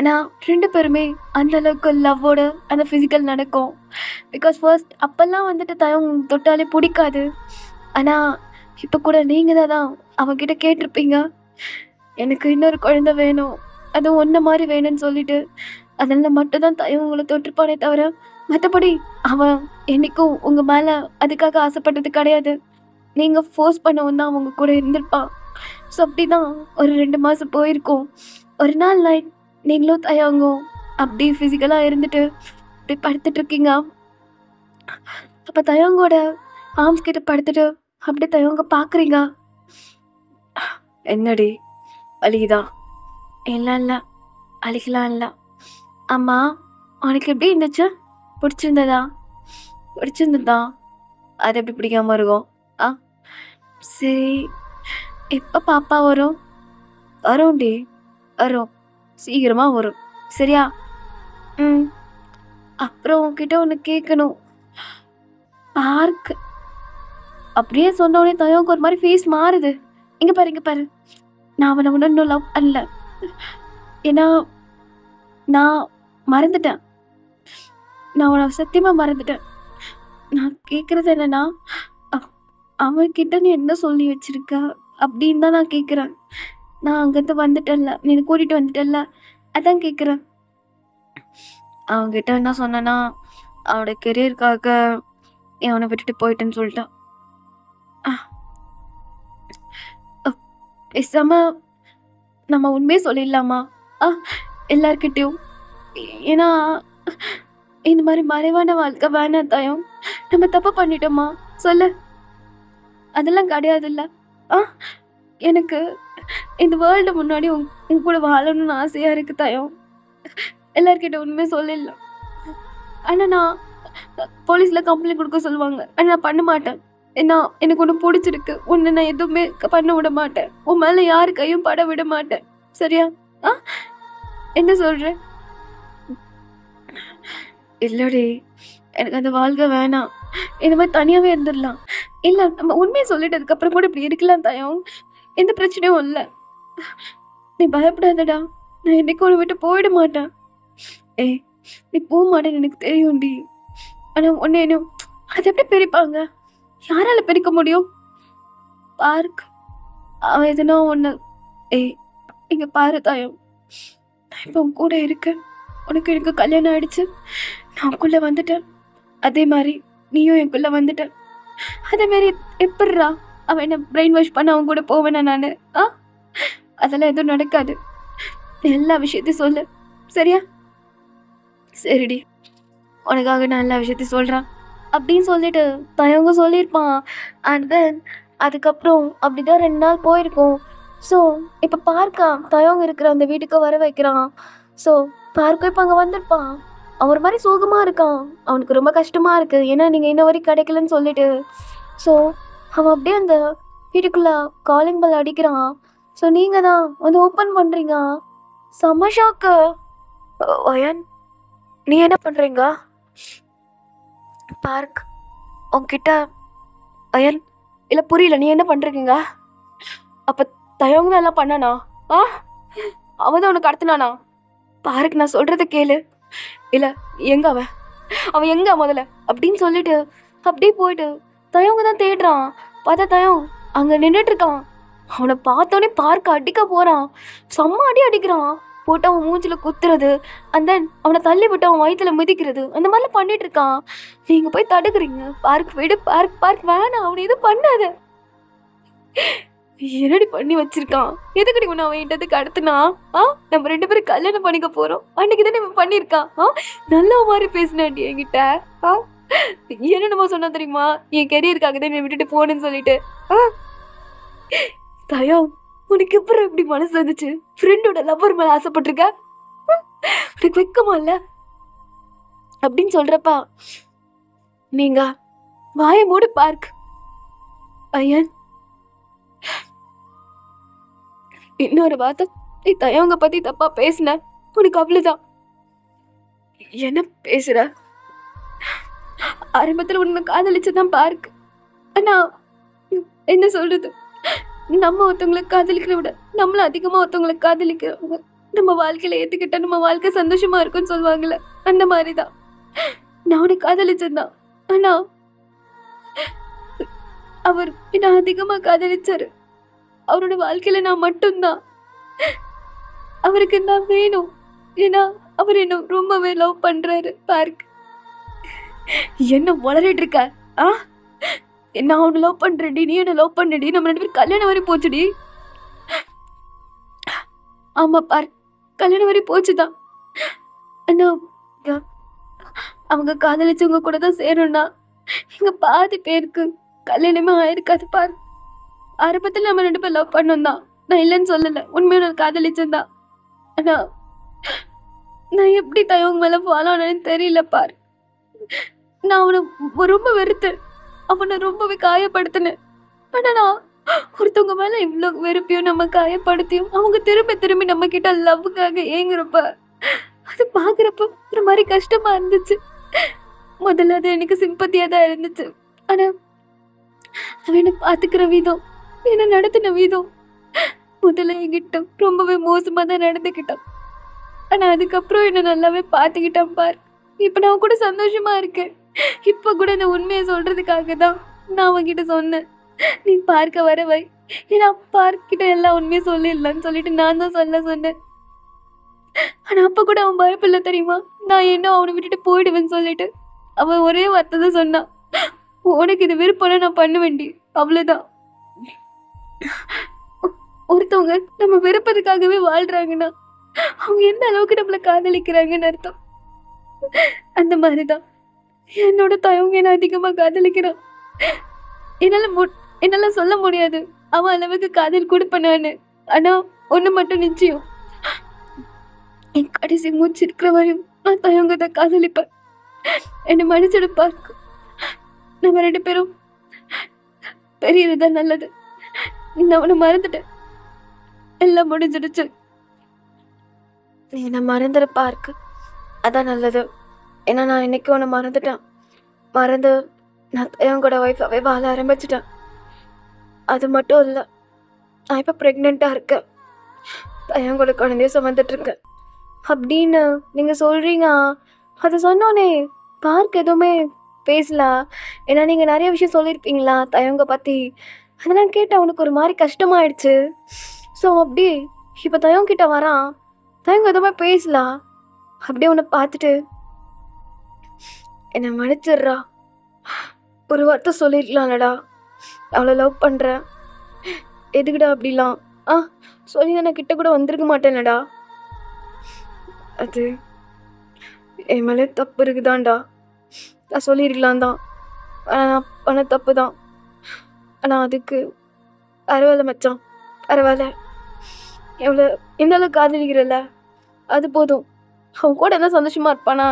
ஆனால் 2 பேருமே அந்தளவுக்கு லவ்வோட அந்த ஃபிசிக்கல் நடக்கும். பிகாஸ் ஃபர்ஸ்ட் அப்போல்லாம் வந்துட்டு தயவங்க தொட்டாலே பிடிக்காது. ஆனால் இப்போ கூட நீங்கள் தான் அவன்கிட்ட கேட்டிருப்பீங்க, எனக்கு இன்னொரு குழந்தை வேணும், அதுவும் ஒன்றை மாதிரி வேணும்னு சொல்லிட்டு. அதனால் மட்டும்தான் தயவு உங்களை தொட்டிருப்பானே தவிர மற்றபடி அவன் என்றைக்கும் உங்கள் மேலே அதுக்காக ஆசைப்பட்டது கிடையாது. நீங்கள் ஃபோர்ஸ் பண்ணவும் தான் அவங்க கூட இருந்திருப்பான். ஸோ அப்படி தான் ஒரு 2 மாதம் போயிருக்கோம். ஒரு நாள் நைட் நீங்களும் தயவங்க அப்படி ஃபிசிக்கலாக இருந்துட்டு அப்படி படுத்துட்ருக்கீங்க. அப்போ தயவங்கோட ஆர்ம்ஸ் கிட்ட படுத்துட்டு அப்படியே தயவங்க பார்க்குறீங்க. என்னடி வலிக்குதா? இல்லை இல்லை, அழிக்கலாம் இல்லை. அம்மா, உனக்கு எப்படி இருந்துச்சு? பிடிச்சிருந்ததா? பிடிச்சிருந்ததா? அது எப்படி பிடிக்காம இருக்கும்? ஆ, சரி. எப்போ பாப்பா வரும்? வரும்டி, வரும். சீக்கிரமா வரும். சரியா? ம். அப்புறம் உன்கிட்ட ஒன்று கேட்கணும். பார்க் அப்படியே சொன்னோடனே தயவுக்கு ஒரு மாதிரி ஃபேஸ் மாறுது. இங்கே பாரு, இங்கே பாரு. நான் அவனை இன்னும் லவ் பண்ணல. ஏன்னா நான் மறந்துட்டேன். நான் அவனை சத்தியமாக மறந்துட்டேன். நான் கேட்குறது என்னன்னா, அவன்கிட்ட நீ என்ன சொல்லி வச்சிருக்க அப்படின்னு தான் நான் கேட்குறேன். நான் அங்கேருந்து வந்துட்டேன்ல, நீ கூட்டிகிட்டு வந்துட்டேன்ல, அதான் கேட்குறேன். அவன்கிட்ட என்ன சொன்னேன்னா, அவனோட கெரியருக்காக அவனை விட்டுட்டு போயிட்டேன்னு சொல்லிட்டான். பேசாம நம்ம உண்மையே சொல்லிடலாமா எல்லார்கிட்டையும்? ஏன்னா இந்த மாதிரி மறைவான வாழ்க்கை வேணாம் தயம். நம்ம தப்பு பண்ணிட்டோமா சொல்லு? அதெல்லாம் கிடையாதுல்ல. எனக்கு இந்த வேர்ல்டு முன்னாடி உன் கூட வாழணும்னு ஆசையாக இருக்கு தயம். எல்லார்கிட்ட உண்மையே சொல்லிடலாம். ஆனால் நான் போலீஸில் கம்ப்ளைண்ட் கொடுக்க சொல்லுவாங்க. ஆனால் நான் பண்ண மாட்டேன். ஏன்னா எனக்கு ஒன்று பிடிச்சிருக்கு. உன்னை நான் எதுவுமே பண்ண விட மாட்டேன். உன் மேலே யாரு கையும் பட விட மாட்டேன். சரியா? என்ன சொல்ற? இல்லடி, எனக்கு அந்த வாழ்க்கை வேணாம். இந்த மாதிரி தனியாகவே இருந்துடலாம். இல்லை, நம்ம உண்மையை சொல்லிட்டதுக்கு அப்புறம் கூட இப்படி இருக்கலாம் தயம். எந்த பிரச்சனையும் இல்லை. நீ பயப்படாதடா. நான் என்னைக்கு உன்னை விட்டு போயிட மாட்டேன். நீ போக மாட்டேன்னு எனக்கு தெரியும்டி. ஆனால் ஒன்னேனும் அது எப்படி பிரிப்பாங்க? யாரால பிரிக்க முடியும்? பார்க் அவன் எதுனா ஒன்று. இங்க பாரு தாயம், நான் இப்போ உன் கூட இருக்கேன். உனக்கு எனக்கு கல்யாணம் ஆயிடுச்சு. நான் உனக்குள்ள வந்துட்டேன். அதே மாதிரி நீயும் எனக்குள்ள வந்துட்ட. அதே மாதிரி எப்படிரா அவன் என்ன பிரெயின் வாஷ் பண்ண அவன் கூட போவேனா நான்? அதெல்லாம் எதுவும் நடக்காது. எல்லா விஷயத்தையும் சொல்லு, சரியா? சரிடி, உனக்காக நான் எல்லா விஷயத்தையும் சொல்கிறேன் அப்படின்னு சொல்லிட்டு தயங்க சொல்லியிருப்பான். அண்ட் தென் அதுக்கப்புறம் அப்படிதான் 2 நாள் போயிருக்கோம். ஸோ இப்போ பார்க்கா தயங்க இருக்கிற அந்த வீட்டுக்கு வர வைக்கிறான். ஸோ பார்க்க இப்போ அங்கே வந்திருப்பான். அவன் ஒரு மாதிரி சோகமாக இருக்கான். அவனுக்கு ரொம்ப கஷ்டமாக இருக்குது. ஏன்னா நீங்கள் இன்ன வரைக்கும் கிடைக்கலன்னு சொல்லிட்டு. ஸோ அவன் அப்படியே அந்த வீட்டுக்குள்ளே காலிங் பெல் அடிக்கிறான். ஸோ நீங்கள் தான் வந்து ஓப்பன் பண்ணுறீங்க. செம்ம ஷாக்கு. ஒயன், நீ என்ன பண்ணுறீங்க? பார்க் உன்கிட்ட அயன் இல்லை, புரியல, நீ என்ன பண்ணுறீங்க? அப்போ தயவங்க தான் எல்லாம் பண்ணானா? அவன் தான் உனக்கு கடத்தினானா? பார்க், நான் சொல்கிறத கேளு. இல்லை, எங்க அவன் எங்க முதல்ல அப்படின்னு சொல்லிட்டு அப்படியே போயிட்டு தயவங்க தான் தேடுறான். பார்த்தா தயம் அங்கே நின்றுட்டு இருக்கான். அவனை பார்த்தோன்னே பார்க்க அடிக்க போகிறான். செம்ம அடிக்கிறான். போட்டு அவன் மூஞ்சில குத்துறது, அண்ட் தென் அவனை தள்ளி விட்டு அவன் வயிற்றுல மிதிக்கிறது, அந்த மாதிரிலாம் பண்ணிட்டு இருக்கான். நீங்க போய் தடுக்குறீங்க. பார்க் விடு, பார்க் வேணாம், அவனை எதுவும் பண்ணாத. என்னடி பண்ணி வச்சிருக்கான்? எதுக்கடி உன்னை அவன் என்கிட்ட அடுத்துனா? நம்ம 2 பேரும் கல்யாணம் பண்ணிக்க போறோம். அன்னைக்கு தானே இவன் பண்ணியிருக்கான். நல்ல மாதிரி பேசினாண்டி என்கிட்ட. என்னென்னமோ சொன்னா தெரியுமா? என் கெரியருக்காக தான் என்னை விட்டுட்டு போனேன்னு சொல்லிட்டு. தயம், உனக்கு எப்படி இப்படி மனசு வந்துச்சு? ஃப்ரெண்டோட லவ்வர் மேல ஆசைப்பட்டிருக்க? உனக்கு வெக்கமா இல்ல அப்படின்னு சொல்றப்பா நீங்க வாய மூடு பார்க். ஐயன், இன்னொரு வார்த்தை நீ தயவங்க பத்தி தப்பா பேசின உனக்கு அவ்வளவுதான். என்ன பேசுற? ஆரம்பத்துல உன்னை காதலிச்சுதான் பார்க். ஆனா என்ன சொல்றது, நம்ம ஒருத்தவங்களை காதலிக்கிறத விட நம்மள அதிகமா ஒருத்தவங்களை காதலிக்கிறவங்க நம்ம வாழ்க்கையில ஏத்துக்கிட்டா நம்ம வாழ்க்கை சந்தோஷமா இருக்குன்னு சொல்லுவாங்கல்ல, அந்த மாதிரிதான் நான் உனக்கு காதலிச்சதுதான். ஆனா அவர் என்ன அதிகமா காதலிச்சாரு. அவரோட வாழ்க்கையில நான் மட்டும்தான். அவருக்கு நான் வேணும். ஏன்னா அவர் என்ன ரொம்பவே லவ் பண்றாரு. பார்க், என்ன வளரிட்டு இருக்க? நான் அவனை லவ் பண்றேன்டி, நீ என்ன லவ் பண்ணடி, நம்ம 2 பேரும் கல்யாணம் வரை போச்சுடி. ஆமா பார்க், கல்யாணம் வரை போச்சுதான். ஆனா அவங்க காதலிச்சவங்க கூட தான் சேரணும்னா எங்க பாதி பேருக்கு கல்யாணமே ஆயிருக்காது. பார், ஆரம்பத்துல நம்ம 2 பேரும் லவ் பண்ணோம் தான். நான் இல்லைன்னு சொல்லலை, உண்மையை நான் காதலிச்சேன்தான். ஆனால் நான் எப்படி தயவங்க மேலே ஃபாலோ ஆனேன்னு தெரியல பாரு. நான் அவனை ரொம்ப வெறுத்தேன், அவனை ரொம்பவே காயப்படுத்தினேன். ஆனால் நான் ஒருத்தவங்க மேலே இவ்வளோ வெறுப்பையும் நம்ம காயப்படுத்தியும் அவங்க திரும்பி திரும்பி நம்ம கிட்ட லவ்வுக்காக ஏங்குறப்ப அது பார்க்குறப்ப ஒரு மாதிரி கஷ்டமா இருந்துச்சு. முதல்ல அது எனக்கு சிம்பத்தியாக தான் இருந்துச்சு. ஆனால் அவன் என்னை பார்த்துக்கிற விதம், என்னை நடத்தின விதம் முதல்ல என்கிட்ட ரொம்பவே மோசமாக தான் நடந்துக்கிட்டான். ஆனால் அதுக்கப்புறம் என்னை நல்லாவே பார்த்துக்கிட்டான் பார். இப்போ நான் கூட சந்தோஷமா இருக்கேன். இப்போ கூட இந்த உண்மையை சொல்றதுக்காக தான் நான் அவன்கிட்ட சொன்னேன், நீ பார்க்க வர வை, ஏன்னா பார்க்கிட்ட எல்லா உண்மையும் சொல்லிடலான்னு சொல்லிட்டு நான் தான் சொன்னேன். ஆனால் அப்போ கூட அவன் பயப்பில்லை தெரியுமா, நான் என்ன அவனை விட்டுட்டு போயிடுவேன்னு சொல்லிட்டு. அவன் ஒரே வார்த்தை தான் சொன்னான், உனக்கு இது விருப்பம்னா நான் பண்ண வேண்டி, அவ்வளோதான். ஒருத்தவங்க நம்ம விருப்பத்துக்காகவே வாழ்றாங்கன்னா அவங்க எந்த அளவுக்கு நம்மளை காதலிக்கிறாங்கன்னு அர்த்தம். அந்த மாதிரிதான் என்னோட தயவங்க என்ன அதிகமாக காதலிக்கிறான். என்னால சொல்ல முடியாது அவன் அளவுக்கு காதல் கொடுப்பனான்னு. ஆனா ஒண்ணு மட்டும் நிச்சயம், என் கடைசி மூச்சு இருக்கிற வரையும் நான் தயவங்க தான் காதலிப்பேன். என்னை மன்னிச்சிட பார்க்க, நம்ம 2 பேரும் பெரியதுதான் நல்லது. நான் அவனை மறந்துட்டேன், எல்லாம் முடிஞ்சிடுச்சு. நீ என்னை மறந்துட பார்க்கு, அதான் நல்லது. ஏன்னா நான் இன்னைக்கு ஒன்று மறந்துட்டேன். மறந்து நான் என் கூட ஒய்ஃபாகவே வாழ ஆரம்பிச்சிட்டேன். அது மட்டும் இல்லை, நான் இப்போ ப்ரெக்னெண்ட்டாக இருக்கேன், என் கூட குழந்தைய சுமந்துட்டுருக்கேன் அப்படின்னு நீங்கள் சொல்கிறீங்க. அதை சொன்னோன்னே பார்க்க எதுவுமே பேசல. ஏன்னா நீங்கள் நிறைய விஷயம் சொல்லியிருப்பீங்களா தயவங்க பற்றி, அதெல்லாம் கேட்டு அவனுக்கு ஒரு மாதிரி கஷ்டமாயிடுச்சு. ஸோ அப்படி இப்போ தயவங்கிட்ட வரான், தயவங்க எதுவுமே பேசலாம். அப்படியே உன்னை பார்த்துட்டு என்னை மன்னிச்சிடுறா, ஒரு வார்த்தை சொல்லிருக்கலாம்லடா, அவளை லவ் பண்ணுறேன், எதுக்குடா அப்படிலாம் சொல்லி நான் கிட்ட கூட வந்திருக்க மாட்டேன்லடா, அது என் மேலே தப்பு இருக்குதான்டா, நான் சொல்லியிருக்கலாம் தான், ஆனால் நான் பண்ண தப்பு தான். ஆனால் அதுக்கு பரவாயில்ல மச்சான், பரவாயில்ல, எவ்வளோ எந்த அளவுக்கு காதலிக்கிறல்ல அது போதும். அவன் கூட என்ன சந்தோஷமாக இருப்பானா,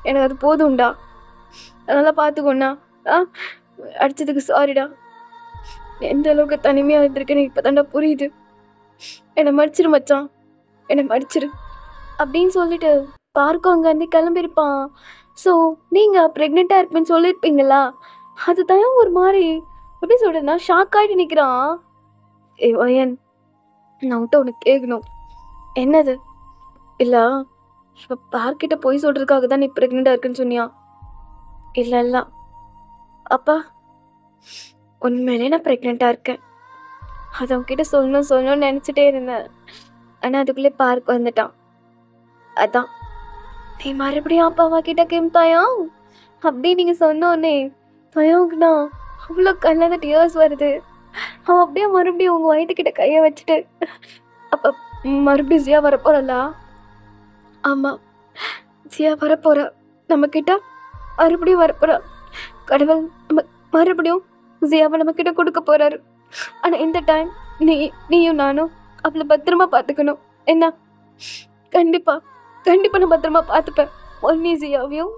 எனக்கு அது போதும்டா, அதனால் பார்த்துக்கோண்ணா. அடித்ததுக்கு சாரிடா, எந்த அளவுக்கு தனிமையாக இருந்திருக்குன்னு இப்போ தாண்டா புரியுது. என்னை மடிச்சிரு மச்சான், என்னை மடிச்சிரு அப்படின்னு சொல்லிட்டு பார்க்க அங்கேருந்து கிளம்பியிருப்பான். ஸோ நீங்கள் ப்ரெக்னெண்ட்டாக இருப்பேன்னு சொல்லியிருப்பீங்களா, அது தான் ஒரு மாதிரி எப்படி சொல்கிறேன்னா ஷாக் ஆகிட்டு நிற்கிறான். ஏன் நான் விட்ட உனக்கு கேட்கணும். என்னது? இல்லை, இப்போ பார்க்கிட்ட போய் சொல்கிறதுக்காக தான் நீ ப்ரெக்னெண்ட்டாக இருக்குன்னு சொன்னியா? இல்லை இல்லை அப்பா, உண்மையிலே நான் ப்ரெக்னெண்ட்டாக இருக்கேன். அதை அவன்கிட்ட சொல்லணும்னு நினச்சிட்டே இருந்தேன். ஆனால் அதுக்குள்ளே பார்க் வந்துட்டான். அதான் நீ மறுபடியும் அப்பா அம்மா கிட்ட கேம்தாயா அப்படி நீங்கள் சொன்னோன்னே தயவுக்குண்ணா அவ்வளோ கண்ணில் டியர்ஸ் வருது. அவன் அப்படியே மறுபடியும் உங்கள் வயிற்றுக்கிட்ட கையை வச்சுட்டு, அப்போ மறுபடியும் ஜியா வரப்போறல்லா? ஆமாம், ஜியா வரப்போகிற, நம்மக்கிட்ட மறுபடியும் வரப்போகிறா. கடவுள் நம்ம மறுபடியும் ஜியாவை நம்மக்கிட்ட கொடுக்க போகிறாரு. ஆனால் இந்த டைம் நீயும் நானும் அவளை பத்திரமா பார்த்துக்கணும். என்ன? கண்டிப்பாக நான் பத்திரமா பார்த்துப்பேன். ஒன்னி ஜியாவையும்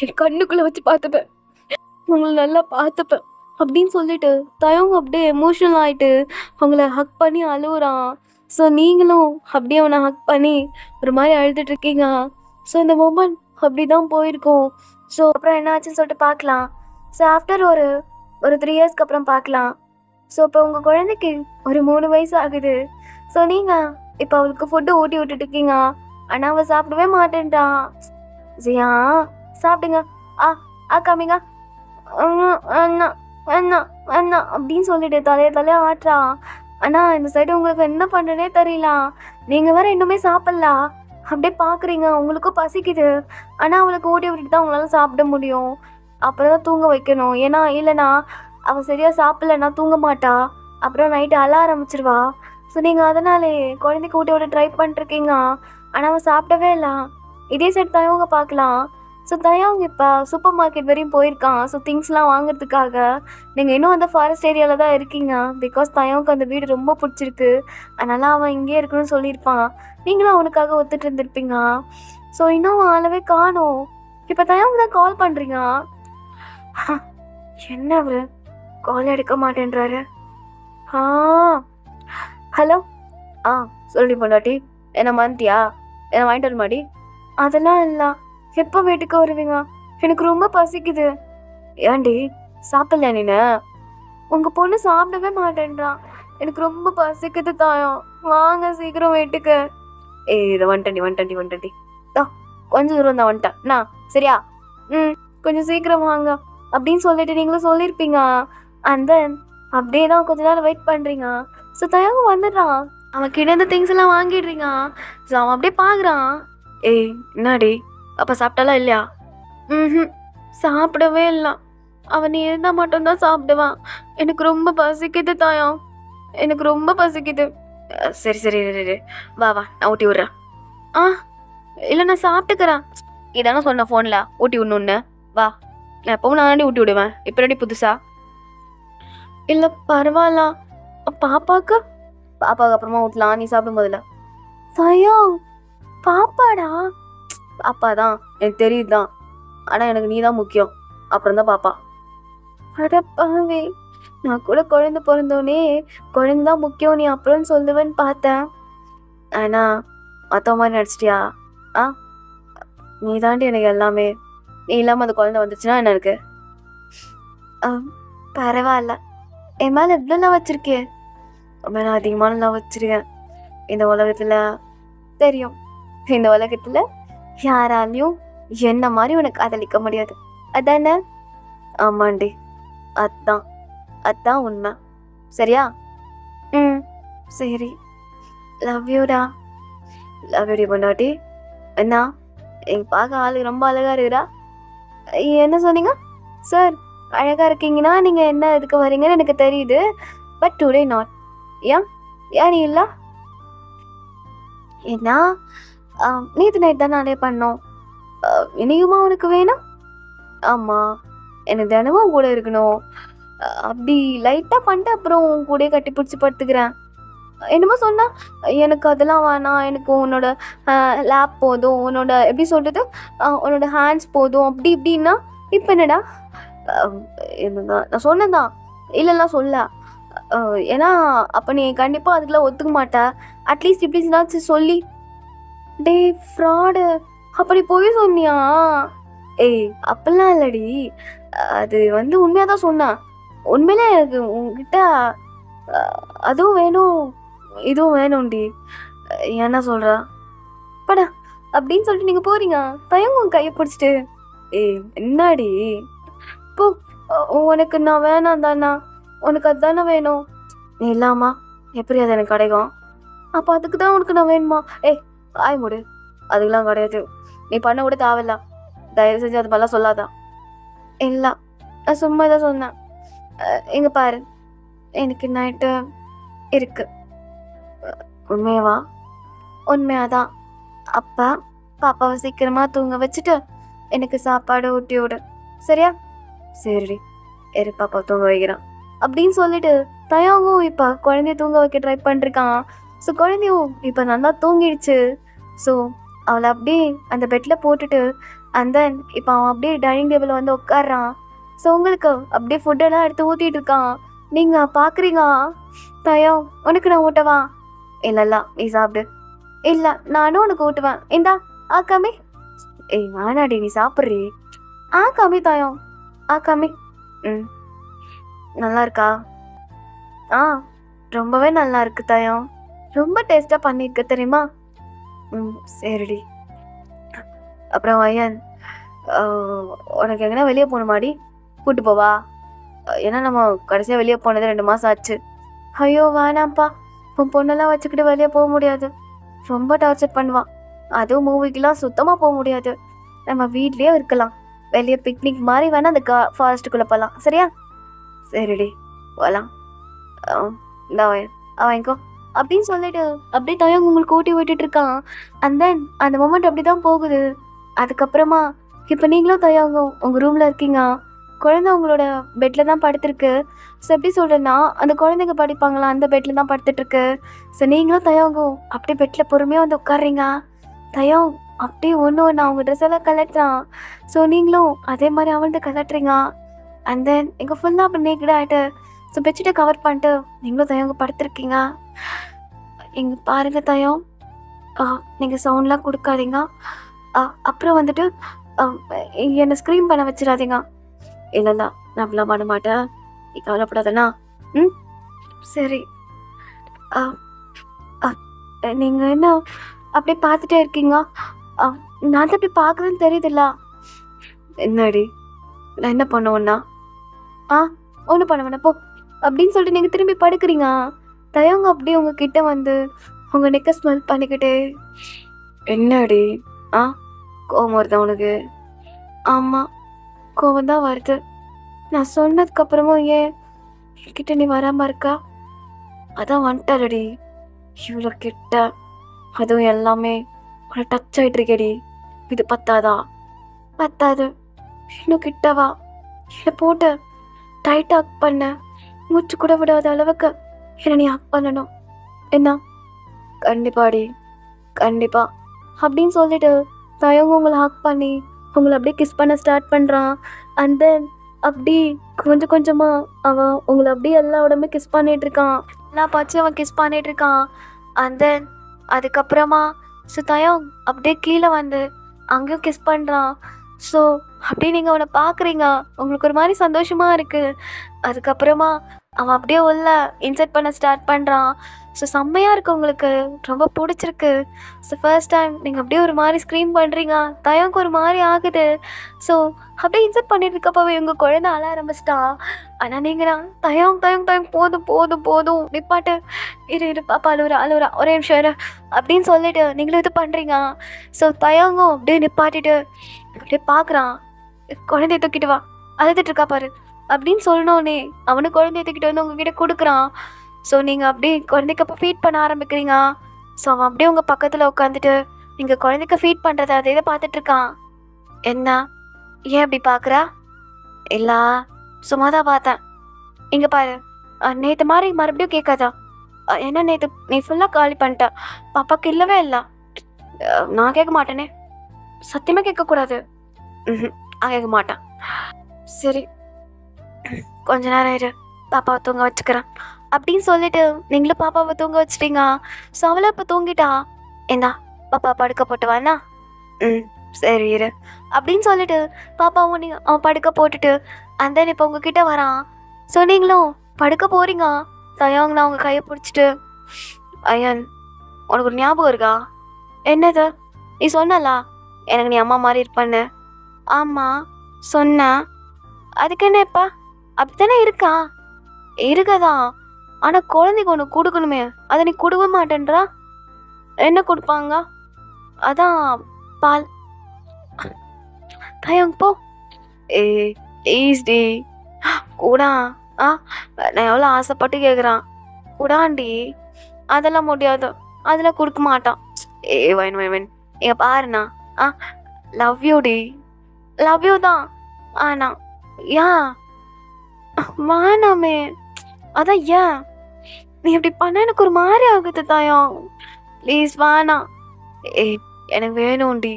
என் கண்ணுக்குள்ளே வச்சு பார்த்துப்பேன், உங்களை நல்லா பார்த்துப்பேன் அப்படின்னு சொல்லிட்டு தயவங்க அப்படியே எமோஷனல் ஆகிட்டு அவங்கள ஹக் பண்ணி அழுகுறான். ஸோ நீங்களும் அப்படியே அவனை ஹக் பண்ணி ஒரு மாதிரி அழுதுட்ருக்கீங்க. ஸோ இந்த மூமெண்ட் அப்படி தான் போயிருக்கோம். ஸோ அப்புறம் என்ன ஆச்சுன்னு சொல்லிட்டு பார்க்கலாம். ஸோ ஆஃப்டர் ஒரு 3 இயர்ஸ்க்கு அப்புறம் பார்க்கலாம். ஸோ இப்போ உங்கள் குழந்தைக்கு ஒரு 3 வயசு ஆகுது. ஸோ நீங்கள் இப்போ அவளுக்கு ஃபுட்டு ஊட்டி விட்டுட்டு இருக்கீங்க. ஆனால் அவள் சாப்பிடவே மாட்டேன்ட்டான். ஜியா சாப்பிடுங்க, காமிங்க, அண்ணா அண்ணா அண்ணா அப்படின்னு சொல்லிட்டு தலையை ஆட்டுறா. ஆனால் இந்த சைடு உங்களுக்கு என்ன பண்ணுறனே தெரியல. நீங்கள் வேறு இன்னுமே சாப்பிட்லாம், அப்படியே பார்க்குறீங்க, உங்களுக்கும் பசிக்குது. ஆனால் அவளுக்கு ஊட்டி விட்டுட்டு தான் உங்களால் சாப்பிட முடியும். அப்புறம் தான் தூங்க வைக்கணும். ஏன்னா இல்லைனா அவள் சரியாக சாப்பிட்லன்னா தூங்க மாட்டா, அப்புறம் நைட்டு அழ ஆரம்பிச்சிருவா. ஸோ நீங்கள் அதனாலே குழந்தைக்கு ஊட்டி விட ட்ரை பண்ணிட்டுருக்கீங்க. ஆனால் அவள் சாப்பிடவே இல்லை. இதே சைடு தான் இவங்க பார்க்கலாம். ஸோ தயாங் இப்போ சூப்பர் மார்க்கெட் வரையும் போயிருக்கான். ஸோ திங்ஸ்லாம் வாங்குறதுக்காக. நீங்கள் இன்னும் அந்த ஃபாரஸ்ட் ஏரியாவில் தான் இருக்கீங்க. பிகாஸ் தயாவுக்கு அந்த வீடு ரொம்ப பிடிச்சிருக்கு. அதனால் அவன் இங்கே இருக்கணும்னு சொல்லியிருப்பான். நீங்களும் அவனுக்காக ஒத்துட்டு இருந்திருப்பீங்க. ஸோ இன்னும் அவன் ஆளவே காணோம். இப்போ தயாவுக்கு தான் கால் பண்ணுறீங்க. என்ன அவரு கால் எடுக்க மாட்டேன்றாரு. ஹலோ. சொல்லி பொண்டாட்டி, என்ன மறந்துட்டியா? என்ன வாங்கிட்டு வர மாடி? அதெல்லாம் இல்லை. எப்போ வீட்டுக்கு வருவீங்க? எனக்கு ரொம்ப பசிக்குது. ஏன்டி சாப்பிடல நீனு? உங்கள் பொண்ணு சாப்பிடவே மாட்டேன்றான். எனக்கு ரொம்ப பசிக்குது தாயம், வாங்க சீக்கிரம் வீட்டுக்கு. இதை வந்துட்டேன்டி கொஞ்சம் தூரம் தான் வந்துட்டேன் நான், சரியா? கொஞ்சம் சீக்கிரம் வாங்க அப்படின்னு சொல்லிட்டு நீங்களும் சொல்லியிருப்பீங்க. அண்ட் தென் அப்படியே தான் கொஞ்ச நேரம் வெயிட் பண்ணுறீங்க. ஸோ தயங்கம் வந்துடுறான். அவன் கிட்ட திங்ஸ் எல்லாம் வாங்கிடுறீங்க. ஸோ அவன் அப்படியே பார்க்குறான். என்னடி அப்போ சாப்பிட்டாலாம் இல்லையா? சாப்பிடவே இல்லை. அவன் இருந்தால் மட்டும்தான் சாப்பிடுவான். எனக்கு ரொம்ப பசிக்குது தாயம், எனக்கு ரொம்ப பசிக்குது. சரி வா நான் ஊட்டி விட்றேன். இல்லை நான் சாப்பிட்டுக்கிறேன். இதானே சொன்னேன் ஃபோனில் ஊட்டி விடணுன்னு. வா, நான் எப்பவும் நான் ஊட்டி விடுவேன். இப்போ ரெடி புதுசா? இல்லை பரவாயில்ல. பாப்பாவுக்கு அப்புறமா ஊட்டலாம், நீ சாப்பிடும் போதில்ல. தயம் பாப்பாடா. பாப்பா தான் எனக்கு தெரியுது தான், ஆனால் எனக்கு நீ தான் முக்கியம். அப்புறம் தான் பாப்பா. அடப்பாவே, நான் கூட குழந்தை பிறந்தோடனே குழந்தை தான் முக்கியம் நீ அப்புறம்னு சொல்லுவேன்னு பார்த்தேன். ஆனால் மற்ற மாதிரி நடிச்சிட்டியா? நீ தாண்டி எனக்கு எல்லாமே. நீ இல்லாமல் அந்த குழந்தை வந்துச்சுன்னா என்ன இருக்கு? பரவாயில்ல, என் மேலே எவ்வளோ லவ் வச்சிருக்கே? மேலே அதிகமான லவ் வச்சிருக்கேன். இந்த உலகத்தில் தெரியும், இந்த உலகத்தில் யாராலையும் என்ன மாதிரி உனக்கு காதலிக்க முடியாது. அதானே? ஆமாண்டி, அதான் உண்மை. சரியா? சரி. லவ் யூடா. லவ் யூடி பொண்டாட்டி. என்ன எங்கள் பார்க்க ஆளு ரொம்ப அழகாக இருக்குறா. என்ன சொன்னீங்க சார்? அழகாக இருக்கீங்கன்னா நீங்கள் என்ன இதுக்கு வரீங்கன்னு எனக்கு தெரியுது. But today not. ஏன் நீ இல்லை? ஏன்னா நேற்று நைட் தான் நானே பண்ணோம். இனியுமா உனக்கு வேணும்? ஆமாம், எனக்கு தினமும் கூட இருக்கணும். அப்படி லைட்டாக பண்ணிட்டு அப்புறம் கூட கட்டி பிடிச்சி படுத்துக்கிறேன். என்னமோ சொன்னா, எனக்கு அதெல்லாம் வேணாம், எனக்கு உன்னோட லேப் போதும், உன்னோட எப்படி சொல்கிறது, உன்னோட ஹேண்ட்ஸ் போதும் அப்படி இப்படின்னா. இப்போ என்னடா? என்னதான் நான் சொன்னதான், இல்லைன்னா சொல்ல. ஏன்னா அப்போ நீ கண்டிப்பாக அதுக்கெல்லாம் ஒத்துக்க மாட்டேன். அட்லீஸ்ட் இப்படினாச்சும் சொல்லி. டே ஃப்ராடு, அப்படி போய் சொன்னியா? அப்பெல்லாம் இல்லடி, அது உண்மையாக தான் சொன்னேன். உண்மையிலே எனக்கு உங்ககிட்ட அதுவும் வேணும் இதுவும் வேணும்டி. என்ன சொல்கிறா? படா அப்படின்னு சொல்லிட்டு நீங்கள் போகிறீங்க. தயங்கும் கையை பிடிச்சிட்டு. என்னடி போ, உனக்கு நான் வேணாம் தானா? உனக்கு அதுதானே வேணும். நீ இல்லாமா எப்படி அது எனக்கு கிடைக்கும்? அப்போ அதுக்கு தான் உனக்கு நான் வேணுமா? ஆய் முடு, அதுக்கெல்லாம் கிடையாது. நீ பண்ண கூட தேவையில்ல. தயவு செஞ்சு அது மாதிரிலாம் சொல்லாதான். இல்லை, நான் சும்மா தான் சொன்னேன். இங்கே பாரு, எனக்கு நைட்டு இருக்கு. உண்மையவா? உண்மையாதான். அப்பா பாப்பாவை சீக்கிரமாக தூங்க வச்சுட்டு எனக்கு சாப்பாடு ஊட்டி விடு, சரியா? சரி எரு, பாப்பா தூங்க வைக்கிறான் அப்படின்னு சொல்லிட்டு தயாங்கும் இப்போ குழந்தைய தூங்க வைக்க ட்ரை பண்ணிருக்கான். ஸோ குழந்தையும் இப்போ நல்லா தூங்கிடுச்சு. ஸோ அவளை அப்படியே அந்த பெட்டில் போட்டுட்டு அண்ட் தென் இப்போ அவன் அப்படியே டைனிங் டேபிளில் உட்காடுறான். ஸோ உங்களுக்கு அப்படியே ஃபுட்டெல்லாம் எடுத்து ஊற்றிட்டு இருக்கான். நீங்கள் பார்க்குறீங்க. தயம் உனக்கு நான் ஊட்டவா? இல்லைல்ல நீ சாப்பிடு. இல்லை நானும் உனக்கு ஊட்டுவேன். இந்தா கம்மி. வேணாடி, நீ சாப்பிட்றி. கம்மி தயம், கம்மி. நல்லா இருக்கா? ரொம்பவே நல்லா இருக்கு தயம். ரொம்ப டேஸ்ட்டாக பண்ணியிருக்க தெரியுமா? சரிடி. அப்புறம் ஐயன், உனக்கு எங்கன்னா வெளியே போகணுமாடி? கூப்பிட்டு போவா? ஏன்னா நம்ம கடைசியாக வெளியே போனது 2 மாதம் ஆச்சு. ஐயோ வேணாம்ப்பா, உன் பொண்ணெல்லாம் வச்சுக்கிட்டு வெளியே போக முடியாது. ரொம்ப டார்ச்சர் பண்ணுவான். அதுவும் மூவிக்கெலாம் சுத்தமாக போக முடியாது. நம்ம வீட்லேயே இருக்கலாம். வெளியே பிக்னிக் மாதிரி வேணால் அந்த ஃபாரஸ்ட்டுக்குள்ளே போகலாம், சரியா? சரிடி போகலாம். இந்த வாங்கிக்கோ அப்படின்னு சொல்லிட்டு அப்படியே தயங்க உங்களுக்கு ஊட்டி விட்டுட்டு இருக்கான். அண்ட் தென் அந்த மொமெண்ட் அப்படி தான் போகுது. அதுக்கப்புறமா இப்போ நீங்களும் தயாங்க உங்கள் ரூமில் இருக்கீங்க. குழந்தை உங்களோட பெட்டில் தான் படுத்துருக்கு. ஸோ எப்படி சொல்கிறேன்னா, அந்த குழந்தைங்க படிப்பாங்களா அந்த பெட்டில் தான் படுத்துட்ருக்கு. ஸோ நீங்களும் தயாங்க அப்படியே பெட்டில் பொறுமையாக வந்து உட்காடுறீங்க. தயம் அப்படியே ஒன்று அவங்க ட்ரெஸ் எல்லாம் கலட்டுறான். ஸோ நீங்களும் அதே மாதிரி அவன்கிட்ட கலட்டுறீங்க. அண்ட் தென் இங்கே ஃபுல்லாக அப்படி நேக்கடாக ஆகிட்டு ஸோ பெட்ஷீட்டை கவர் பண்ணிட்டு நீங்களும் தயங்க படுத்துருக்கீங்க. இங்கே பாருங்க தயம், நீங்கள் சவுண்ட்லாம் கொடுக்காதீங்க. அப்புறம் வந்துட்டு என்னை ஸ்க்ரீன் பண்ண வச்சிடாதீங்க. இல்லைண்ணா நான் அப்படிலாம் பண்ண மாட்டேன், நீ கவலைப்படாதண்ணா. ம் சரி. நீங்கள் என்ன அப்படியே பார்த்துட்டே இருக்கீங்க? நான் தான் அப்படி பார்க்குறேன்னு தெரியுதுல்ல. என்னடி நான் என்ன பண்ணுவேண்ணா? ஒன்றும் பண்ண வேணா போ அப்படின்னு சொல்லிட்டு நீங்கள் திரும்பி படுக்கிறீங்க. தயவங்க அப்படியே உங்ககிட்ட வந்து உங்கள் நெக்கை ஸ்மெல் பண்ணிக்கிட்டே, என்னடி கோவம் வருதா உனக்கு? ஆமாம் கோவம் தான் வருது. நான் சொன்னதுக்கப்புறமும் ஏன் என்கிட்ட நீ வராமல் இருக்கா? அதான் வந்துட்டாலடி இவ்வளோ கிட்ட, அதுவும் எல்லாமே உன்னை டச் ஆகிட்டு இருக்கேடி. இது பத்தாதா? பத்தாது, இன்னும் கிட்டவா என்னை போட்டு டைட்டாக ஹக் பண்ண, மூச்சு கூட விடாத அளவுக்கு என்னை நீ ஹக் பண்ணணும். என்ன? கண்டிப்பாடி கண்டிப்பா அப்படின்னு சொல்லிட்டு தயங்க உங்களை ஹக் பண்ணி உங்களை அப்படியே கிஸ் பண்ண ஸ்டார்ட் பண்ணுறான். அண்ட் தென் அப்படி கொஞ்சம் கொஞ்சமாக அவன் உங்களை அப்படியே எல்லா உடம்பே கிஸ் பண்ணிகிட்டு இருக்கான். எல்லா பார்த்து அவன் கிஸ் பண்ணிகிட்டு இருக்கான். அண்ட் தென் அதுக்கப்புறமா ஸோ தயம் அப்படியே கீழே வந்து அங்கேயும் கிஸ் பண்ணுறான். ஸோ அப்படியே நீங்கள் அவனை பார்க்குறீங்க, உங்களுக்கு ஒரு மாதிரி சந்தோஷமாக இருக்குது. அதுக்கப்புறமா அவன் அப்படியே உள்ள இன்சர்ட் பண்ண ஸ்டார்ட் பண்ணுறான். ஸோ செம்மையாக இருக்குது, உங்களுக்கு ரொம்ப பிடிச்சிருக்கு. ஸோ ஃபர்ஸ்ட் டைம் நீங்கள் அப்படியே ஒரு மாதிரி ஸ்க்ரீன் பண்ணுறீங்க, தயவுக்கு ஒரு மாதிரி ஆகுது. ஸோ அப்படியே இன்சர்ட் பண்ணிட்டு இருக்கப்பவே உங்கள் குழந்தை அழ ஆரம்பிச்சிட்டான். ஆனால் நீங்கள் தயம் தயம் தயம் போதும் போதும் போதும் நிப்பாட்டு, இரு பாப்பா அழுவுறா ஒரே நிமிஷம் இரு அப்படின்னு சொல்லிட்டு நீங்களும் இது பண்ணுறீங்க. ஸோ தயங்கும் அப்படியே நிப்பாட்டிட்டு அப்படியே பார்க்குறான். குழந்தைய தூக்கிட்டு வா, அழுதுட்டு இருக்கா பாரு அப்படின்னு சொன்னோடனே அவனுக்கு குழந்தைய தூக்கிட்டு வந்து உங்ககிட்ட கொடுக்குறான். ஸோ நீங்கள் அப்படியே குழந்தைக்கு அப்போ ஃபீட் பண்ண ஆரம்பிக்கிறீங்க. ஸோ அவன் அப்படியே உங்கள் பக்கத்தில் உட்காந்துட்டு நீங்கள் குழந்தைக்கு ஃபீட் பண்ணுறத அதே இதை பார்த்துட்ருக்கான். என்ன ஏன் அப்படி பார்க்குறா? இல்லை சும்மா தான் பார்த்தேன். இங்கே பாரு, நேற்று மாதிரி மறுபடியும் கேட்காதா? ஏன்னா நேற்று நீ ஃபுல்லாக காலி பண்ணிட்ட, பாப்பாவுக்கு இல்லவே இல்லை. நான் கேட்க மாட்டேனே, சத்தியமாக கேட்கக்கூடாது. நான் கேட்க மாட்டேன். சரி கொஞ்ச நேரம் இரு, பாப்பாவை தூங்க வச்சுக்கிறேன் அப்படின்னு சொல்லிட்டு நீங்களும் பாப்பாவை தூங்க வச்சிட்டீங்க. ஸோ அவளை இப்போ தூங்கிட்டா. என்ன பாப்பா படுக்க போட்டு வாண்ணா? சரி இரு அப்படின்னு சொல்லிட்டு பாப்பாவும் நீங்கள் அவன் படுக்க போட்டுட்டு அந்த இப்போ உங்ககிட்ட வரான். ஸோ நீங்களும் படுக்க போகிறீங்க. தயாங்கண்ணா அவங்க கையை பிடிச்சிட்டு, ஐயன் உனக்கு ஒரு ஞாபகம் இருக்கா? என்னது? நீ சொன்னலா எனக்கு நீ அம்மா மாதிரி இருப்பேன்னு? ஆமாம் சொன்னேன். அதுக்கு என்ன இப்பா அப்படித்தானே இருக்கா? இருக்கதான், ஆனால் குழந்தைக்கு ஒன்று கொடுக்கணுமே, அதை நீ கொடுக்க மாட்டேன்றா. என்ன கொடுப்பாங்க? அதான் பால். தயங்க போ. ப்ளீஸ்டி கூடா. நான் எவ்வளோ ஆசைப்பட்டு கேட்குறான், கூடாண்டி. அதெல்லாம் முடியாது, அதெல்லாம் கொடுக்க மாட்டான். வேணும் எங்க பாருண்ணா. லவ் யூடி, லவ் யூ தான். ஆனா ஏன் வேணாமே? அதான் ஏன் நீ இப்படி பண்ண எனக்கு ஒரு மாதிரி ஆகுது தாயம். ப்ளீஸ் வேணாம். எனக்கு வேணும்டி,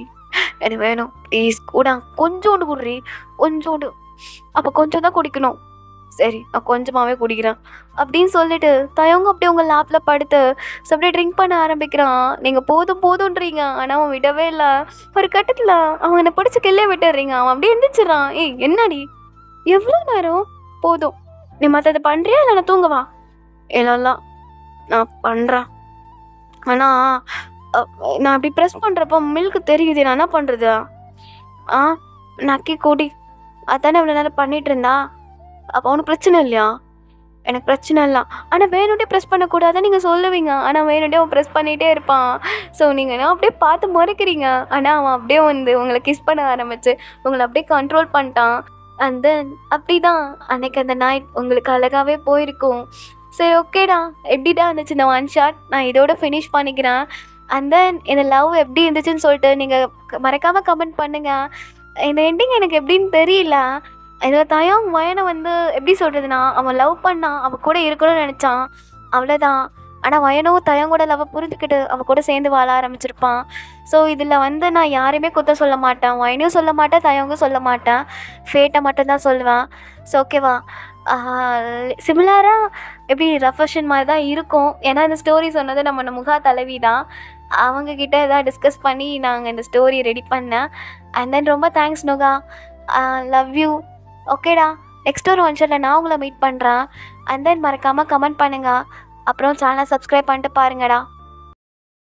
எனக்கு வேணும் ப்ளீஸ். கூட கொஞ்சோண்டு குடுறி, கொஞ்சோண்டு. அப்போ கொஞ்சம் தான் குடிக்கணும். சரி நான் கொஞ்சமாகவே குடிக்கிறேன் அப்படின்னு சொல்லிட்டு தயங்க அப்படியே உங்கள் லேப்பில் படுத்து அப்படியே ட்ரிங்க் பண்ண ஆரம்பிக்கிறான். நீங்கள் போதும் போதுன்றீங்க, ஆனால் அவன் விடவே இல்லை. ஒரு கட்டத்தில் அவன் என்னை பிடிச்சி கிள்ளே விட்டுடுறீங்க. அவன் அப்படியே எந்திரிச்சிடறான். என்னடி எவ்வளோ நேரம்? போதும், நீ மற்றதை பண்ணுறியா இல்லை நான் தூங்கவா? இல்லைல்லாம் நான் பண்ணுறேன், ஆனால் நான் அப்படி ப்ரெஸ் பண்ணுறப்போ மில்க்கு தெரியுது, நான் என்ன பண்ணுறது? நக்கி கூடி அதானே இவ்வளோ நேரம் பண்ணிகிட்டு இருந்தா. அப்போ அவனுக்கு பிரச்சனை இல்லையா? எனக்கு பிரச்சனை இல்லை, ஆனால் வேணுட்டே ப்ரெஸ் பண்ணக்கூடாதுன்னு நீங்கள் சொல்லுவீங்க. ஆனால் வேணுட்டே அவன் ப்ரெஸ் பண்ணிகிட்டே இருப்பான். ஸோ நீங்கள் அப்படியே பார்த்து மறைக்கிறீங்க. ஆனால் அவன் அப்படியே வந்து உங்களை கிஸ் பண்ண ஆரம்பிச்சு உங்களை அப்படியே கண்ட்ரோல் பண்ணிட்டான். அண்ட் தென் அப்படி தான் அன்றைக்கி அந்த நைட் உங்களுக்கு அழகாகவே போயிருக்கும். சரி ஓகேடா, எப்படிடா இருந்துச்சு இந்த ஒன் ஷாட்? நான் இதோட ஃபினிஷ் பண்ணிக்கிறேன். அண்ட் தென் இந்த லவ் எப்படி இருந்துச்சுன்னு சொல்லிட்டு நீங்கள் மறக்காமல் கமெண்ட் பண்ணுங்கள். இந்த எண்டிங் எனக்கு எப்படின்னு தெரியல. இதில் தயாங் வயனை வந்து எப்படி சொல்கிறதுனா, அவன் லவ் பண்ணான், அவன் கூட இருக்கணும்னு நினச்சான், அவ்வளோதான். ஆனால் வயனும் தயாங்கோட லவ்வை புரிஞ்சுக்கிட்டு அவள் கூட சேர்ந்து வாழ ஆரம்பிச்சிருப்பான். ஸோ இதில் வந்து நான் யாரையுமே குத்தம் சொல்ல மாட்டேன், வயனையும் சொல்ல மாட்டேன், தயாங்கும் சொல்ல மாட்டேன், ஃபேட்டை மட்டும்தான் சொல்லுவேன். ஸோ ஓகேவா, சிமிலராக எப்படி ரஃபஷன் மாதிரி தான் இருக்கும். ஏன்னா இந்த ஸ்டோரி சொன்னது நம்ம முகா தலைவி தான். அவங்கக்கிட்ட எதாவது டிஸ்கஸ் பண்ணி நாங்கள் இந்த ஸ்டோரி ரெடி பண்ணேன். அண்ட் தென் ரொம்ப தேங்க்ஸ் நுகா, லவ் யூ. ஓகேடா, நெக்ஸ்ட் ஒரு ஒன் நான் உங்களை மீட் பண்ணுறேன். அண்ட் தென் மறக்காமல் கமெண்ட் பண்ணுங்கள். அப்புறம் சேனலை சப்ஸ்கிரைப் பண்ணிட்டு பாருங்கடா.